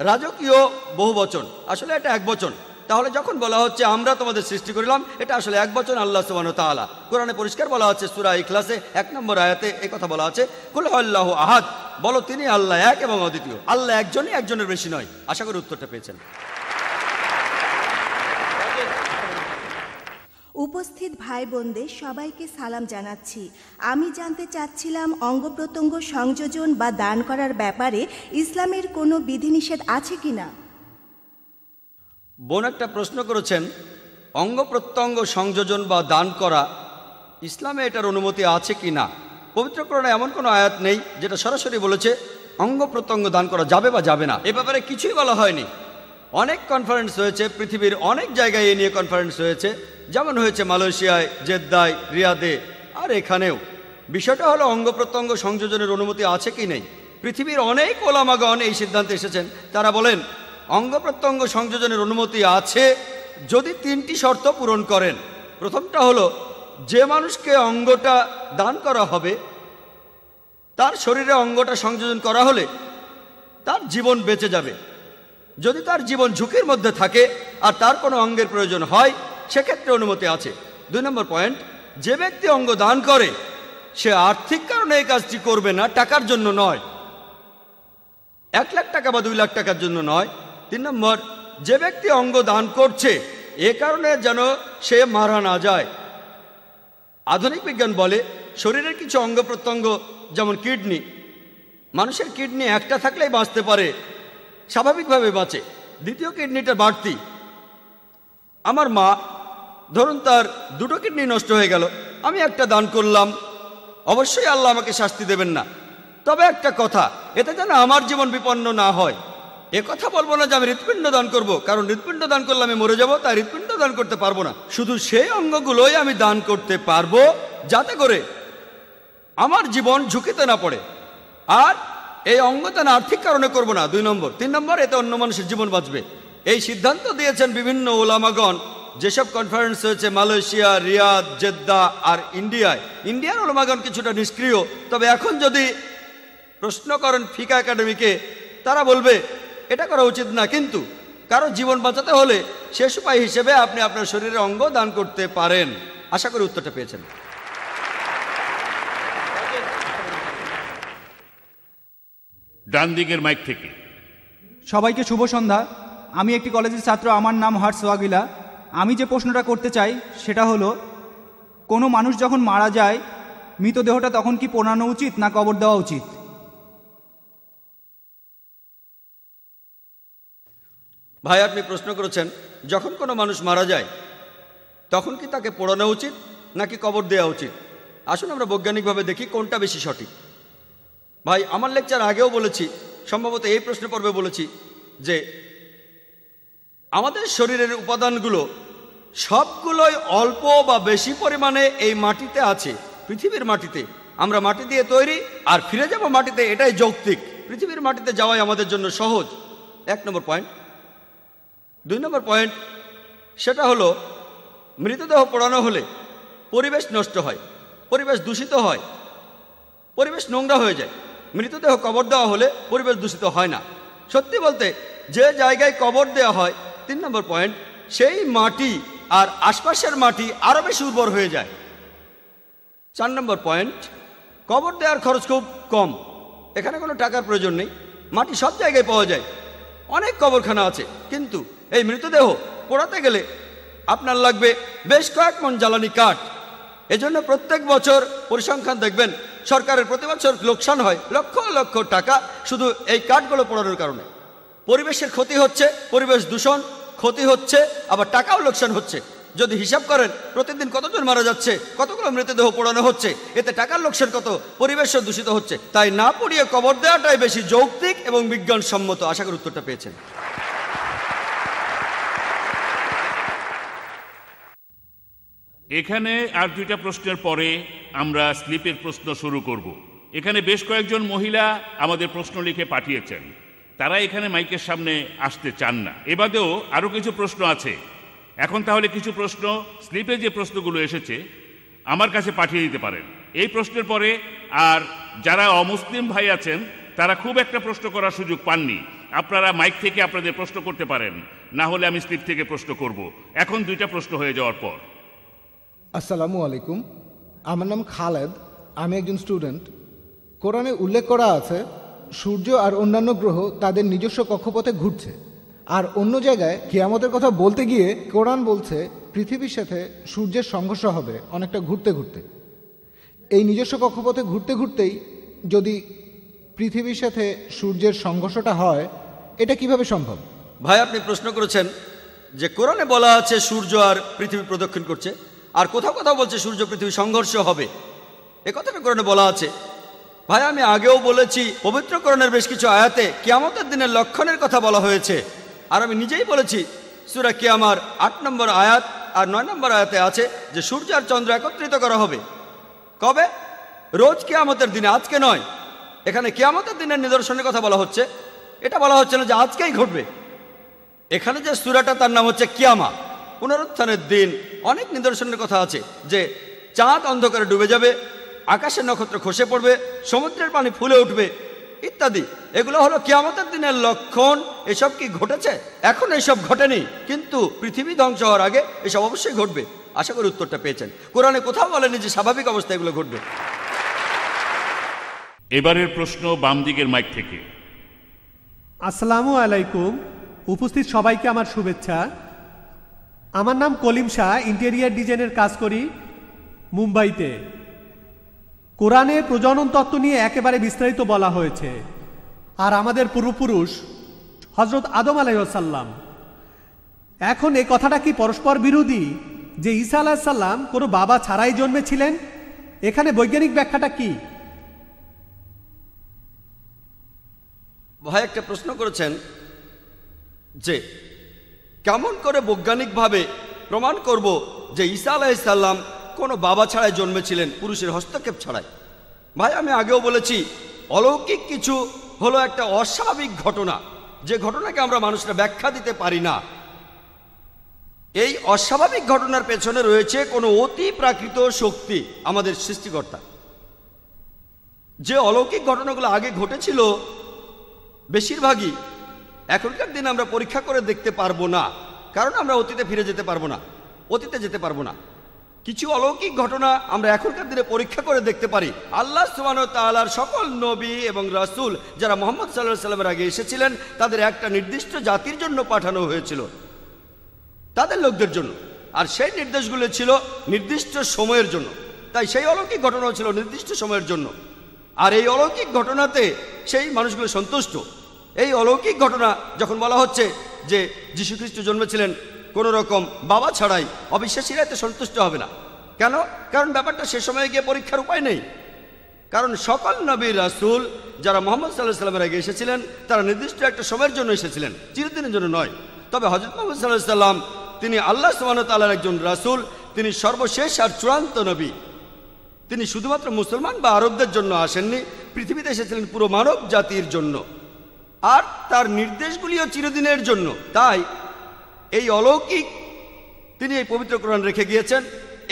রাজকীয় বহুবচন, আসলে এটা একবচন। তাহলে যখন বলা হচ্ছে আমরা তোমাদের সৃষ্টি করিলাম, এটা আসলে একবচন আল্লাহ সুবহানাহু ওয়া তাআলা। কোরআনে পরিষ্কার বলা আছে সূরা ইখলাসে 1 নম্বর আয়াতে এই কথা বলা আছে, কুল হুয়াল্লাহু আহাদ, বলো তিনি আল্লাহ এক এবং অদ্বিতীয়। আল্লাহ একজনই, একজনের বেশি নয়। আশা করি উত্তরটা পেয়েছেন। উপস্থিত ভাই বোনদের সবাইকে সালাম জানাচ্ছি। আমি জানতে চাচ্ছিলাম অঙ্গ প্রত্যঙ্গ সংযোজন বা দান করার ব্যাপারে ইসলামের কোনো বিধিনিষেধ আছে কিনা। বোন একটা প্রশ্ন করেছেন, অঙ্গ প্রত্যঙ্গ সংযোজন বা দান করা ইসলামে এটার অনুমতি আছে কি না। পবিত্র কোরআনে এমন কোনো আয়াত নেই যেটা সরাসরি বলেছে অঙ্গ প্রত্যঙ্গ দান করা যাবে বা যাবে না। এ ব্যাপারে কিছুই বলা হয়নি। অনেক কনফারেন্স হয়েছে, পৃথিবীর অনেক জায়গায় এ নিয়ে কনফারেন্স হয়েছে, যেমন হয়েছে মালয়েশিয়ায়, জেদ্দায়, রিয়াদে, আর এখানেও। বিষয়টা হলো অঙ্গ প্রত্যঙ্গ সংযোজনের অনুমতি আছে কি নেই। পৃথিবীর অনেক ওলামাগণ এই সিদ্ধান্তে এসেছেন। তারা বলেন অঙ্গ প্রত্যঙ্গ সংযোজনের অনুমতি আছে যদি 3টি শর্ত পূরণ করেন। প্রথমটা হলো যে মানুষকে অঙ্গটা দান করা হবে তার শরীরে অঙ্গটা সংযোজন করা হলে তার জীবন বেঁচে যাবে। যদি তার জীবন ঝুঁকির মধ্যে থাকে আর তার কোনো অঙ্গের প্রয়োজন হয়, সেক্ষেত্রে অনুমতি আছে। 2 নম্বর পয়েন্ট, যে ব্যক্তি অঙ্গ দান করে সে আর্থিক কারণে এই কাজটি করবে না, টাকার জন্য নয়, 1 লাখ টাকা বা 2 লাখ টাকার জন্য নয়। 3 নম্বর, যে ব্যক্তি অঙ্গ দান করছে এ কারণে যেন সে মারা না যায়। আধুনিক বিজ্ঞান বলে শরীরের কিছু অঙ্গ প্রত্যঙ্গ যেমন কিডনি, মানুষের কিডনি একটা থাকলেই বাঁচতে পারে, স্বাভাবিকভাবে বাঁচে, দ্বিতীয় কিডনিটা বাড়তি। আমার মা ধরুন তার 2টো কিডনি নষ্ট হয়ে গেল, আমি একটা দান করলাম, অবশ্যই আল্লাহ আমাকে শাস্তি দেবেন না। তবে একটা কথা, এতে যেন আমার জীবন বিপন্ন না হয়। এ কথা বলবো না যে আমি হৃৎপিণ্ড দান করব, কারণ হৃৎপিণ্ড দান করলে আমি মরে যাব, তাই হৃৎপিণ্ড দান করতে পারবো না। শুধু সেই অঙ্গগুলোই আমি দান করতে পারবো যাতে করে আমার জীবন ঝুঁকিতে না পড়ে। আর এই অঙ্গদান আর্থিক কারণে করব না। 2 নম্বর। 3 নম্বর, এতে অন্য মানুষের জীবন বাঁচবে। এই সিদ্ধান্ত দিয়েছেন বিভিন্ন ওলামাগণ। যেসব কনফারেন্স হয়েছে মালয়েশিয়া, রিয়াদ, জেদ্দা আর ইন্ডিয়ার ওলামাগণ কিছুটা নিষ্ক্রিয়। তবে এখন যদি প্রশ্ন করেন ফিকা একাডেমিকে, তারা বলবে এটা করা উচিত না, কিন্তু কারো জীবন বাঁচাতে হলে শেষ উপায় হিসেবে আপনি আপনার শরীরের অঙ্গ দান করতে পারেন। আশা করি উত্তরটা পেয়েছেন। ডান দিকের মাইক থেকে। সবাইকে শুভ সন্ধ্যা। আমি একটি কলেজের ছাত্র, আমার নাম হার্স ওয়াগিলা। আমি যে প্রশ্নটা করতে চাই সেটা হলো, কোনো মানুষ যখন মারা যায় মৃতদেহটা তখন কি পোড়ানো উচিত না কবর দেওয়া উচিত? ভাই আপনি প্রশ্ন করেছেন যখন কোনো মানুষ মারা যায় তখন কি তাকে পোড়ানো উচিত নাকি কবর দেওয়া উচিত। আসুন আমরা বৈজ্ঞানিকভাবে দেখি কোনটা বেশি সঠিক। ভাই আমার লেকচার আগেও বলেছি, সম্ভবত এই প্রশ্ন পর্বে বলেছি যে আমাদের শরীরের উপাদানগুলো সবগুলোই অল্প বা বেশি পরিমাণে এই মাটিতে আছে, পৃথিবীর মাটিতে। আমরা মাটি দিয়ে তৈরি আর ফিরে যাব মাটিতে, এটাই যৌক্তিক। পৃথিবীর মাটিতে যাওয়াই আমাদের জন্য সহজ। 1 নম্বর পয়েন্ট। 2 নম্বর পয়েন্ট, সেটা হলো মৃতদেহ পোড়ানো হলে পরিবেশ নষ্ট হয়, পরিবেশ দূষিত হয়, পরিবেশ নোংরা হয়ে যায়। মৃতদেহ কবর দেওয়া হলে পরিবেশ দূষিত হয় না। সত্যি বলতে যে জায়গায় কবর দেওয়া হয়, 3 নম্বর পয়েন্ট, সেই মাটি আর আশপাশের মাটি আরও বেশি উর্বর হয়ে যায়। 4 নম্বর পয়েন্ট, কবর দেওয়ার খরচ খুব কম, এখানে কোনো টাকার প্রয়োজন নেই, মাটি সব জায়গায় পাওয়া যায়, অনেক কবরখানা আছে। কিন্তু এই মৃতদেহ পোড়াতে গেলে আপনার লাগবে বেশ কয়েক মণ জ্বালানি কাঠ। এজন্য প্রত্যেক বছর পরিসংখ্যান দেখবেন সরকারের প্রতি বছর লোকসান হয় লক্ষ লক্ষ টাকা শুধু এই কাঠগুলো পোড়ানোর কারণে। পরিবেশের ক্ষতি হচ্ছে, পরিবেশ দূষণ ক্ষতি হচ্ছে, আবার টাকাও লোকসান হচ্ছে। যদি হিসাব করেন প্রতিদিন কতজন মারা যাচ্ছে, কতগুলো মৃতদেহ পোড়ানো হচ্ছে, এতে টাকার লোকসান কত, পরিবেশও দূষিত হচ্ছে। তাই না পুড়িয়ে কবর দেওয়াটাই বেশি যৌক্তিক এবং বিজ্ঞানসম্মত। আশা করি উত্তরটা পেয়েছেন। এখানে আর দুইটা প্রশ্নের পরে আমরা স্লিপের প্রশ্ন শুরু করব। এখানে বেশ কয়েকজন মহিলা আমাদের প্রশ্ন লিখে পাঠিয়েছেন, তারা এখানে মাইকের সামনে আসতে চান না। এবারেও আরও কিছু প্রশ্ন আছে। এখন তাহলে কিছু প্রশ্ন স্লিপে যে প্রশ্নগুলো এসেছে আমার কাছে পাঠিয়ে দিতে পারেন। এই প্রশ্নের পরে আর যারা অমুসলিম ভাই আছেন তারা খুব একটা প্রশ্ন করার সুযোগ পাননি, আপনারা মাইক থেকে আপনাদের প্রশ্ন করতে পারেন, না হলে আমি স্লিপ থেকে প্রশ্ন করব। এখন দুইটা প্রশ্ন হয়ে যাওয়ার পর। আসসালামু আলাইকুম, আমার নাম খালেদ, আমি একজন স্টুডেন্ট। কোরআনে উল্লেখ করা আছে সূর্য আর অন্যান্য গ্রহ তাদের নিজস্ব কক্ষপথে ঘুরছে, আর অন্য জায়গায় কিয়ামতের কথা বলতে গিয়ে কোরআন বলছে পৃথিবীর সাথে সূর্যের সংঘর্ষ হবে অনেকটা ঘুরতে ঘুরতে। এই নিজস্ব কক্ষপথে ঘুরতে ঘুরতেই যদি পৃথিবীর সাথে সূর্যের সংঘর্ষটা হয়, এটা কিভাবে সম্ভব? ভাই, আপনি প্রশ্ন করেছেন যে কোরআনে বলা আছে সূর্য আর পৃথিবী প্রদক্ষিণ করছে, আর কোথাও কোথাও বলছে সূর্য পৃথিবী সংঘর্ষ হবে। এ কথাটা কোরআনে বলা আছে। ভাই, আমি আগেও বলেছি পবিত্র কোরআনের বেশ কিছু আয়াতে কিয়ামতের দিনের লক্ষণের কথা বলা হয়েছে। আর আমি নিজেই বলেছি সূরা কিয়ামার 8 নম্বর আয়াত আর 9 নম্বর আয়াতে আছে যে সূর্য আর চন্দ্র একত্রিত করা হবে। কবে? রোজ কিয়ামতের দিনে, আজকে নয়। এখানে কিয়ামতের দিনের নিদর্শনের কথা বলা হচ্ছে, এটা বলা হচ্ছে না যে আজকেই ঘটবে। এখানে যে সূরাটা তার নাম হচ্ছে কিয়ামা, পুনরুত্থানের দিন। অনেক নিদর্শনের কথা আছে যে চাঁদ অন্ধকারে ডুবে যাবে, আকাশের নক্ষত্র খসে পড়বে, সমুদ্রের পানি ফুলে উঠবে ইত্যাদি। এগুলো হলো কিয়ামতের দিনের লক্ষণ। এসব কি ঘটেছে? এখন এসব ঘটেনি, কিন্তু পৃথিবী ধ্বংস হওয়ার আগে এসব অবশ্যই ঘটবে। আশা করি উত্তরটা পেয়েছেন। কোরআনে কোথাও বলেনি যে স্বাভাবিক অবস্থায় এগুলো ঘটবে। এবারের প্রশ্ন বাম দিকের মাইক থেকে। আসসালামু আলাইকুম, উপস্থিত সবাইকে আমার শুভেচ্ছা। আমার নাম কলিম শাহ, ইন্টেরিয়ার ডিজাইনের কাজ করি মুম্বাইতে। কোরআনে প্রজনন তত্ত্ব নিয়ে একেবারে বিস্তারিত বলা হয়েছে। আর আমাদের পূর্বপুরুষ হজরত আদম আলাইহিসসালাম, এখন এই কথাটা কি পরস্পর বিরোধী যে ঈসা আলাইহিসসালাম কোনো বাবা ছাড়াই জন্মেছিলেন? এখানে বৈজ্ঞানিক ব্যাখ্যাটা কি? ভাই, একটা প্রশ্ন করেছেন যে কেমন করে বৈজ্ঞানিকভাবে প্রমাণ করব যে ঈসা আলাইহিসসালাম কোনো বাবা ছাড়াই জন্মেছিলেন, পুরুষের হস্তক্ষেপ ছাড়াই। ভাই, আমি আগেও বলেছি অলৌকিক কিছু হলো একটা অস্বাভাবিক ঘটনা, যে ঘটনাকে আমরা মানুষরা ব্যাখ্যা দিতে পারি না। এই অস্বাভাবিক ঘটনার পেছনে রয়েছে কোনো অতি প্রাকৃত শক্তি, আমাদের সৃষ্টিকর্তা। যে অলৌকিক ঘটনাগুলো আগে ঘটেছিল বেশিরভাগই এখনকার দিনে আমরা পরীক্ষা করে দেখতে পারবো না, কারণ আমরা অতীতে ফিরে যেতে পারবো না, অতীতে যেতে পারবো না। কিছু অলৌকিক ঘটনা আমরা এখনকার দিনে পরীক্ষা করে দেখতে পারি। আল্লাহ সুবহানাহু ওয়া তাআলার সকল নবী এবং রাসূল যারা মুহাম্মদ সাল্লাল্লাহু আলাইহি সাল্লামের আগে এসেছিলেন, তাদের একটা নির্দিষ্ট জাতির জন্য পাঠানো হয়েছিল, তাদের লোকদের জন্য। আর সেই নির্দেশগুলো ছিল নির্দিষ্ট সময়ের জন্য। তাই সেই অলৌকিক ঘটনাও ছিল নির্দিষ্ট সময়ের জন্য। আর এই অলৌকিক ঘটনাতে সেই মানুষগুলো সন্তুষ্ট। এই অলৌকিক ঘটনা যখন বলা হচ্ছে যে যীশু খ্রিস্ট জন্মেছিলেন কোনো রকম বাবা ছাড়াই, অবিশ্বাসীরা এতে সন্তুষ্ট হবে না। কেন? কারণ ব্যাপারটা সে সময়ে গিয়ে পরীক্ষার উপায় নেই। কারণ সকল নবী রাসূল যারা মুহাম্মদ সাল্লাল্লাহু আলাইহি সাল্লামের আগে এসেছিলেন, তারা নির্দিষ্ট একটা সময়ের জন্য এসেছিলেন, চিরদিনের জন্য নয়। তবে হযরত মুহাম্মদ সাল্লাল্লাহু আলাইহি সাল্লাম তিনি আল্লাহ সুবহানাহু ওয়া তাআলার একজন রাসূল, তিনি সর্বশেষ আর চূড়ান্ত নবী। তিনি শুধুমাত্র মুসলমান বা আরবদের জন্য আসেননি, পৃথিবীতে এসেছিলেন পুরো মানব জাতির জন্য। আর তার নির্দেশগুলিও চিরদিনের জন্য। তাই এই অলৌকিক তিনি এই পবিত্র কোরআন রেখে গিয়েছেন।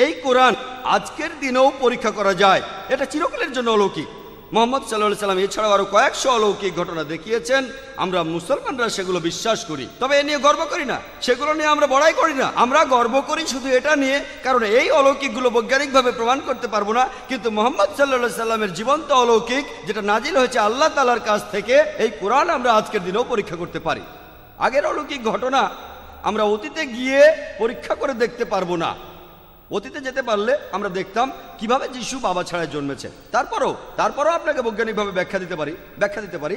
এই কোরআন আজকের দিনেও পরীক্ষা করা যায়, এটা চিরকালের জন্য অলৌকিক। মুহাম্মদ সাল্লাল্লাহু আলাইহি সাল্লাম এছাড়াও আরো কয়েকশো অলৌকিক ঘটনা দেখিয়েছেন। আমরা মুসলমানরা সেগুলো বিশ্বাস করি, তবে এ নিয়ে গর্ব করি না, সেগুলো নিয়ে আমরা বড়াই করি না। আমরা গর্ব করি শুধু এটা নিয়ে, কারণ এই অলৌকিকগুলো বৈজ্ঞানিকভাবে প্রমাণ করতে পারবো না, কিন্তু মুহাম্মদ সাল্লাল্লাহু আলাইহি সাল্লামের জীবন্ত অলৌকিক যেটা নাজিল হয়েছে আল্লাহ তাআলার কাছ থেকে, এই কোরআন আমরা আজকের দিনেও পরীক্ষা করতে পারি। আগের অলৌকিক ঘটনা আমরা অতীতে গিয়ে পরীক্ষা করে দেখতে পারবো না। অতীতে যেতে পারলে আমরা দেখতাম কিভাবে যিশু বাবা ছাড়াই জন্মেছে। তারপরও আপনাকে বৈজ্ঞানিকভাবে ব্যাখ্যা দিতে পারি।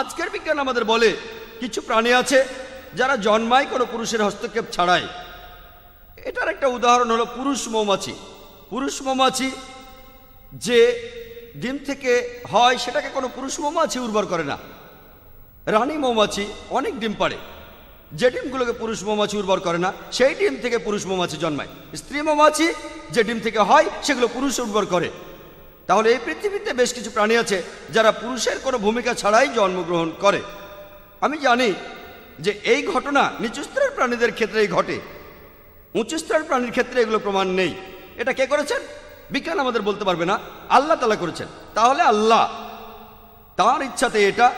আজকের বিজ্ঞান আমাদের বলে কিছু প্রাণী আছে যারা জন্মায় কোনো পুরুষের হস্তক্ষেপ ছাড়াই। এটার একটা উদাহরণ হলো পুরুষ মৌমাছি। পুরুষ মৌমাছি যে ডিম থেকে হয় সেটাকে কোনো পুরুষ মৌমাছি উর্বর করে না। রানী মৌমাছি অনেক ডিম পাড়ে, যে ডিমগুলোকে পুরুষ মৌমাছি উর্বর করে না সেই ডিম থেকে পুরুষ মৌমাছি জন্মায়। স্ত্রী মৌমাছি যে ডিম থেকে হয় সেগুলো পুরুষ উর্বর করে। তাহলে এই পৃথিবীতে বেশ কিছু প্রাণী আছে যারা পুরুষের কোনো ভূমিকা ছাড়াই জন্মগ্রহণ করে। আমি জানি যে এই ঘটনা নিচু স্তরের প্রাণীদের ক্ষেত্রেই ঘটে, উঁচু স্তরের প্রাণীর ক্ষেত্রে এগুলো প্রমাণ নেই। এটা কে করেছেন? বিজ্ঞান আমাদের বলতে পারবে না, আল্লাহ তাআলা করেছেন। তাহলে আল্লাহ তাঁর ইচ্ছাতে এটা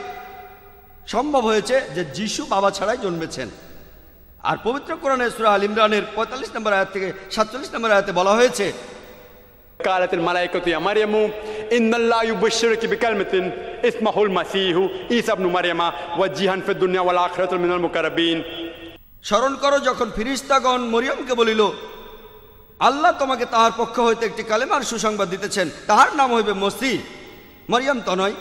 সম্ভব হয়েছে যে যিশু বাবা ছাড়াই জন্মেছেন। আর পবিত্র কোরআনে সূরা আল ইমরানের 45 নম্বর আয়াত থেকে 47 নম্বর আয়াতে বলা হয়েছে, قالت الملائكة يا مريم إن الله يبشرك بكلمة اسمه المسيح عيسى ابن مريم وجيها في الدنيا والآخرة من المقربين। স্মরণ করো যখন ফেরেশতাগণ মরিয়মকে বলিল, আল্লাহ তোমাকে তাহার পক্ষ হইতে একটি কালেমার সুসংবাদ দিতেছেন, তাহার নাম হইবে মসিহ। মরিয়ম তনয়,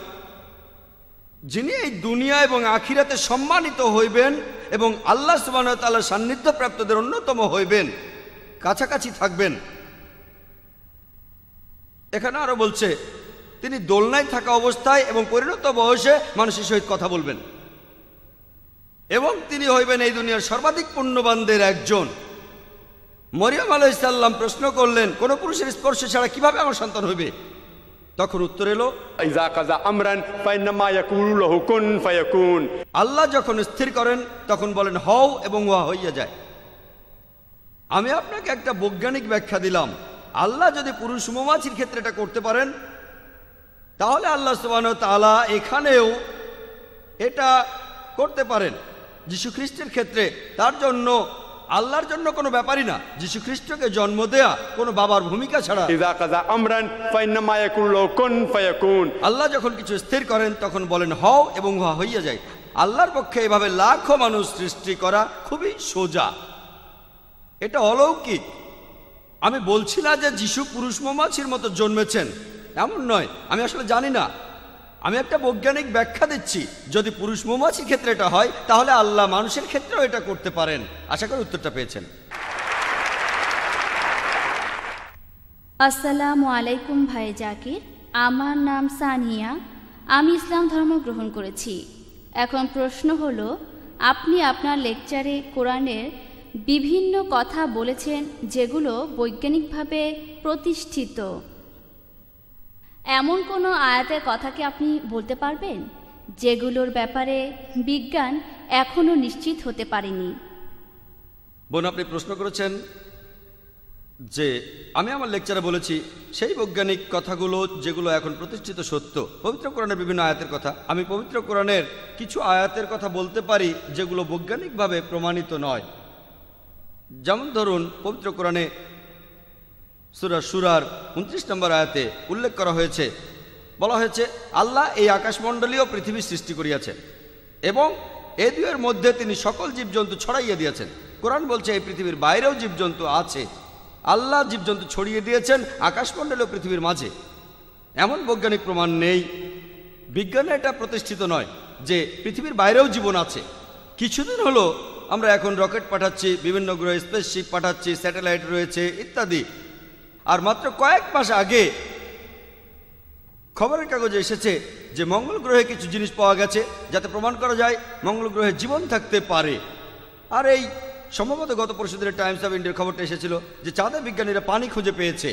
যিনি এই দুনিয়া এবং আখিরাতে সম্মানিত হইবেন এবং আল্লাহ সুবহানাহু ওয়া তাআলার সান্নিধ্য প্রাপ্তদের অন্যতম হইবেন, কাছাকাছি থাকবেন। এখানে আরো বলছে তিনি দোলনায় থাকা অবস্থায় এবং পরিণত বয়সে মানুষের সহিত কথা বলবেন এবং তিনি হইবেন এই দুনিয়ার সর্বাধিক পুণ্যবানদের একজন। মরিয়ম আলাইহিস সালাম প্রশ্ন করলেন, কোন পুরুষের স্পর্শ ছাড়া কিভাবে আমার সন্তান হইবে? তখন উত্তর এলো, ইযা কাযা আমরান ফাইন্নামা ইয়াকুলু লাহু কুন ফায়াকুন। আল্লাহ যখন স্থির করেন তখন বলেন হও এবং উহা হইয়া যায়। আমি আপনাকে একটা বৈজ্ঞানিক ব্যাখ্যা দিলাম। আল্লাহ যদি পুরুষ মৌমাছির ক্ষেত্রে এটা করতে পারেন, তাহলে আল্লাহ সুবহানাহু ওয়া তাআলা এখানেও এটা করতে পারেন যীশু খ্রিস্টের ক্ষেত্রে। তার জন্য আল্লাহর জন্য কোনো ব্যাপারই না যীশু খ্রিস্টকে জন্ম দেয়া কোনো বাবার ভূমিকা ছাড়া। ইযা কাযা আমরান ফাইন্নামা ইয়াকুলু লাহু কুন ফায়াকুন। আল্লাহ যখন কিছু স্থির করেন তখন বলেন হও এবং উহা হইয়া যায়। আল্লাহর পক্ষে এভাবে লাখো মানুষ সৃষ্টি করা খুবই সোজা, এটা অলৌকিক। আমি বলছি না যে যিশু পুরুষ মৌমাছির মতো জন্মেছেন, এমন নয়। আমি আসলে জানি না, আমি একটা বৈজ্ঞানিক ব্যাখ্যা দিচ্ছি। যদি পুরুষ মৌমাছির ক্ষেত্রে এটা হয়, তাহলে আল্লাহ মানুষের ক্ষেত্রেও এটা করতে পারেন। আশা করি উত্তরটা পেয়েছেন। আসসালামু আলাইকুম ভাই জাকির, আমার নাম সানিয়া, আমি ইসলাম ধর্ম গ্রহণ করেছি। এখন প্রশ্ন হলো, আপনি আপনার লেকচারে কোরআনের বিভিন্ন কথা বলেছেন যেগুলো বৈজ্ঞানিকভাবে প্রতিষ্ঠিত। এমন কোনো আয়াতের কথা কি আপনি বলতে পারবেন যেগুলোর ব্যাপারে বিজ্ঞান এখনো নিশ্চিত হতে পারেনি? বোন, আপনি প্রশ্ন করেছেন যে আমি আমার লেকচারে বলেছি সেই বৈজ্ঞানিক কথাগুলো যেগুলো এখন প্রতিষ্ঠিত সত্য। পবিত্র কোরআনের বিভিন্ন আয়াতের কথা, আমি পবিত্র কোরআনের কিছু আয়াতের কথা বলতে পারি যেগুলো বৈজ্ঞানিকভাবে প্রমাণিত নয়। যেমন ধরুন, পবিত্র কোরআনে সূরা শুরার 29 নম্বর আয়াতে উল্লেখ করা হয়েছে, বলা হয়েছে আল্লাহ এই আকাশমণ্ডলীয় পৃথিবী সৃষ্টি করিয়াছেন এবং এ দুয়ের মধ্যে তিনি সকল জীবজন্তু ছড়াইয়া দিয়েছেন। কোরআন বলছে এই পৃথিবীর বাইরেও জীবজন্তু আছে। আল্লাহ জীবজন্তু ছড়িয়ে দিয়েছেন আকাশমণ্ডলীয় পৃথিবীর মাঝে। এমন বৈজ্ঞানিক প্রমাণ নেই, বিজ্ঞানে এটা প্রতিষ্ঠিত নয় যে পৃথিবীর বাইরেও জীবন আছে। কিছুদিন হলো আমরা এখন রকেট পাঠাচ্ছি, বিভিন্ন গ্রহে স্পেসশিপ পাঠাচ্ছি, স্যাটেলাইট রয়েছে ইত্যাদি। আর মাত্র কয়েক মাস আগে খবরের কাগজে এসেছে যে মঙ্গল গ্রহে কিছু জিনিস পাওয়া গেছে যাতে প্রমাণ করা যায় মঙ্গল গ্রহে জীবন থাকতে পারে। আর এই সম্ভবত গত পরশুদিনের টাইমস অফ ইন্ডিয়ার খবরটা এসেছিল যে চাঁদে বিজ্ঞানীরা পানি খুঁজে পেয়েছে।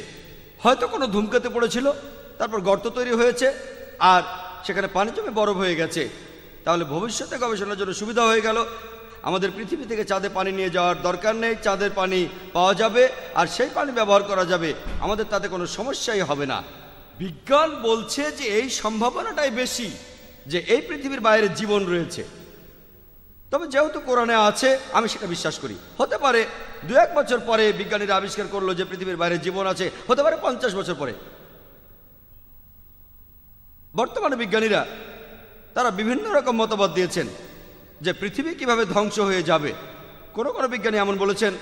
হয়তো কোনো ধূমকেতু পড়েছিল, তারপর গর্ত তৈরি হয়েছে আর সেখানে পানি জমে বরফ হয়ে গেছে। তাহলে ভবিষ্যতে গবেষণার জন্য সুবিধা হয়ে গেল। আমাদের পৃথিবী থেকে চাঁদে পানি নিয়ে যাওয়ার দরকার নেই, চাঁদের পানি পাওয়া যাবে আর সেই পানি ব্যবহার করা যাবে, আমাদের তাতে কোনো সমস্যাই হবে না। বিজ্ঞান বলছে যে এই সম্ভাবনাটাই বেশি যে এই পৃথিবীর বাইরে জীবন রয়েছে। তবে যেহেতু কোরআনে আছে আমি সেটা বিশ্বাস করি। হতে পারে 2-1 বছর পরে বিজ্ঞানীরা আবিষ্কার করলো যে পৃথিবীর বাইরে জীবন আছে, হতে পারে 50 বছর পরে। বর্তমানে বিজ্ঞানীরা তারা বিভিন্ন রকম মতবাদ দিয়েছেন যে পৃথিবী কিভাবে ধ্বংস হয়ে যাবে। কোনো বিজ্ঞানী এমন বলেছেন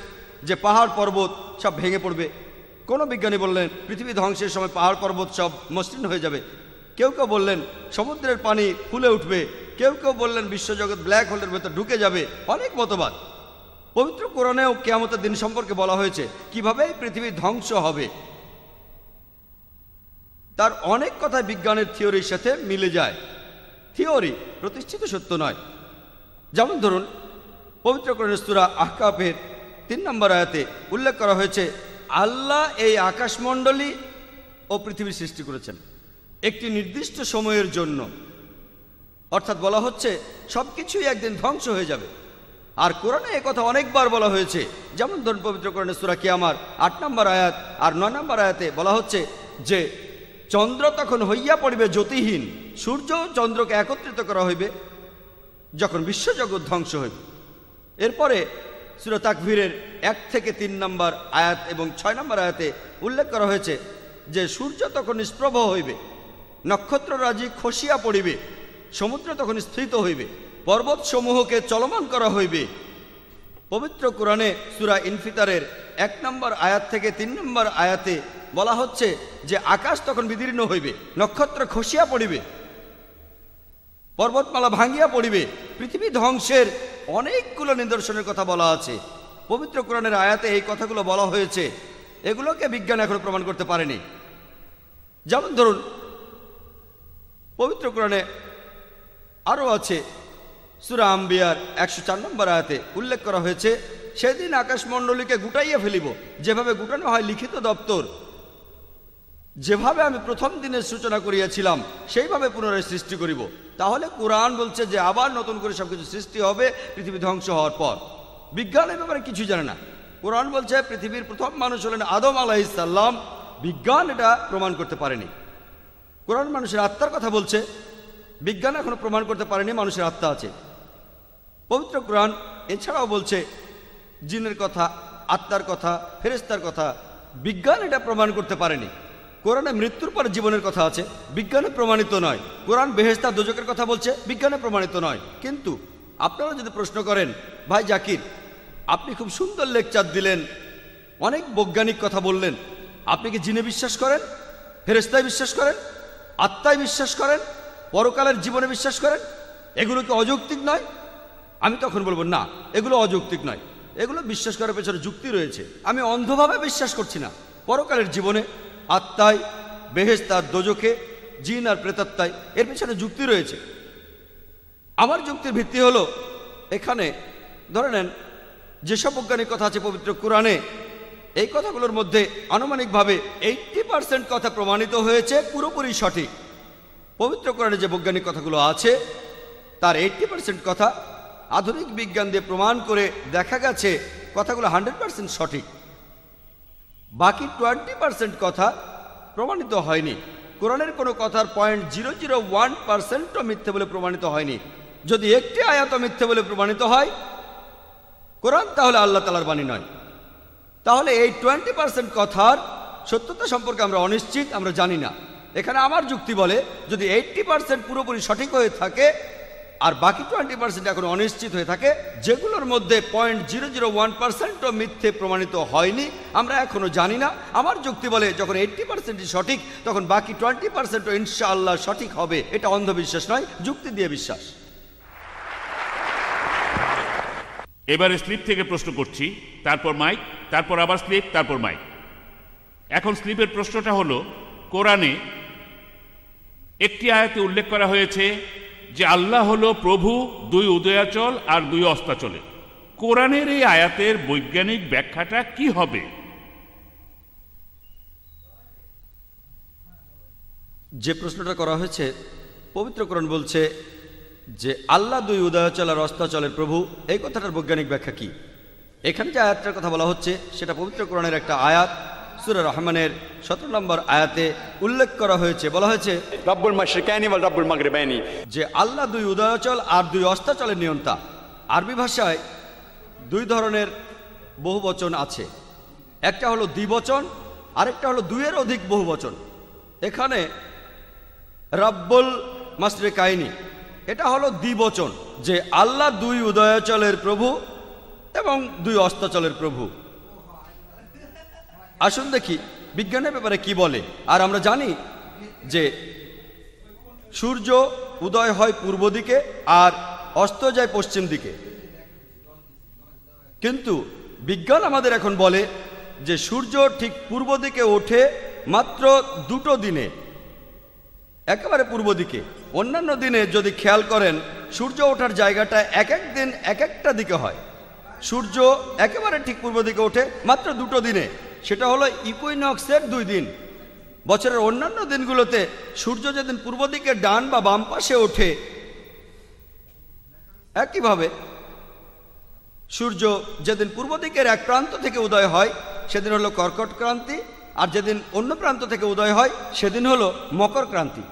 যে পাহাড় পর্বত সব ভেঙে পড়বে। কোনো বিজ্ঞানী বললেন পৃথিবী ধ্বংসের সময় পাহাড় পর্বত সব মসৃণ হয়ে যাবে। কেউ বললেন সমুদ্রের পানি ফুলে উঠবে। কেউ বললেন বিশ্বজগৎ ব্ল্যাক হোলের ভেতর ঢুকে যাবে। অনেক মতবাদ। পবিত্র কোরআনেও কিয়ামতের দিন সম্পর্কে বলা হয়েছে কিভাবে পৃথিবী ধ্বংস হবে। তার অনেক কথা বিজ্ঞানের থিওরির সাথে মিলে যায়। থিওরি প্রতিষ্ঠিত সত্য নয়। যেমন ধরুন, পবিত্র কোরআনের সূরা আহকাফের 3 নম্বর আয়াতে উল্লেখ করা হয়েছে আল্লাহ এই আকাশমণ্ডলী ও পৃথিবী সৃষ্টি করেছেন একটি নির্দিষ্ট সময়ের জন্য। অর্থাৎ বলা হচ্ছে সবকিছুই একদিন ধ্বংস হয়ে যাবে। আর কোরআনে একথা অনেকবার বলা হয়েছে, যেমন ধরুন পবিত্র কোরআনের সূরা কিয়ামার 8 নম্বর আয়াত আর 9 নম্বর আয়াতে বলা হচ্ছে যে চন্দ্র তখন হইয়া পড়িবে জ্যোতিহীন, সূর্য ও চন্দ্রকে একত্রিত করা হইবে যখন বিশ্বজগৎ ধ্বংস হইবে। এরপরে সূরা তাকবীরের 1 থেকে 3 নম্বর আয়াত এবং 6 নম্বর আয়াতে উল্লেখ করা হয়েছে যে সূর্য তখন নিষ্প্রভ হইবে, নক্ষত্ররাজি খসিয়া পড়িবে, সমুদ্র তখন স্থিত হইবে, পর্বত সমূহকে চলমান করা হইবে। পবিত্র কোরআনে সূরা ইনফিতারের 1 নম্বর আয়াত থেকে 3 নম্বর আয়াতে বলা হচ্ছে যে আকাশ তখন বিদীর্ণ হইবে, নক্ষত্র খসিয়া পড়িবে, পর্বতমালা ভাঙ্গিয়া পড়িবে, পৃথিবী ধ্বংসের অনেকগুলো নিদর্শনের কথা বলা আছে। পবিত্র কোরআনের আয়াতে এই কথাগুলো বলা হয়েছে, এগুলোকে বিজ্ঞান এখনো প্রমাণ করতে পারেনি। যেমন ধরুন পবিত্র কোরআনে আরও আছে সূরা আম্বিয়ার 104 নম্বর আয়াতে উল্লেখ করা হয়েছে সেদিন আকাশমণ্ডলীকে গুটাইয়া ফেলিব, যেভাবে গুটানো হয় লিখিত দপ্তর, যেভাবে আমি প্রথম দিনের সূচনা করিয়াছিলাম সেইভাবে পুনরায় সৃষ্টি করিব। তাহলে কোরআন বলছে যে আবার নতুন করে সবকিছু সৃষ্টি হবে পৃথিবী ধ্বংস হওয়ার পর। বিজ্ঞান এর ব্যাপারে কিছু জানে না। কোরআন বলছে পৃথিবীর প্রথম মানুষ হলেন আদম আলাইহিস সালাম, বিজ্ঞান এটা প্রমাণ করতে পারেনি। কোরআন মানুষের আত্মার কথা বলছে, বিজ্ঞান এখনো প্রমাণ করতে পারেনি মানুষের আত্মা আছে। পবিত্র কোরআন এছাড়াও বলছে জিনের কথা, আত্মার কথা, ফেরেশতার কথা, বিজ্ঞান এটা প্রমাণ করতে পারেনি। কোরআনে মৃত্যুর পর জীবনের কথা আছে, বিজ্ঞানে প্রমাণিত নয়। কোরআন বেহেশত দোজখের কথা বলছে, বিজ্ঞানে প্রমাণিত নয়। কিন্তু আপনারা যদি প্রশ্ন করেন, ভাই জাকির আপনি খুব সুন্দর লেকচার দিলেন, অনেক বৈজ্ঞানিক কথা বললেন, আপনি কি জিনে বিশ্বাস করেন, ফেরেশতায় বিশ্বাস করেন, আত্মায় বিশ্বাস করেন, পরকালের জীবনে বিশ্বাস করেন? এগুলো কি অযৌক্তিক নয়? আমি তখন বলবো না, এগুলো অযৌক্তিক নয়, এগুলো বিশ্বাস করার পেছনে যুক্তি রয়েছে। আমি অন্ধভাবে বিশ্বাস করছি না। পরকালের জীবনে, আত্মায়, বেহেশত আর দোজখে, জিন আর প্রেতাত্মায়, এর পেছনে যুক্তি রয়েছে। আমার যুক্তির ভিত্তি হলো এখানে ধরে নেন যেসব বৈজ্ঞানিক কথা আছে পবিত্র কোরআনে, এই কথাগুলোর মধ্যে আনুমানিকভাবে 80% কথা প্রমাণিত হয়েছে পুরোপুরি সঠিক। পবিত্র কোরআনে যে বৈজ্ঞানিক কথাগুলো আছে তার 80% কথা আধুনিক বিজ্ঞান দিয়ে প্রমাণ করে দেখা গেছে কথাগুলো 100% সঠিক। বাকি 20% কথা প্রমাণিত হয়নি। কোরআনের কোনো কথার 0.001%ও মিথ্যে বলে প্রমাণিত হয়নি। যদি একটি আয়াত মিথ্যে বলে প্রমাণিত হয় কোরআন, তাহলে আল্লাহ তাআলার বাণী নয়। তাহলে এই 20% কথার সত্যতা সম্পর্কে আমরা অনিশ্চিত, আমরা জানি না। এখানে আমার যুক্তি বলে যদি 80% পুরোপুরি সঠিক হয়ে থাকে আর বাকি 20% এখন অনিশ্চিত হয়ে থাকে, যেগুলোর মধ্যে 0.001%ও মিথ্যে প্রমাণিত হয়নি, আমরা এখনো জানি না। আমার যুক্তি বলে যখন 80%ই সঠিক তখন বাকি 20%ও ইনশাআল্লাহ সঠিক হবে। এটা অন্ধবিশ্বাস নয়, যুক্তি দিয়ে বিশ্বাস। এবারে স্লিপ থেকে প্রশ্ন করছি, তারপর মাইক, তারপর আবার স্লিপ, তারপর মাইক। এখন স্লিপের প্রশ্নটা হলো, কোরআনে একটি আয়াতে উল্লেখ করা হয়েছে যে আল্লাহ হলো প্রভু, 2 উদয়াচল আর 2 অস্তাচলে। কোরআনের এই আয়াতের বৈজ্ঞানিক ব্যাখ্যাটা কি হবে? যে প্রশ্নটা করা হয়েছে, পবিত্র কোরআন বলছে যে আল্লাহ 2 উদয়াচল আর অস্তাচলের প্রভু, এই কথাটার বৈজ্ঞানিক ব্যাখ্যা কি? এখানে যে আয়াতটার কথা বলা হচ্ছে সেটা পবিত্র কোরআনের একটা আয়াত, সূরা রহমানের 17 নম্বর আয়াতে উল্লেখ করা হয়েছে। বলা হয়েছে রব্বুল মাশরিকাইনি ওয়াল রব্বুল মাগরিবাইনি, যে আল্লাহ 2 উদয়াচল আর 2 অস্তাচলের নিয়ন্তা। আরবি ভাষায় 2 ধরনের বহুবচন আছে, একটা হলো দ্বিবচন, আরেকটা হলো 2 এর অধিক বহুবচন। এখানে রব্বুল মাশরিকাইনি এটা হলো দ্বিবচন, যে আল্লাহ 2 উদয়াচলের প্রভু এবং 2 অস্তাচলের প্রভু। আসুন দেখি বিজ্ঞানের ব্যাপারে কি বলে। আর আমরা জানি যে সূর্য উদয় হয় পূর্ব দিকে আর অস্ত যায় পশ্চিম দিকে, কিন্তু বিজ্ঞান আমাদের এখন বলে যে সূর্য ঠিক পূর্ব দিকে ওঠে মাত্র 2টো দিনে, একেবারে পূর্ব দিকে। অন্যান্য দিনে যদি খেয়াল করেন সূর্য ওঠার জায়গাটা এক এক দিন এক একটা দিকে হয়। সূর্য একেবারে ঠিক পূর্ব দিকে ওঠে মাত্র 2 দিনে, সেটা হলো ইকুইনক্সের 2 দিন। বছরের অন্যান্য দিনগুলোতে সূর্য যেদিন পূর্ব দিকে ডান বা বাম পাশে ওঠে, একইভাবে সূর্য যেদিন পূর্ব দিকের এক প্রান্ত থেকে উদয় হয় সেদিন হলো কর্কট ক্রান্তি, আর যেদিন অন্য প্রান্ত থেকে উদয় হয় সেদিন হলো মকর ক্রান্তি।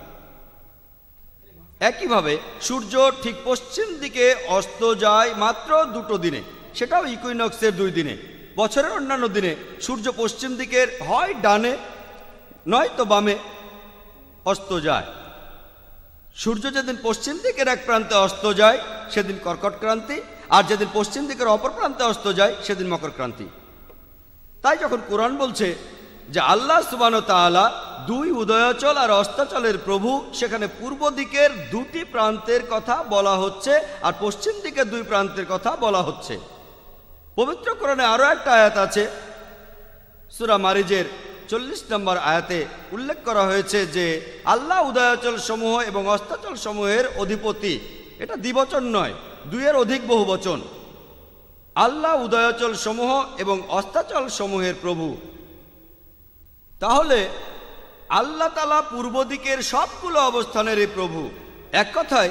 একইভাবে সূর্য ঠিক পশ্চিম দিকে অস্ত যায় মাত্র 2 দিনে, সেটাও ইকুইনক্সের 2 দিনে। বছরের অন্যান্য দিনে সূর্য পশ্চিম দিকের হয় ডানে নয়তো বামে অস্ত যায়। সূর্য যেদিন পশ্চিম দিকের এক প্রান্তে অস্ত যায় সেদিন কর্কট ক্রান্তি, আর যেদিন পশ্চিম দিকের অপর প্রান্তে অস্ত যায় সেদিন মকর ক্রান্তি। তাই যখন কোরআন বলছে যে আল্লাহ সুবহানাহু ওয়া তাআলা 2 উদয়াচল আর অস্তাচলের প্রভু, সেখানে পূর্ব দিকের 2টি প্রান্তের কথা বলা হচ্ছে আর পশ্চিম দিকের 2 প্রান্তের কথা বলা হচ্ছে। পবিত্র কোরআনে আরো একটা আয়াত আছে, সূরা মারিজের 40 নম্বর আয়াতে উল্লেখ করা হয়েছে যে আল্লাহ উদয়াচল সমূহ এবং অস্তাচল সমূহের অধিপতি। এটা দ্বিবচন নয়, 2-এর অধিক বহুবচন। আল্লাহ উদয়াচল সমূহ এবং অস্তাচল সমূহের প্রভু। তাহলে আল্লাহ তাআলা পূর্ব দিকের সবগুলো অবস্থানেরই প্রভু। এক কথায়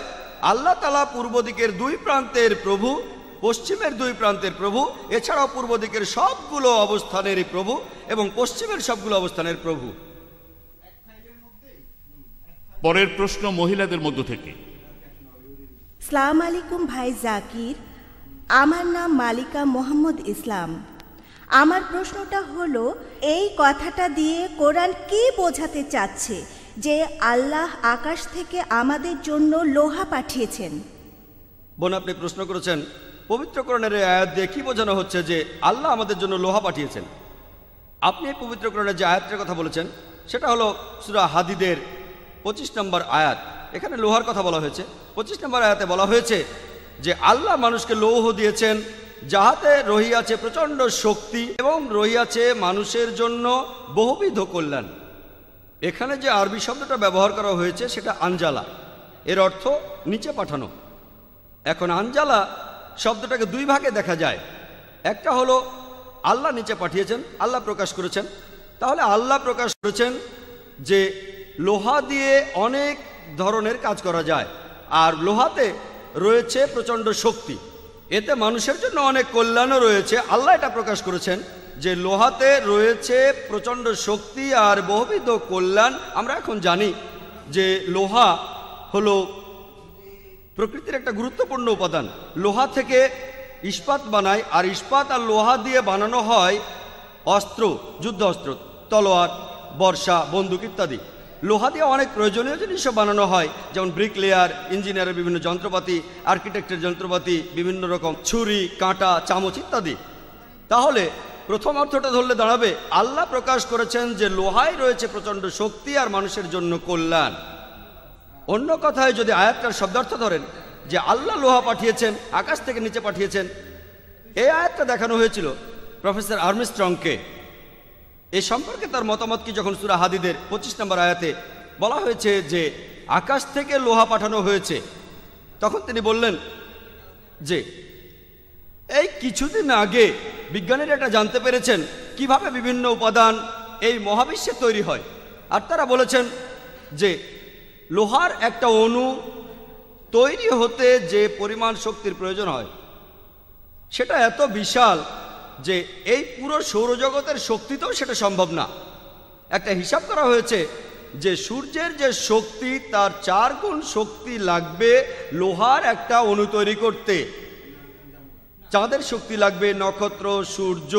আল্লাহ তাআলা পূর্ব দিকের 2 প্রান্তের প্রভু, পশ্চিমের 2 প্রান্তের প্রভু, এছাড়াও পূর্ব দিকের সবগুলো অবস্থানেরই প্রভু এবং পশ্চিমের সবগুলো অবস্থানের প্রভু। পরের প্রশ্ন মহিলাদের মধ্য থেকে। সালাম আলাইকুম ভাই জাকির, আমার নাম মালিকা মোহাম্মদ ইসলাম। আমার প্রশ্নটা হলো, এই কথাটা দিয়ে কোরআন কি বোঝাতে চাচ্ছে যে আল্লাহ আকাশ থেকে আমাদের জন্য লোহা পাঠিয়েছেন? বোন, আপনি প্রশ্ন করেছেন পবিত্র কোরআনের এই আয়াত দিয়ে কি বোঝানো হচ্ছে যে আল্লাহ আমাদের জন্য লোহা পাঠিয়েছেন। আপনি এই পবিত্র কোরআনের যে আয়াতটার কথা বলেছেন সেটা হলো সূরা হাদিদের 25 নম্বর আয়াত। এখানে লোহার কথা বলা হয়েছে। 25 নম্বর আয়াতে বলা হয়েছে যে আল্লাহ মানুষকে লৌহ দিয়েছেন, যাহাতে রহিয়াছে প্রচণ্ড শক্তি এবং রহিয়াছে মানুষের জন্য বহুবিধ কল্যাণ। এখানে যে আরবি শব্দটা ব্যবহার করা হয়েছে সেটা আঞ্জালা, এর অর্থ নিচে পাঠানো। এখন আঞ্জালা শব্দটাকে 2 ভাগে দেখা যায়। একটা হলো আল্লাহ নিচে পাঠিয়েছেন, আল্লাহ প্রকাশ করেছেন। তাহলে আল্লাহ প্রকাশ করেছেন যে লোহা দিয়ে অনেক ধরনের কাজ করা যায়, আর লোহাতে রয়েছে প্রচণ্ড শক্তি, এতে মানুষের জন্য অনেক কল্যাণও রয়েছে। আল্লাহ এটা প্রকাশ করেছেন যে লোহাতে রয়েছে প্রচণ্ড শক্তি আর বহুবিধ কল্যাণ। আমরা এখন জানি যে লোহা হলো প্রকৃতির একটা গুরুত্বপূর্ণ উপাদান। লোহা থেকে ইস্পাত বানায়, আর ইস্পাত আর লোহা দিয়ে বানানো হয় অস্ত্র, যুদ্ধ অস্ত্র, তলোয়ার, বর্ষা, বন্দুক ইত্যাদি। লোহা দিয়ে অনেক প্রয়োজনীয় জিনিসও বানানো হয়, যেমন ব্রিকলেয়ার, ইঞ্জিনিয়ারের বিভিন্ন যন্ত্রপাতি, আর্কিটেক্টের যন্ত্রপাতি, বিভিন্ন রকম ছুরি, কাঁটা, চামচ ইত্যাদি। তাহলে প্রথম অর্থটা ধরলে দাঁড়াবে আল্লাহ প্রকাশ করেছেন যে লোহায় রয়েছে প্রচণ্ড শক্তি আর মানুষের জন্য কল্যাণ। অন্য কথায় যদি আয়াতটার শব্দার্থ ধরেন যে আল্লাহ লোহা পাঠিয়েছেন, আকাশ থেকে নিচে পাঠিয়েছেন, এই আয়াতটা দেখানো হয়েছিল প্রফেসর আর্মস্ট্রংকে। এই সম্পর্কে তার মতামত কি যখন সূরা হাদিদের 25 নম্বর আয়াতে বলা হয়েছে যে আকাশ থেকে লোহা পাঠানো হয়েছে, তখন তিনি বললেন যে এই কিছুদিন আগে বিজ্ঞানীরা এটা জানতে পেরেছেন কিভাবে বিভিন্ন উপাদান এই মহাবিশ্বে তৈরি হয়। আর তারা বলেছেন যে লোহার একটা অণু তৈরি হতে যে পরিমাণ শক্তির প্রয়োজন হয় সেটা এত বিশাল যে এই পুরো সৌরজগতের শক্তিতেও সেটা সম্ভব না। একটা হিসাব করা হয়েছে যে সূর্যের যে শক্তি তার 4 গুণ শক্তি লাগবে লোহার একটা অণু তৈরি করতে। চাঁদের শক্তি লাগবে, নক্ষত্র, সূর্য,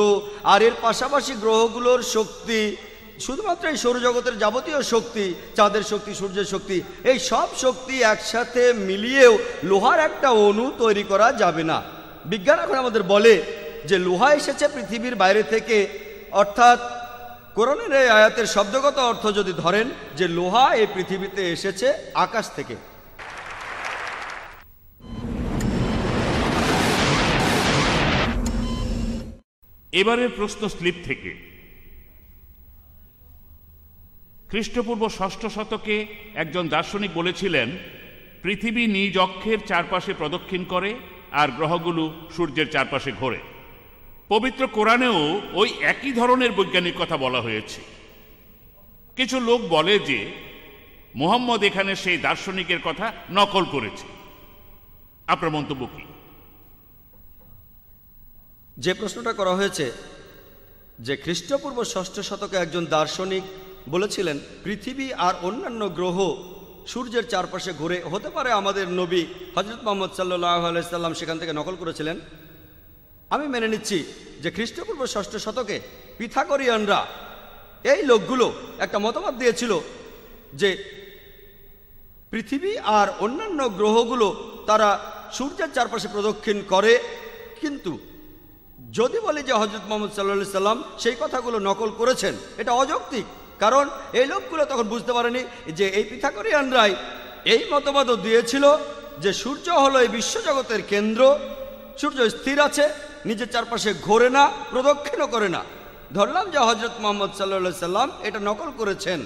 আর এর পাশাপাশি গ্রহগুলোর শক্তি, শুধুমাত্র এই সৌরজগতের যাবতীয় শক্তি, চাঁদের শক্তি, সূর্যের শক্তি, এই সব শক্তি একসাথে মিলিয়েও লোহার একটা অণু তৈরি করা যাবে না। বিজ্ঞান এখন আমাদের বলে যে লোহা এসেছে পৃথিবীর বাইরে থেকে, অর্থাৎ কোরআনের এই আয়াতের শব্দগত অর্থ যদি ধরেন যে লোহা এই পৃথিবীতে এসেছে আকাশ থেকে। এবারের প্রশ্ন স্লিপ থেকে। খ্রিস্টপূর্ব 6ষ্ঠ শতকে একজন দার্শনিক বলেছিলেন পৃথিবী নিজ অক্ষের চারপাশে প্রদক্ষিণ করে আর গ্রহগুলো সূর্যের চারপাশে ঘোরে। পবিত্র কোরআনেও ওই একই ধরনের বৈজ্ঞানিক কথা বলা হয়েছে। কিছু লোক বলে যে মুহাম্মদ এখানে সেই দার্শনিকের কথা নকল করেছে। আপনার মন্তব্য কি? যে প্রশ্নটা করা হয়েছে যে খ্রিস্টপূর্ব 6ষ্ঠ শতকে একজন দার্শনিক বলেছিলেন পৃথিবী আর অন্যান্য গ্রহ সূর্যের চারপাশে ঘুরে, হতে পারে আমাদের নবী হযরত মুহাম্মদ সাল্লাল্লাহু আলাইহি সাল্লাম সেখান থেকে নকল করেছিলেন। আমি মেনে নিচ্ছি যে খ্রিস্টপূর্ব 6ষ্ঠ শতকে পিথাগোরিয়ানরা, এই লোকগুলো একটা মতবাদ দিয়েছিল যে পৃথিবী আর অন্যান্য গ্রহগুলো তারা সূর্যের চারপাশে প্রদক্ষিণ করে। কিন্তু যদি বলি যে হযরত মুহাম্মদ সাল্লাল্লাহু আলাইহি সাল্লাম সেই কথাগুলো নকল করেছেন, এটা অযৌক্তিক। কারণ এই লোকগুলো তখন বুঝতে পারেনি যে এই পিথাগোরিয়ানরাই এই মতবাদও দিয়েছিল যে সূর্য হলো এই বিশ্বজগতের কেন্দ্র, সূর্য স্থির আছে, নিজের চারপাশে ঘোরে না, প্রদক্ষিণও করে না। ধরলাম যে হযরত মুহাম্মদ সাল্লাল্লাহু আলাইহি সাল্লাম এটা নকল করেছেন,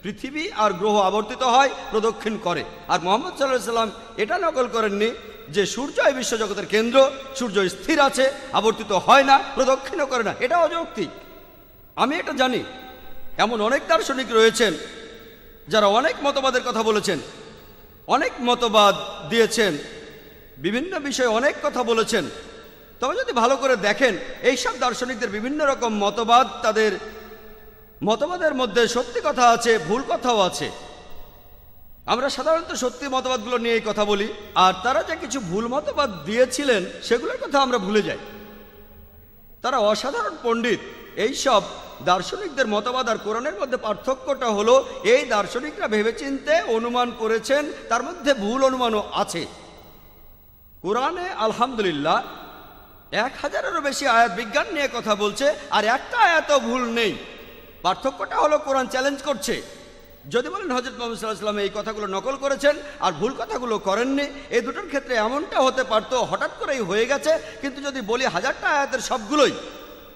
পৃথিবী আর গ্রহ আবর্তিত হয়, প্রদক্ষিণ করে। আর মুহাম্মদ সাল্লাল্লাহু আলাইহি সাল্লাম এটা নকল করেননি যে সূর্য এই বিশ্বজগতের কেন্দ্র, সূর্য স্থির আছে, আবর্তিত হয় না, প্রদক্ষিণও করে না। এটা অযৌক্তিক। আমি এটা জানি এমন অনেক দার্শনিক রয়েছেন যারা অনেক মতবাদের কথা বলেছেন, অনেক মতবাদ দিয়েছেন, বিভিন্ন বিষয়ে অনেক কথা বলেছেন। তবে যদি ভালো করে দেখেন এইসব দার্শনিকদের বিভিন্ন রকম মতবাদ, তাদের মতবাদের মধ্যে সত্যি কথা আছে, ভুল কথাও আছে। আমরা সাধারণত সত্যি মতবাদগুলো নিয়ে এই কথা বলি, আর তারা যে কিছু ভুল মতবাদ দিয়েছিলেন সেগুলোর কথা আমরা ভুলে যাই। তারা অসাধারণ পণ্ডিত। এই সব দার্শনিকদের মতবাদ আর কোরআনের মধ্যে পার্থক্যটা হলো এই দার্শনিকরা ভেবেচিন্তে অনুমান করেছেন, তার মধ্যে ভুল অনুমানও আছে। কোরআনে আলহামদুলিল্লাহ 1000-এরও বেশি আয়াত বিজ্ঞান নিয়ে কথা বলছে, আর একটা আয়াতও ভুল নেই। পার্থক্যটা হলো কোরআন চ্যালেঞ্জ করছে। যদি বলেন হযরত মুহাম্মদ সাল্লাল্লাহু আলাইহি ওয়াসাল্লাম এই কথাগুলো নকল করেছেন আর ভুল কথাগুলো করেননি, এই দুটোর ক্ষেত্রে এমনটা হতে পারতো, হঠাৎ করেই হয়ে গেছে। কিন্তু যদি বলি 1000টা আয়াতের সবগুলোই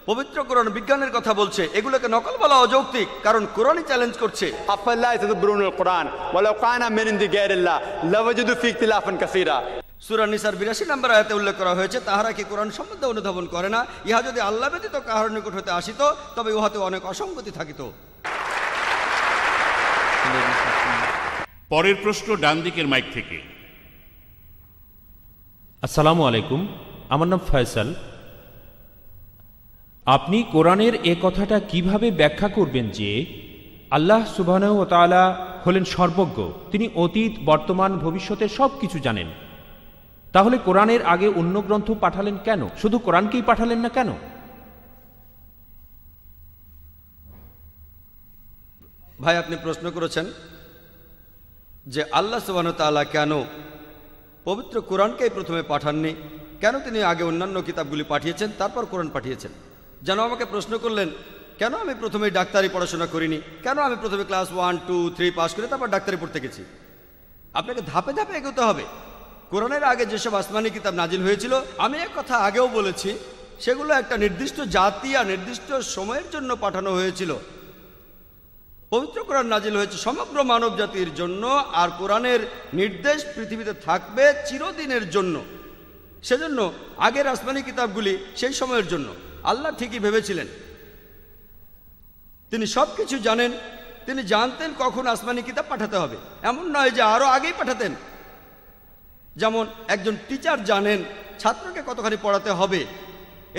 পবিত্র কোরআন বিজ্ঞানের কথা বলছে, এগুলোকে নকল বলা অযৌক্তিক, কারণ কোরআনই চ্যালেঞ্জ করছে। আফাল্লা ইয়াতাদাব্বারুনাল কুরআন ওয়ালাউ কানা মিন ইনদি গায়রিল্লাহ লাওয়াজাদু ফী ইখতিলাফান কাসীরা। সূরা নিসার 82 নম্বর আয়াতে উল্লেখ করা হয়েছে, তাহারা কি কোরআন সম্বন্ধে অনুধাবন করে না? ইহা যদি আল্লাহ ব্যতীত কাহার নিকট হতে আসিত, তবে উহাতে অনেক অসঙ্গতি থাকিত। পরের প্রশ্ন ডান দিকের মাইক থেকে। আসসালামু আলাইকুম, আমার নাম ফয়সাল। আপনি কোরআনের এ কথাটা কিভাবে ব্যাখ্যা করবেন যে আল্লাহ সুবহানাহু ওয়া তাআলা হলেন সর্বজ্ঞ, তিনি অতীত, বর্তমান, ভবিষ্যতের সব কিছু জানেন? তাহলে কোরআনের আগে অন্য গ্রন্থ পাঠালেন কেন? শুধু কোরআনকেই পাঠালেন না কেন? ভাই, আপনি প্রশ্ন করেছেন যে আল্লাহ সুবহানাহু ওয়া তাআলা কেন পবিত্র কোরআনকেই প্রথমে পাঠাননি, কেন তিনি আগে অন্যান্য কিতাবগুলি পাঠিয়েছেন, তারপর কোরআন পাঠিয়েছেন। যেন আমাকে প্রশ্ন করলেন কেন আমি প্রথমে ডাক্তারি পড়াশোনা করিনি, কেন আমি প্রথমে ক্লাস 1, 2, 3 পাস করে তারপর ডাক্তারি পড়তে গেছি। আপনাকে ধাপে ধাপে এগোতে হবে। কোরআনের আগে যেসব আসমানি কিতাব নাজিল হয়েছিল, আমি এক কথা আগেও বলেছি, সেগুলো একটা নির্দিষ্ট জাতি আর নির্দিষ্ট সময়ের জন্য পাঠানো হয়েছিল। পবিত্র কোরআন নাজিল হয়েছে সমগ্র মানব জাতির জন্য, আর কোরআনের নির্দেশ পৃথিবীতে থাকবে চিরদিনের জন্য। সেজন্য আগের আসমানি কিতাবগুলি সেই সময়ের জন্য। আল্লাহ ঠিকই ভেবেছিলেন, তিনি সব কিছু জানেন, তিনি জানতেন কখন আসমানি কিতাব পাঠাতে হবে। এমন নয় যে আরও আগেই পাঠাতেন। যেমন একজন টিচার জানেন ছাত্রকে কতখানি পড়াতে হবে,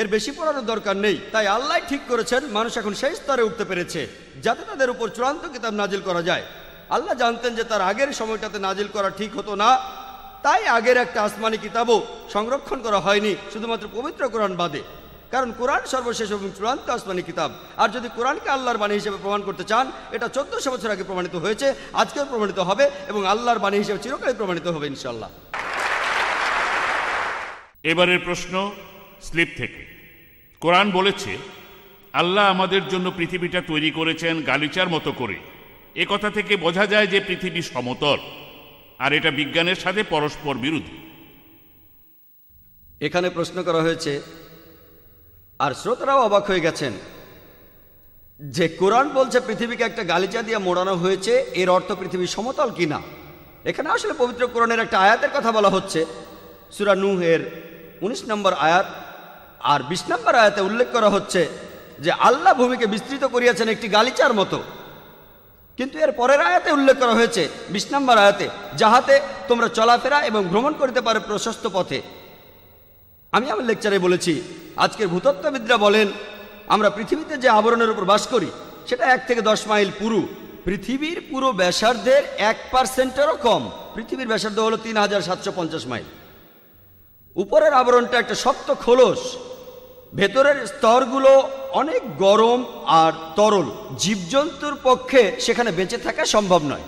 এর বেশি পড়ানোর দরকার নেই। তাই আল্লাহ ঠিক করেছেন মানুষ এখন সেই স্তরে উঠতে পেরেছে যাতে তাদের উপর চূড়ান্ত কিতাব নাজিল করা যায়। আল্লাহ জানতেন যে তার আগের সময়টাতে নাজিল করা ঠিক হতো না, তাই আগের একটা আসমানি কিতাবও সংরক্ষণ করা হয়নি, শুধুমাত্র পবিত্র কোরআন বাদে। কারণ কোরআন সর্বশেষ এবং চূড়ান্ত আসমানি কিতাব। আর যদি কোরআনকে আল্লাহর বাণী হিসেবে প্রমাণ করতে চান, এটা 1400 বছর আগে প্রমাণিত হয়েছে, আজকেও প্রমাণিত হবে এবং আল্লাহর বাণী হিসেবে চিরকালই প্রমাণিত হবে ইনশাআল্লাহ। এবারের প্রশ্ন স্লিপ থেকে। কোরআন বলেছে আল্লাহ আমাদের জন্য পৃথিবীটা তৈরি করেছেন গালিচার মতো করে। এ কথা থেকে বোঝা যায় যে পৃথিবী সমতল, আর এটা বিজ্ঞানের সাথে পরস্পর বিরোধী। এখানে প্রশ্ন করা হয়েছে, আর শ্রোতারাও অবাক হয়ে গেছেন, যে কোরআন বলছে পৃথিবীকে একটা গালিচা দিয়ে মোড়ানো হয়েছে, এর অর্থ পৃথিবী সমতল কিনা। এখানে আসলে পবিত্র কোরআনের একটা আয়াতের কথা বলা হচ্ছে, সূরা নূহের 19 নম্বর আয়াত আর 20 নম্বর আয়াতে উল্লেখ করা হচ্ছে যে আল্লাহ ভূমিকে বিস্তৃত করিয়াছেন একটি গালিচার মতো। কিন্তু এর পরের আয়াতে উল্লেখ করা হয়েছে 20 নম্বর আয়াতে, যাহাতে তোমরা চলাফেরা এবং ভ্রমণ করতে পারো প্রশস্ত পথে। আমি আমার লেকচারে বলেছি, আজকের ভূতত্ত্ববিদরা বলেন আমরা পৃথিবীতে যে আবরণের উপর বাস করি সেটা 1 থেকে 10 মাইল পুরু। পৃথিবীর পুরো ব্যাসার্ধের 1%-এরও কম। পৃথিবীর ব্যাসার্ধ হলো 3750 মাইল। উপরের আবরণটা একটা শক্ত খোলস, ভেতরের স্তরগুলো অনেক গরম আর তরল। জীবজন্তুর পক্ষে সেখানে বেঁচে থাকা সম্ভব নয়।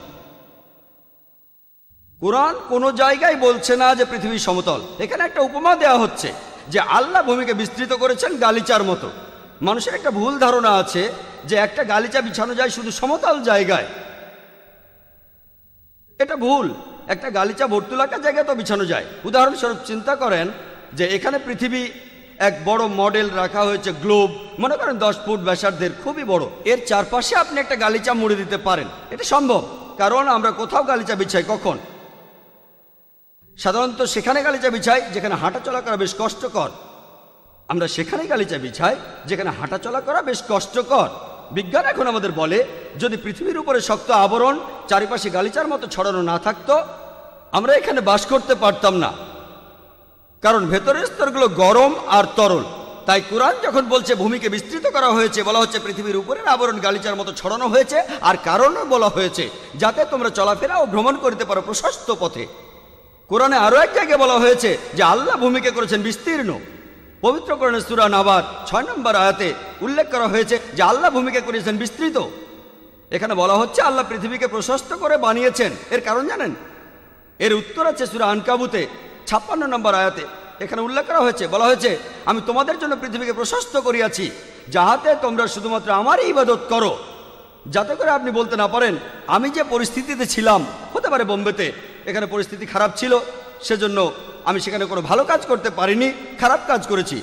কোরআন কোনো জায়গায় বলছে না যে পৃথিবী সমতল। এখানে একটা উপমা দেওয়া হচ্ছে যে আল্লাহ ভূমিকে বিস্তৃত করেছেন গালিচার মতো। মানুষের একটা ভুল ধারণা আছে যে একটা গালিচা বিছানো যায় শুধু সমতল জায়গায়। এটা ভুল। একটা গালিচা বর্তুলাকার জায়গায় তো বিছানো যায়। উদাহরণস্বরূপ চিন্তা করেন যে এখানে পৃথিবী এক বড় মডেল রাখা হয়েছে, গ্লোব, মনে করেন 10 ফুট ব্যাসার্ধের, খুবই বড়। এর চারপাশে আপনি একটা গালিচা মুড়ে দিতে পারেন। এটা সম্ভব, কারণ আমরা কোথাও গালিচা বিছাই কখন? সাধারণত সেখানে গালিচা বিছাই যেখানে হাঁটা চলা করা বেশ কষ্টকর। আমরা সেখানেই গালিচা বিছাই যেখানে হাঁটা চলা করা বেশ কষ্টকর। বিজ্ঞান এখন আমাদের বলে যদি পৃথিবীর উপরে শক্ত আবরণ চারিপাশে গালিচার মতো ছড়ানো না থাকতো আমরা এখানে বাস করতে পারতাম না, কারণ ভেতরের স্তরগুলো গরম আর তরল। তাই কোরআন যখন বলছে ভূমিকে বিস্তৃত করা হয়েছে, বলা হচ্ছে পৃথিবীর উপরের আবরণ গালিচার মতো ছড়ানো হয়েছে, আর কারণও বলা হয়েছে যাতে তোমরা চলাফেরা ও ভ্রমণ করতে পারো প্রশস্ত পথে। কোরআনে আরো এক জায়গায় বলা হয়েছে যে আল্লাহ ভূমিকে করেছেন বিস্তীর্ণ। পবিত্র কোরআনের সূরা নাবার 6 নম্বর আয়াতে উল্লেখ করা হয়েছে যে আল্লাহ ভূমিকে করেছেন বিস্তৃত। এখানে বলা হচ্ছে আল্লাহ পৃথিবীকে প্রশস্ত করে বানিয়েছেন। এর কারণ জানেন? এর উত্তর আছে সূরা আনকাবুতে 56 নম্বর আয়াতে। এখানে উল্লেখ করা হয়েছে, বলা হয়েছে আমি তোমাদের জন্য পৃথিবীকে প্রশস্ত করিয়াছি যাহাতে তোমরা শুধুমাত্র আমারই ইবাদত করো, যাতে করে আপনি বলতে না পারেন আমি যে পরিস্থিতিতে ছিলাম, হতে পারে বোম্বেতে এখানে পরিস্থিতি খারাপ ছিল সেজন্য আমি সেখানে কোনো ভালো কাজ করতে পারিনি, খারাপ কাজ করেছি।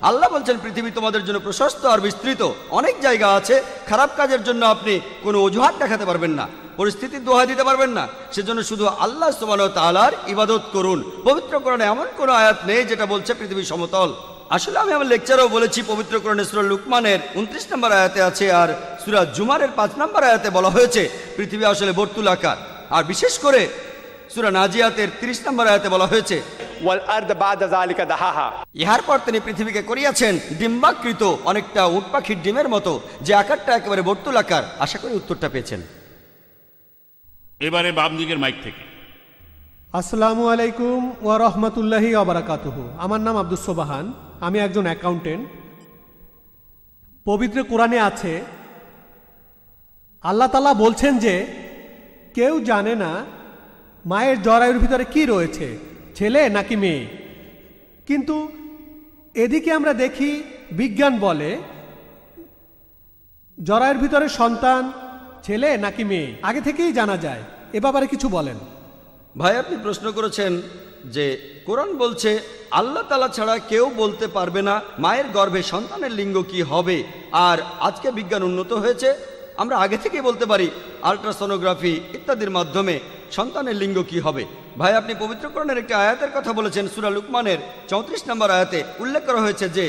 আল্লাহ বলছেন পৃথিবী তোমাদের জন্য প্রশস্ত আর বিস্তৃত। অনেক জায়গা আছে খারাপ কাজের জন্য আপনি কোনো অজুহাত দেখাতে পারবেন না, পরিস্থিতির দোহাই দিতে পারবেন না। সেজন্য শুধু আল্লাহ সুবহানাহু ওয়া তাআলার ইবাদত করুন। পবিত্র কোরআনে এমন কোনো আয়াত নেই যেটা বলছে পৃথিবী সমতল। আসলে আমি আমার লেকচারেও বলেছি, পবিত্র কোরআনে সূরা লুকমানের 29 নম্বর আয়াতে আছে, আর সূরা জুমারের 5 নম্বর আয়াতে বলা হয়েছে পৃথিবী আসলে বর্তুলাকার। আর বিশেষ করে সূরা নাজিয়াতের 30 নম্বর আয়াতে বলা হয়েছে ইহার পর তিনি পৃথিবীকে করিয়াছেন ডিম্বাকৃত, অনেকটা উট পাখির ডিমের মতো, যে আকারটা একেবারে বর্তুলাকার। আশা করি উত্তরটা পেয়েছেন। এবারে বাম দিকের মাইক থেকে। আসসালামু আলাইকুম ওয়া রাহমাতুল্লাহি ওয়া বারাকাতুহু। আমার নাম আব্দুস সোবাহান, আমি একজন অ্যাকাউন্টেন্ট। পবিত্র কোরআনে আছে আল্লাহ তাআলা বলছেন যে কেউ জানে না মায়ের জরায়ুর ভিতরে কি রয়েছে, ছেলে নাকি মেয়ে। কিন্তু এদিকে আমরা দেখি বিজ্ঞান বলে জরায়ুর ভিতরে সন্তান ছেলে নাকি মেয়ে আগে থেকেই জানা যায়। এ ব্যাপারে কিছু বলেন। ভাই, আপনি প্রশ্ন করেছেন যে কোরআন বলছে আল্লাহ তাআলা ছাড়া কেউ বলতে পারবে না মায়ের গর্ভে সন্তানের লিঙ্গ কি হবে। আর আজকে বিজ্ঞান উন্নত হয়েছে, আমরা আগে থেকেই বলতে পারি আল্ট্রাসোনোগ্রাফি ইত্যাদির মাধ্যমে সন্তানের লিঙ্গ কি হবে। ভাই, আপনি পবিত্র কোরআনের একটি আয়াতের কথা বলেছেন, সূরা লুকমানের 34 নম্বর আয়াতে উল্লেখ করা হয়েছে যে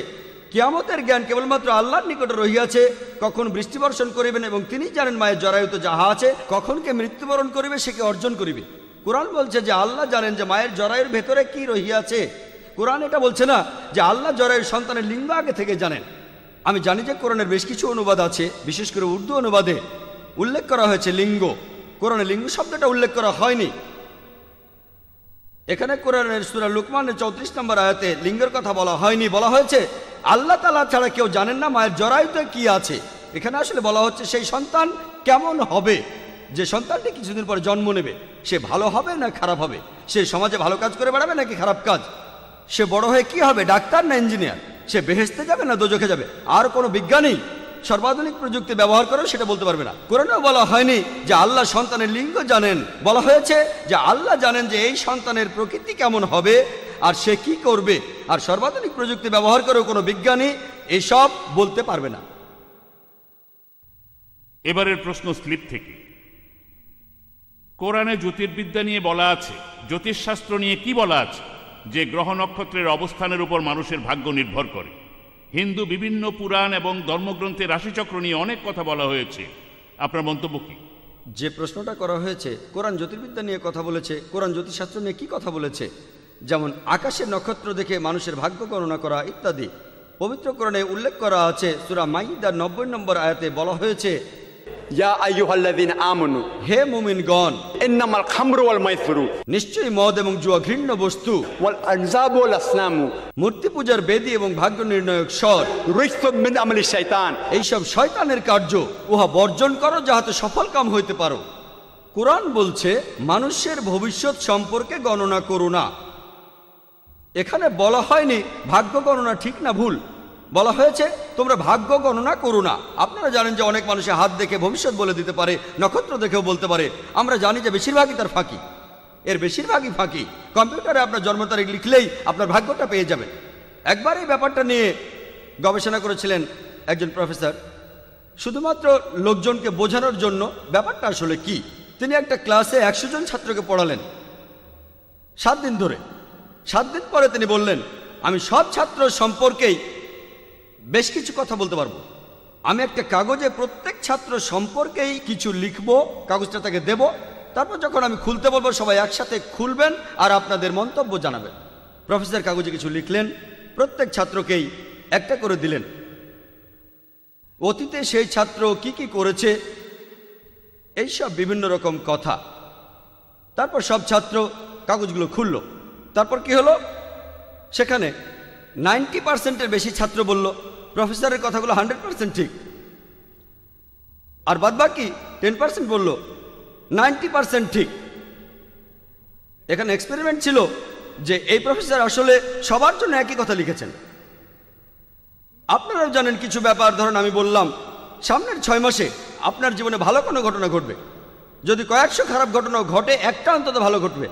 কিয়ামতের জ্ঞান কেবলমাত্র আল্লাহর নিকটে রহিয়াছে, কখন বৃষ্টি বর্ষণ করিবেন এবং তিনি জানেন মায়ের জরায়ুতে যাহা আছে, কখন কে মৃত্যুবরণ করিবে সে কে অর্জন করিবে। কোরআন বলছে যে আল্লাহ জানেন যে মায়ের জরায়ুর ভেতরে কি রহিয়াছে। কোরআন এটা বলছে না যে আল্লাহ জরায়ুর সন্তানের লিঙ্গ আগে থেকে জানেন। আমি জানি যে কোরআনের বেশ কিছু অনুবাদ আছে, বিশেষ করে উর্দু অনুবাদে উল্লেখ করা হয়েছে লিঙ্গ। কোরআনে লিঙ্গ শব্দটা উল্লেখ করা হয়নি। এখানে কোরআনের সূরা লুকমানের 34 নম্বর আয়াতে লিঙ্গের কথা বলা হয়নি, বলা হয়েছে আল্লাহ তাআলা ছাড়া কেউ জানেন না মায়ের জরায়ুতে কি আছে। এখানে আসলে বলা হচ্ছে সেই সন্তান কেমন হবে, যে সন্তানটি কিছুদিন পরে জন্ম নেবে, সে ভালো হবে না খারাপ হবে, সে সমাজে ভালো কাজ করে বেড়াবে নাকি খারাপ কাজ, সে বড় হয়ে কি হবে, ডাক্তার না ইঞ্জিনিয়ার, সে বেহেশতে যাবে না দোজখে যাবে। আর কোনো বিজ্ঞানী সর্বাধুনিক প্রযুক্তি ব্যবহার করেও সেটা বলতে পারবে না। কোরআনেও বলা হয়নি যে আল্লাহ সন্তানের লিঙ্গ জানেন, বলা হয়েছে যে আল্লাহ জানেন যে এই সন্তানের প্রকৃতি কেমন হবে আর সে কি করবে। আর সর্বাধুনিক প্রযুক্তি ব্যবহার করেও কোনো বিজ্ঞানী এসব বলতে পারবে না। এবারের প্রশ্ন স্লিপ থেকে। কোরআনে জ্যোতির্বিদ্যা নিয়ে বলা আছে, জ্যোতিষশাস্ত্র নিয়ে কি বলা আছে? যে গ্রহ নক্ষত্রের অবস্থানের উপর মানুষের ভাগ্য নির্ভর করে। হিন্দু বিভিন্ন পুরাণ এবং ধর্মগ্রন্থে রাশিচক্র নিয়ে অনেক কথা বলা হয়েছে। আপনার মন্তব্য কি? যে প্রশ্নটা করা হয়েছে, কোরআন জ্যোতির্বিদ্যা নিয়ে কথা বলেছে, কোরআন জ্যোতিষশাস্ত্র নিয়ে কি কথা বলেছে, যেমন আকাশের নক্ষত্র দেখে মানুষের ভাগ্য গণনা করা ইত্যাদি। পবিত্র কোরআনে উল্লেখ করা আছে, সূরা মাইদার 90 নম্বর আয়াতে বলা হয়েছে, ইয়া আইয়ুহাল্লাযীনা আমানু, হে মুমিনগণ, ইন্নামাল খামরু ওয়াল মাইসিরু, নিশ্চয়ই মদ এবং জুয়া ঘৃণ্য বস্তু, ওয়াল আনজাবু ওয়াল আসনামু, মূর্তি পূজার বেদী এবং ভাগ্য নির্ণয়ক স্বর, রিজসুম মিন আমালি শাইতান, এইসব শয়তানের কার্য, উহা বর্জন করো যাহাতে সফল কাম হইতে পারো। কোরআন বলছে মানুষের ভবিষ্যৎ সম্পর্কে গণনা করো না। এখানে বলা হয়নি ভাগ্য গণনা ঠিক না ভুল, বলা হয়েছে তোমরা ভাগ্য গণনা করো না। আপনারা জানেন যে অনেক মানুষের হাত দেখে ভবিষ্যৎ বলে দিতে পারে, নক্ষত্র দেখেও বলতে পারে। আমরা জানি যে বেশিরভাগই তার ফাঁকি, এর বেশিরভাগই ফাঁকি। কম্পিউটারে আপনার জন্ম তারিখ লিখলেই আপনার ভাগ্যটা পেয়ে যাবেন। একবার এই ব্যাপারটা নিয়ে গবেষণা করেছিলেন একজন প্রফেসর, শুধুমাত্র লোকজনকে বোঝানোর জন্য ব্যাপারটা আসলে কি। তিনি একটা ক্লাসে 100 জন ছাত্রকে পড়ালেন 7 দিন ধরে। 7 দিন পরে তিনি বললেন, আমি সব ছাত্র সম্পর্কেই বেশ কিছু কথা বলতে পারবো। আমি একটা কাগজে প্রত্যেক ছাত্র সম্পর্কেই কিছু লিখবো, কাগজটা তাকে দেব, তারপর যখন আমি খুলতে বলবো সবাই একসাথে খুলবেন আর আপনাদের মন্তব্য জানাবেন। প্রফেসর কাগজে কিছু লিখলেন, প্রত্যেক ছাত্রকেই একটা করে দিলেন। অতীতে সেই ছাত্র কি কি করেছে, এইসব বিভিন্ন রকম কথা। তারপর সব ছাত্র কাগজগুলো খুলল। তারপর কি হলো, সেখানে 90%-এর বেশি ছাত্র বলল প্রফেসরের কথাগুলো 100% ঠিক, আর বাদবাকি 10% বলল 90% ঠিক। এখানে এক্সপেরিমেন্ট ছিল যে এই প্রফেসর আসলে সবার জন্য একই কথা লিখেছেন। আপনারাও জানেন কিছু ব্যাপার, ধরুন আমি বললাম সামনের 6 মাসে আপনার জীবনে ভালো কোনো ঘটনা ঘটবে। যদি কয়েকশো খারাপ ঘটনাও ঘটে, একটা অন্তত ভালো ঘটবে,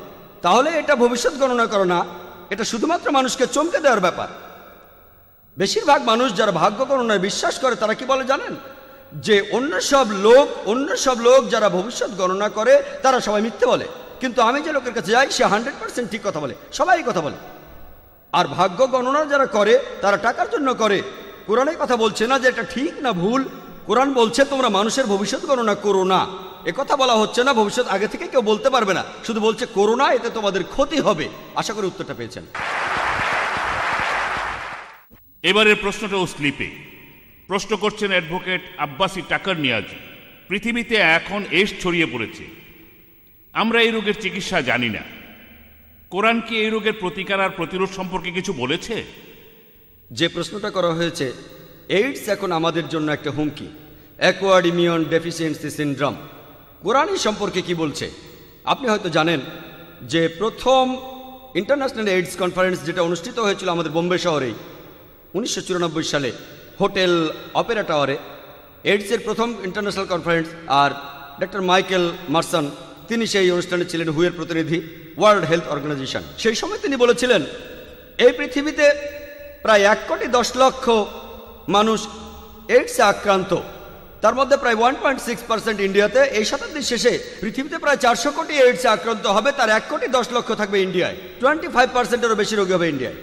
তাহলে এটা ভবিষ্যৎ গণনা করো না, এটা শুধুমাত্র মানুষকে চমকে দেওয়ার ব্যাপার। বেশিরভাগ মানুষ যারা ভাগ্য গণনায় বিশ্বাস করে তারা কি বলে জানেন, যে অন্য সব লোক যারা ভবিষ্যৎ গণনা করে তারা সবাই মিথ্যে বলে, কিন্তু আমি যে লোকের কাছে যাই সে 100% ঠিক কথা বলে, সবাই কথা বলে। আর ভাগ্য গণনা যারা করে তারা টাকার জন্য করে। কোরআনে কথা বলছে না যে এটা ঠিক না ভুল, কোরআন বলছে তোমরা মানুষের ভবিষ্যৎ গণনা করো না। একথা বলা হচ্ছে না ভবিষ্যৎ আগে থেকে কেউ বলতে পারবে না, শুধু বলছে করো না, এতে তোমাদের ক্ষতি হবে। আশা করি উত্তরটা পেয়েছেন। এবারের প্রশ্নটাও স্লিপে। প্রশ্ন করছেন অ্যাডভোকেট আব্বাসী টাকার নিয়াজি। পৃথিবীতে এখন এইডস ছড়িয়ে পড়েছে, আমরা এই রোগের চিকিৎসা জানি না। কোরআন কি এই রোগের প্রতিকার আর প্রতিরোধ সম্পর্কে কিছু বলেছে? যে প্রশ্নটা করা হয়েছে, এইডস এখন আমাদের জন্য একটা হুমকি, অ্যাকোয়ার্ড ইমিউন ডেফিসিয়েন্সি সিনড্রোম। কোরআন এই সম্পর্কে কি বলছে আপনি হয়তো জানেন যে প্রথম ইন্টারন্যাশনাল এইডস কনফারেন্স যেটা অনুষ্ঠিত হয়েছিল আমাদের বোম্বে শহরেই 1994 সালে হোটেল অপেরা টাওয়ারে, এইডসের প্রথম ইন্টারন্যাশনাল কনফারেন্স। আর ডক্টর মাইকেল মার্সন তিনি সেই অনুষ্ঠানে ছিলেন, হুয়ের প্রতিনিধি, ওয়ার্ল্ড হেলথ অর্গানাইজেশন। সেই সময় তিনি বলেছিলেন এই পৃথিবীতে প্রায় 1,10,00,000 মানুষ এইডসে আক্রান্ত, তার মধ্যে প্রায় 1.6% ইন্ডিয়াতে। এই শতাব্দীর শেষে পৃথিবীতে প্রায় 400 কোটি এইডসে আক্রান্ত হবে, তার 1,10,00,000 থাকবে ইন্ডিয়ায়, 25%-এরও বেশি রোগী হবে ইন্ডিয়ায়।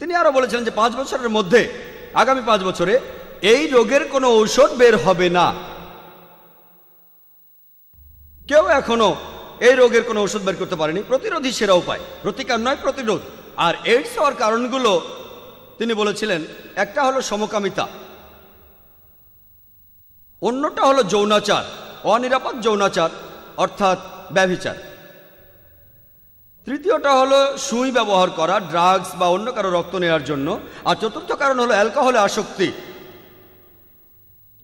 তিনি আরও বলেছিলেন যে 5 বছরের মধ্যে, আগামী 5 বছরে এই রোগের কোনো ঔষধ বের হবে না। কেউ এখনো এই রোগের কোনো ওষুধ বের করতে পারেনি। প্রতিরোধী সেরা উপায়, প্রতিকার নয় প্রতিরোধ। আর এইডস হওয়ার কারণগুলো তিনি বলেছিলেন, একটা হলো সমকামিতা, অন্যটা হলো যৌনাচার, অনিরাপদ যৌনাচার অর্থাৎ ব্যভিচার, তৃতীয়টা হলো সুই ব্যবহার করা, ড্রাগস বা অন্য কারো রক্ত নেওয়ার জন্য, আর চতুর্থ কারণ হলো অ্যালকোহলে আসক্তি।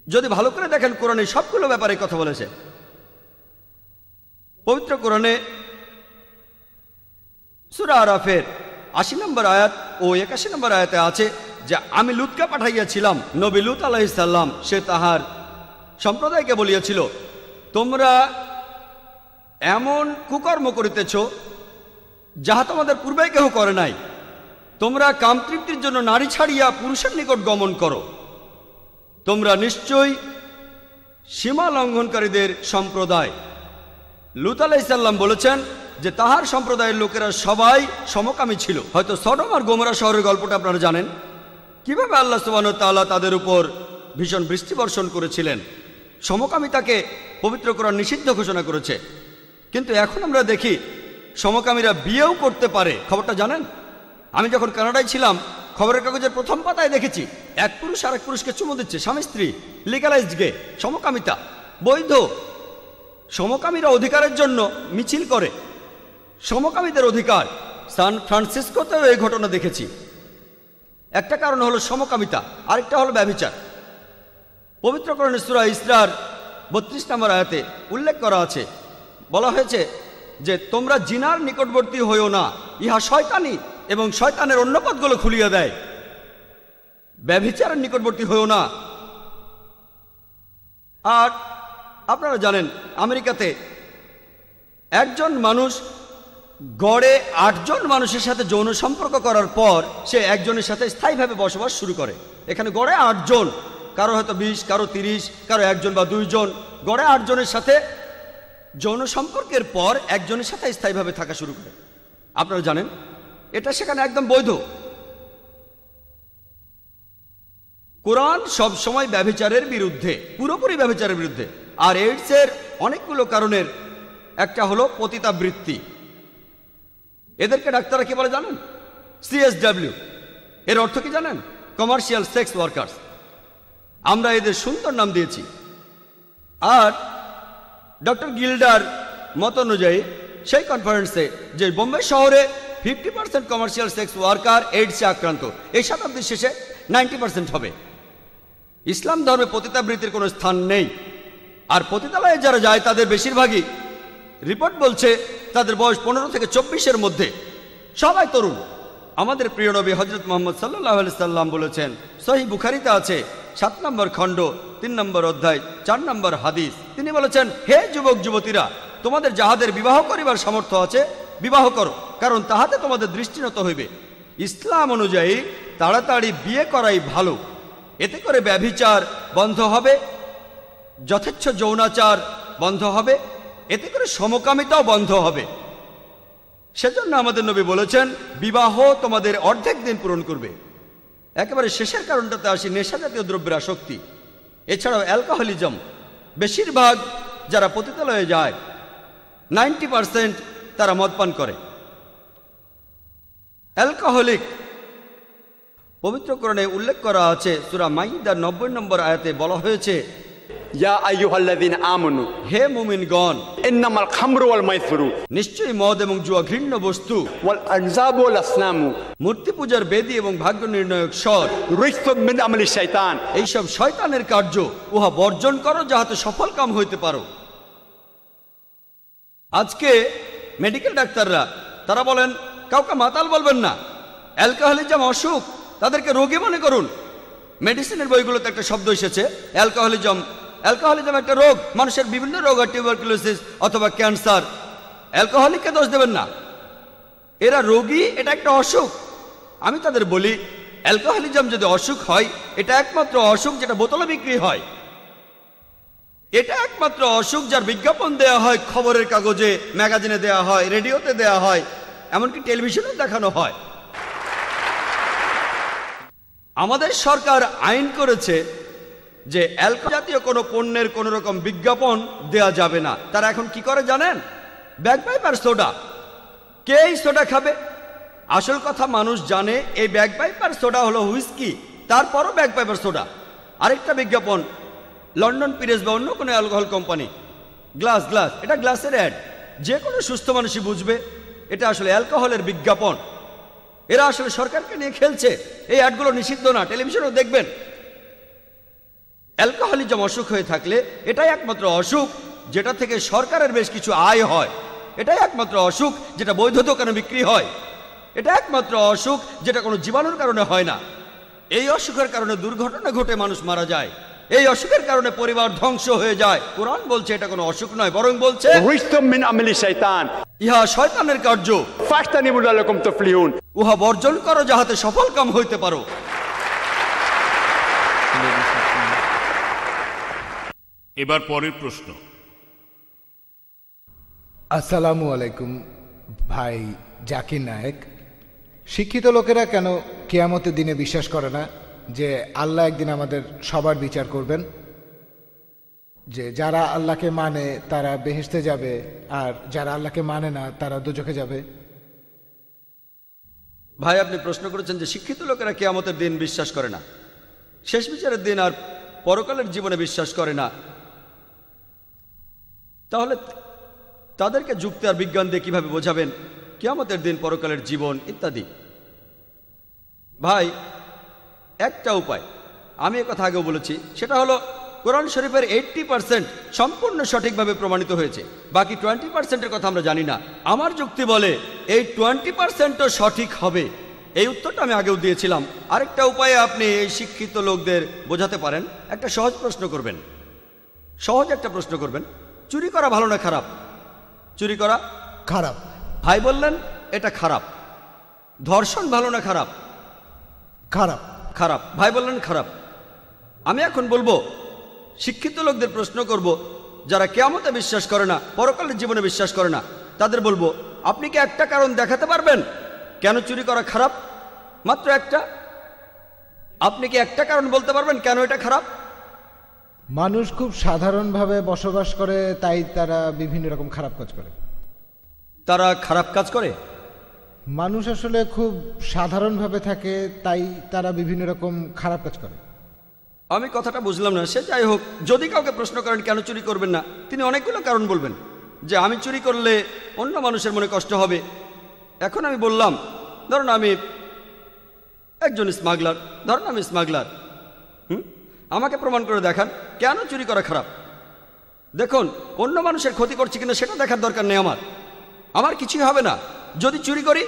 যদি ভালো করে দেখেন কোরআনে সবগুলো ব্যাপারে কথা বলেছে। পবিত্র কোরআনে সূরা আরাফের 80 নম্বর আয়াত ও 81 নম্বর আয়াতে আছে যে আমি লুতকে পাঠাইয়াছিলাম, নবী লুত আলাইহিস সালাম, সে তাহার সম্প্রদায়কে বলিয়াছিল, তোমরা এমন কুকর্ম করিতেছ যাহা তোমাদের পূর্বে কেহ করে নাই। তোমরা কামতৃপ্তির জন্য নারী ছাড়িয়া পুরুষের নিকট গমন করো, তোমরা নিশ্চয়ই সীমা লঙ্ঘনকারীদের সম্প্রদায়। লুত আলাইহিস সালাম বলেছেন, যে তাহার সম্প্রদায়ের লোকেরা সবাই সমকামী ছিল। হয়তো সদম আর গোমরা শহরের গল্পটা আপনারা জানেন, কিভাবে আল্লাহ সুবহানাহু ওয়া তাআলা তাদের উপর ভীষণ বৃষ্টি বর্ষণ করেছিলেন। সমকামিতাকে পবিত্র কোরআন নিষিদ্ধ ঘোষণা করেছে, কিন্তু এখন আমরা দেখি সমকামীরা বিয়েও করতে পারে। খবরটা জানেন? আমি যখন কানাডায় ছিলাম, খবরের কাগজের প্রথম পাতায় দেখেছি এক পুরুষ আর এক পুরুষকে চুমু দিচ্ছে, স্বামী স্ত্রী, লিগালাইজড গে, সমকামিতা বৈধ। সমকামীরা অধিকারের জন্য মিছিল করে, সমকামীদের অধিকার। সান ফ্রান্সিসকোতেও এই ঘটনা দেখেছি। একটা কারণ হলো সমকামিতা, আরেকটা হলো ব্যভিচার। পবিত্র কোরআনের সূরা ইসরার 32 নম্বর আয়াতে উল্লেখ করা আছে, বলা হয়েছে যে তোমরা জিনার নিকটবর্তী হইও না, ইহা শয়তানি এবং শয়তানের অন্য পথগুলো খুলিয়ে দেয়। ব্যভিচারের নিকটবর্তী হইও না। আর আপনারা জানেন আমেরিকাতে একজন মানুষ গড়ে 8 জন মানুষের সাথে যৌন সম্পর্ক করার পর সে একজনের সাথে স্থায়ীভাবে বসবাস শুরু করে। এখানে গড়ে 8 জন, কারো হয়তো 20, কারো 30, কারো 1 জন বা 2 জন, গড়ে 8 জনের সাথে যৌন সম্পর্কের পর একজনের সাথে স্থায়ীভাবে থাকা শুরু করে। আপনারা জানেন এটা সেখানে একদম বৈধ। কোরআন সব সময় ব্যভিচারের বিরুদ্ধে, পুরোপুরি ব্যভিচারের বিরুদ্ধে। আর এইডসের অনেকগুলো কারণের একটা হলো পতিতাবৃত্তি। এদেরকে ডাক্তাররা কি বলে জানেন? CSW। এর অর্থ কি জানেন? Commercial sex workers. আমরা এদের সুন্দর নাম দিয়েছি। আর ডক্টর গিল্ডার মত অনুযায়ী সেই কনফারেন্সে যে বোম্বে শহরে 50% কমার্শিয়াল সেক্স ওয়ার্কার এইডসে আক্রান্ত, এই শতাব্দীর শেষে 90% হবে। ইসলাম ধর্মে পতিতাবৃত্তির কোনো স্থান নেই। আর পতিতালয়ে যারা যায় তাদের বেশিরভাগই, রিপোর্ট বলছে, তাদের বয়স 15 থেকে 24-এর মধ্যে, সবাই তরুণ। আমাদের প্রিয় নবী হযরত মুহাম্মদ সাল্লাল্লাহু আলাইহি সাল্লাম বলেছেন, সহিহ বুখারীতে আছে 7 নম্বর খণ্ড 3 নম্বর অধ্যায় 4 নম্বর হাদিস, তিনি বলেছেন, হে যুবক যুবতীরা, তোমাদের যাহাদের বিবাহ করিবার সামর্থ্য আছে বিবাহ করো, কারণ তাহাতে তোমাদের দৃষ্টিনত হইবে। ইসলাম অনুযায়ী তাড়াতাড়ি বিয়ে করাই ভালো। এতে করে ব্যভিচার বন্ধ হবে, যথেচ্ছ যৌনাচার বন্ধ হবে, এতে করে সমকামিতাও বন্ধ হবে। সেজন্য আমাদের নবী বলেছেন, বিবাহ তোমাদের অর্ধেক দিন পূরণ করবে। একেবারে শেষের কারণটাতে আসি, নেশা জাতীয় দ্রব্যের আসক্তি। এছাড়াও অ্যালকোহলিজম। বেশিরভাগ যারা পতিতালয়ে যায় 90% তারা মদ পান করে, অ্যালকোহলিক। পবিত্র কোরআনে উল্লেখ করা আছে, সূরা মাইদার 90 নম্বর আয়াতে বলা হয়েছে, ইয়া আইয়ুহাল্লাযীনা আমানু, হে মুমিনগণ, ইন্নামাল খামরু ওয়াল মাইসিরু, নিশ্চয়ই মদ এবং জুয়া ঘৃণ্য বস্তু, ওয়াল আনযাবু ওয়াল আসনামু, মূর্তি পূজার বেদী এবং ভাগ্য নির্ণায়ক স্বর, রিজসুম মিন আমালি শাইতান, এইসব শয়তানের কার্য, উহা বর্জন করো যাহাতে সফল কাম হইতে পারো। আজকে মেডিকেল ডাক্তাররা তারা বলেন কাউকে মাতাল বলবেন না, অ্যালকোহলিজম অসুখ, তাদেরকে রোগী মনে করুন। মেডিসিনের বইগুলোতে একটা শব্দ এসেছে অ্যালকোহলিজম। অ্যালকোহলিজম একটা রোগ, মানুষের বিভিন্ন রোগ হয়, টিউবারকুলোসিস অথবা ক্যান্সার। অ্যালকোহলিককে দোষ দেবেন না, এরা রোগী, এটা একটা অসুখ। আমি তাদের বলি, অ্যালকোহলিজম যদি অসুখ হয়, এটা একমাত্র অসুখ যেটা বোতলে বিক্রি হয়। এটা একমাত্র অসুখ যার বিজ্ঞাপন দেয়া হয়, খবরের কাগজে, ম্যাগাজিনে দেয়া হয়, রেডিওতে দেয়া হয়, এমনকি টেলিভিশনেও দেখানো হয়। আমাদের সরকার আইন করেছে যে অ্যালকোহল জাতীয় কোনো পণ্যের কোনো রকম বিজ্ঞাপন দেয়া যাবে না। তারা এখন কি করে জানেন? ব্যাগপাইপার সোডা। কে এই সোডা খাবে? আসল কথা মানুষ জানে এই ব্যাগপাইপার সোডা হলো হুইস্কি, তারপরও ব্যাগপাইপার সোডা। আরেকটা বিজ্ঞাপন, লন্ডন পিরেস বা অন্য কোনো অ্যালকোহল কোম্পানি, গ্লাস, এটা গ্লাসের অ্যাড। যে কোনো সুস্থ মানুষই বুঝবে এটা আসলে অ্যালকোহলের বিজ্ঞাপন। এরা আসলে সরকারকে নিয়ে খেলছে। এই অ্যাডগুলো নিষিদ্ধ না, টেলিভিশনেও দেখবেন। অ্যালকোহলিজম অসুখ হয়ে থাকলে এটাই একমাত্র অসুখ যেটা থেকে সরকারের বেশ কিছু আয় হয়। এটাই একমাত্র অসুখ যেটা বৈধ দোকানে বিক্রি হয়। এটা একমাত্র অসুখ যেটা কোনো জীবাণুর কারণে হয় না। এই অসুখের কারণে দুর্ঘটনা ঘটে মানুষ মারা যায়। এই অসুখের কারণে পরিবার ধ্বংস হয়ে যায়। কোরআন বলছে এটা কোনো অসুখ নয়, বরং বলছে রিজসুম মিন আমালি শাইতান, ইহা শয়তানের কার্য, ফাজতানিবু লাআল্লাকুম তুফলিহুন, উহা বর্জন করো যাহাতে সফল কাম হইতে পারো। এবার পরের প্রশ্ন। আসসালামু আলাইকুম, ভাই জাকির নায়েক, শিক্ষিত লোকেরা কেন কিয়ামতের দিনে বিশ্বাস করে না যে আল্লাহ একদিন আমাদের সবার বিচার করবেন, যে যারা আল্লাহকে মানে তারা বেহেশতে যাবে আর যারা আল্লাহকে মানে না তারা দোজখে যাবে? ভাই আপনি প্রশ্ন করেছেন যে শিক্ষিত লোকেরা কিয়ামতের দিন বিশ্বাস করে না, শেষ বিচারের দিন আর পরকালের জীবনে বিশ্বাস করে না, তাহলে তাদেরকে যুক্তি আর বিজ্ঞান দিয়ে কিভাবে বোঝাবেন কিয়ামতের দিন, পরকালের জীবন ইত্যাদি? ভাই একটা উপায়, আমি একথা আগেও বলেছি, সেটা হলো কোরআন শরীফের 80% সম্পূর্ণ সঠিকভাবে প্রমাণিত হয়েছে, বাকি 20%-এর কথা আমরা জানি না। আমার যুক্তি বলে এই 20%ও সঠিক হবে। এই উত্তরটা আমি আগেও দিয়েছিলাম। আরেকটা উপায়ে আপনি এই শিক্ষিত লোকদের বোঝাতে পারেন, একটা সহজ প্রশ্ন করবেন, সহজ একটা প্রশ্ন করবেন, চুরি করা ভালো না খারাপ? চুরি করা খারাপ। ভাই বললেন এটা খারাপ। ধর্ষণ ভালো না খারাপ? খারাপ। খারাপ। ভাই বললেন খারাপ। আমি এখন বলবো শিক্ষিত লোকদের প্রশ্ন করব, যারা কিয়ামতে বিশ্বাস করে না, পরকালের জীবনে বিশ্বাস করে না, তাদের বলবো আপনি কি একটা কারণ দেখাতে পারবেন কেন চুরি করা খারাপ? মাত্র একটা। আপনি কি একটা কারণ বলতে পারবেন কেন এটা খারাপ? মানুষ খুব সাধারণভাবে বসবাস করে, তাই তারা বিভিন্ন রকম খারাপ কাজ করে। তারা খারাপ কাজ করে? মানুষ আসলে খুব সাধারণভাবে থাকে, তাই তারা বিভিন্ন রকম খারাপ কাজ করে। আমি কথাটা বুঝলাম না, সে যাই হোক। যদি কাউকে প্রশ্ন করেন কেন চুরি করবেন না, তিনি অনেকগুলো কারণ বলবেন, যে আমি চুরি করলে অন্য মানুষের মনে কষ্ট হবে। এখন আমি বললাম, ধরুন আমি একজন স্মাগলার, ধরুন আমি স্মাগলার, আমাকে প্রমাণ করে দেখান কেন চুরি করা খারাপ। দেখুন অন্য মানুষের ক্ষতি করছি কিনা সেটা দেখার দরকার নেই আমার, আমার কিছুই হবে না যদি চুরি করি।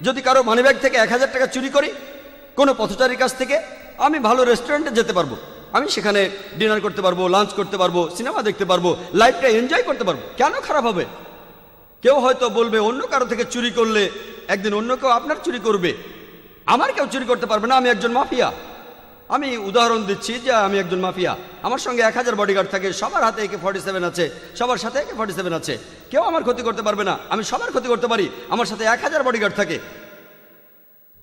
যদি কারো মানিব্যাগ থেকে 1000 টাকা চুরি করি কোনো পথচারীর কাছ থেকে, আমি ভালো রেস্টুরেন্টে যেতে পারবো, আমি সেখানে ডিনার করতে পারবো, লাঞ্চ করতে পারবো, সিনেমা দেখতে পারবো, লাইফটা এনজয় করতে পারবো। কেন খারাপ হবে? কেউ হয়তো বলবে অন্য কারো থেকে চুরি করলে একদিন অন্য কেউ আপনার চুরি করবে, আমার কেউ চুরি করতে পারবে না, আমি একজন মাফিয়া। আমি উদাহরণ দিচ্ছি যে আমি একজন মাফিয়া, আমার সঙ্গে 1000 বডিগার্ড থাকে, সবার হাতে AK-47 আছে, সবার সাথে AK-47 আছে, কেউ আমার ক্ষতি করতে পারবে না, আমি সবার ক্ষতি করতে পারি, আমার সাথে 1000 বডিগার্ড থাকে,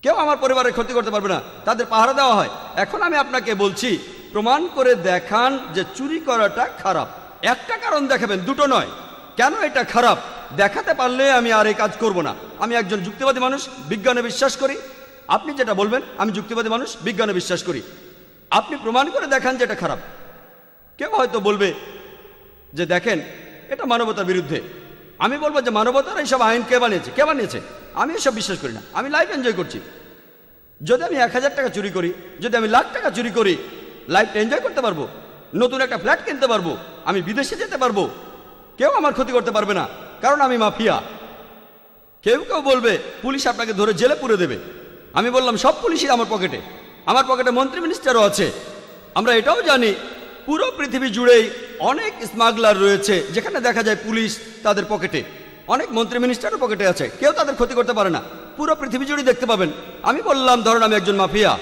কেউ আমার পরিবারের ক্ষতি করতে পারবে না, তাদের পাহারা দেওয়া হয়। এখন আমি আপনাকে বলছি প্রমাণ করে দেখান যে চুরি করাটা খারাপ। একটা কারণ দেখাবেন, দুটো নয়। কেন এটা খারাপ দেখাতে পারলে আমি আর এই কাজ করব না। আমি একজন যুক্তিবাদী মানুষ, বিজ্ঞানে বিশ্বাস করি। আপনি যেটা বলবেন, আমি যুক্তিবাদী মানুষ, বিজ্ঞানে বিশ্বাস করি। আপনি প্রমাণ করে দেখান যে এটা খারাপ। কেউ হয়তো বলবে যে দেখেন এটা মানবতার বিরুদ্ধে। আমি বলবো যে মানবতার এইসব আইন কে বানিয়েছে? কে বানিয়েছে? আমি এসব বিশ্বাস করি না, আমি লাইফ এনজয় করছি। যদি আমি 1000 টাকা চুরি করি, যদি আমি লাখ টাকা চুরি করি, লাইফটা এনজয় করতে পারবো, নতুন একটা ফ্ল্যাট কিনতে পারবো, আমি বিদেশে যেতে পারবো, কেউ আমার ক্ষতি করতে পারবে না, কারণ আমি মাফিয়া। কেউ কেউ বলবে পুলিশ আপনাকে ধরে জেলে পুরে দেবে। আমি বললাম সব পুলিশই আমার পকেটে, আমার পকেটে মন্ত্রী মিনিস্টারও আছে। আমরা এটাও জানি পুরো পৃথিবী জুড়েই অনেক স্মাগলার রয়েছে, যেখানে দেখা যায় পুলিশ তাদের পকেটে, অনেক মন্ত্রী মিনিস্টারও পকেটে আছে, কেউ তাদের ক্ষতি করতে পারে না। পুরো পৃথিবী জুড়ে দেখতে পাবেন। আমি বললাম ধরুন আমি একজন মাফিয়া,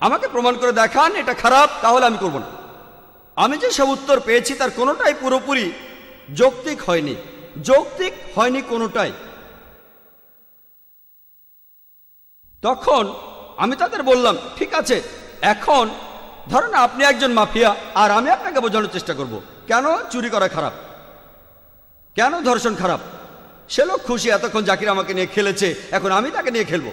আমাকে প্রমাণ করে দেখান এটা খারাপ, তাহলে আমি করব না। আমি যে সব উত্তর পেয়েছি তার কোনোটাই পুরোপুরি যৌক্তিক হয়নি, যৌক্তিক হয়নি কোনোটাই। তখন আমি তাদের বললাম ঠিক আছে, এখন ধরুন আপনি একজন মাফিয়া আর আমি আপনাকে বোঝানোর চেষ্টা করব কেন চুরি করা খারাপ, কেন ধর্ষণ খারাপ। সে লোক খুশি, এতক্ষণ জাকির আমাকে নিয়ে খেলেছে, এখন আমি তাকে নিয়ে খেলবো।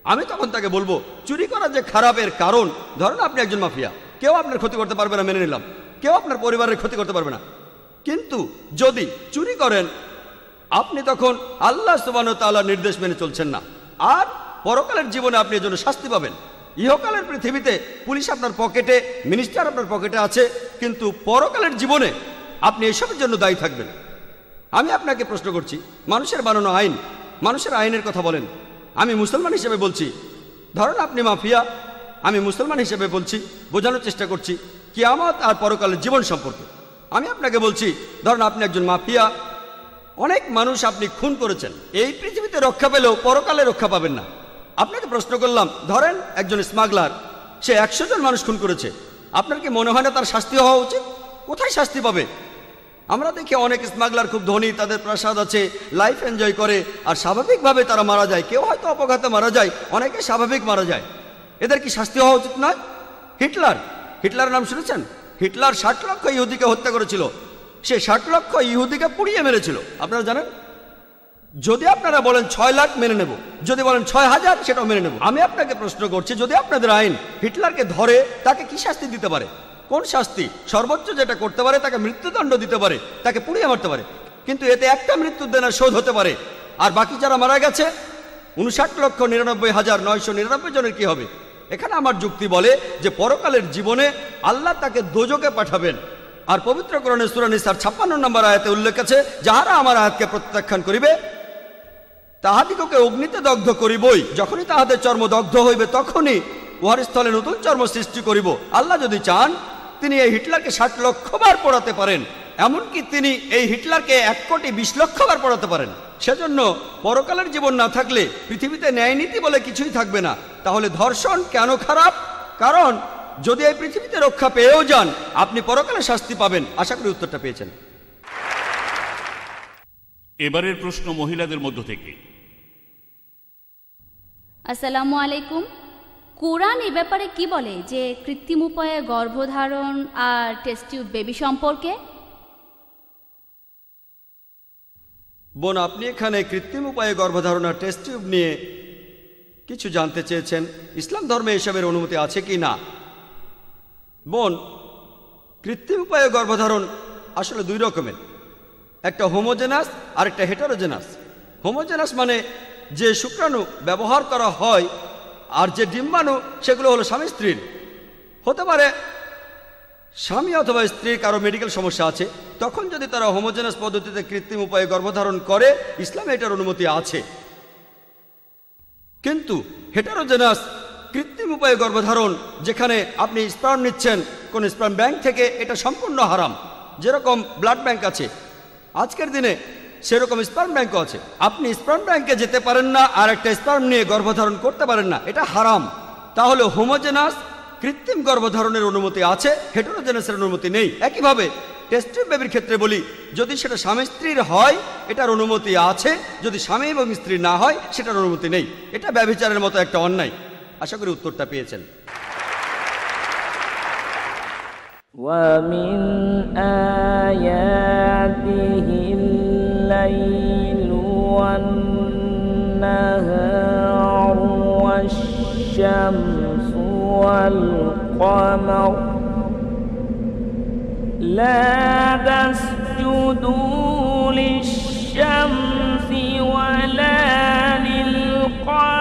আমি তখন তাকে বলবো চুরি করা যে খারাপের কারণ, ধরুন আপনি একজন মাফিয়া, কেউ আপনার ক্ষতি করতে পারবে না, মেনে নিলাম, কেউ আপনার পরিবারের ক্ষতি করতে পারবে না। কিন্তু যদি চুরি করেন আপনি তখন আল্লাহ সুবহানাহু ওয়া তাআলার নির্দেশ মেনে চলছেন না, আর পরকালের জীবনে আপনি এর জন্য শাস্তি পাবেন। ইহকালের পৃথিবীতে পুলিশ আপনার পকেটে, মিনিস্টার আপনার পকেটে আছে, কিন্তু পরকালের জীবনে আপনি এসবের জন্য দায়ী থাকবেন। আমি আপনাকে প্রশ্ন করছি, মানুষের বানানো আইন, মানুষের আইনের কথা বলেন। আমি মুসলমান হিসেবে বলছি, ধরুন আপনি মাফিয়া, আমি মুসলমান হিসেবে বলছি, বোঝানোর চেষ্টা করছি কিয়ামত আর পরকালের জীবন সম্পর্কে। আমি আপনাকে বলছি ধরুন আপনি একজন মাফিয়া, অনেক মানুষ আপনি খুন করেছেন, এই পৃথিবীতে রক্ষা পেলেও পরকালে রক্ষা পাবেন না। আপনাকে প্রশ্ন করলাম, ধরেন একজন স্মাগলার, সে 100 জন মানুষ খুন করেছে, আপনার কি মনে হয় না তার শাস্তি হওয়া উচিত? কোথায় শাস্তি পাবে? আমরা দেখি অনেক স্মাগলার খুব ধনী, তাদের প্রাসাদ আছে, লাইফ এনজয় করে, আর স্বাভাবিকভাবে তারা মারা যায়। কেউ হয়তো অপঘাতে মারা যায়, অনেকে স্বাভাবিক মারা যায়। এদের কি শাস্তি হওয়া উচিত নয়? হিটলার নাম শুনেছেন? হিটলার 60 লক্ষ ইহুদিকে হত্যা করেছিল। সে 60 লক্ষ ইহুদিকে পুড়িয়ে মেরেছিল। আপনারা জানেন? যদি আপনারা বলেন 6 লাখ মেনে নেব, যদি বলেন 6000 সেটাও মেনে নেব। আমি আপনাকে প্রশ্ন করছি, যদি আপনাদের আইন হিটলারকে ধরে তাকে কি শাস্তি দিতে পারে? কোন শাস্তি? সর্বোচ্চ যেটা করতে পারে তাকে মৃত্যুদণ্ড দিতে পারে, তাকে পুড়িয়ে মারতে পারে। কিন্তু এতে একটা মৃত্যুদণ্ডের শোধ হতে পারে, আর বাকি যারা মারা গেছে 59,99,999 জনের কি হবে? এখানে আমার যুক্তি বলে যে পরকালের জীবনে আল্লাহ তাকে দোজকে পাঠাবেন। আর পবিত্র কোরআনে সূরা নিসার 56 নম্বর আয়াতে উল্লেখ আছে, যাহারা আমার আয়াতকে প্রত্যাখ্যান করিবে তাহাদিগকে অগ্নিতে দগ্ধ করিবই, যখনই তাহাদের চর্ম দগ্ধ হইবে তখনই উহার স্থলে নতুন চর্ম সৃষ্টি করিব। আল্লাহ যদি চান তিনি এই হিটলারকে 60 লক্ষ বার পোড়াতে পারেন, এমনকি তিনি এই হিটলারকে 1,20,00,000 বার পোড়াতে পারেন। সেজন্য পরকালের জীবন না থাকলে পৃথিবীতে ন্যায় নীতি বলে কিছুই থাকবে না। তাহলে ধর্ষণ কেন খারাপ? কারণ যদি এই পৃথিবীতে রক্ষা পেয়েও যান, আপনি পরকালে শাস্তি পাবেন। আশা করি উত্তরটা পেয়েছেন। এবারের প্রশ্ন মহিলাদের মধ্য থেকে। আসসালামু আলাইকুম। কোরআন এ ব্যাপারে কি বলে যে কৃত্রিম উপায়ে গর্ভধারণ আর টেস্ট টিউব বেবি সম্পর্কে? বোন, আপনি এখানে কৃত্রিম উপায়ে গর্ভধারণ আর টেস্ট টিউব নিয়ে কিছু জানতে চেয়েছেন। ইসলাম ধর্মে এসবের অনুমতি আছে কি না? বোন, কৃত্রিম উপায়ে গর্ভধারণ আসলে দুই রকমের, একটা হোমোজেনাস আর একটা হেটারোজেনাস। হোমোজেনাস মানে যে শুক্রাণু ব্যবহার করা হয় আর যে ডিম্বাণু, সেগুলো হলো স্বামী স্ত্রীর। হতে পারে স্বামী অথবা স্ত্রীর কারো মেডিকেল সমস্যা আছে, তখন যদি তারা হোমোজেনাস পদ্ধতিতে কৃত্রিম উপায়ে গর্ভধারণ করে, ইসলামে এটার অনুমতি আছে। কিন্তু হেটারোজেনাস কৃত্রিম উপায়ে গর্ভধারণ, যেখানে আপনি স্পার্ম নিচ্ছেন কোন স্পার্ম ব্যাংক থেকে, এটা সম্পূর্ণ হারাম। যেরকম ব্লাড ব্যাংক আছে আজকের দিনে, সেরকম স্পার্ম ব্যাংকও আছে। আপনি স্পার্ম ব্যাংকে যেতে পারেন না আর একটা স্পার্ম নিয়ে গর্ভধারণ করতে পারেন না, এটা হারাম। তাহলে হোমোজেনাস কৃত্রিম গর্ভধারণের অনুমতি আছে, হেটারোজেনাসের অনুমতি নেই। একইভাবে টেস্ট টিউব বেবির ক্ষেত্রে বলি, যদি সেটা স্বামী স্ত্রীর হয় এটার অনুমতি আছে, যদি স্বামী এবং স্ত্রী না হয় সেটার অনুমতি নেই। এটা ব্যভিচারের মতো একটা অন্যায়। আশা করি উত্তরটা পেয়েছেন। وَمِنْ آيَاتِهِ اللَّيْلُ وَالنَّهَارُ وَالشَّمْسُ وَالْقَمَرُ لَا تَسْجُدُوا لِلشَّمْسِ وَلَا لِلْقَمَرِ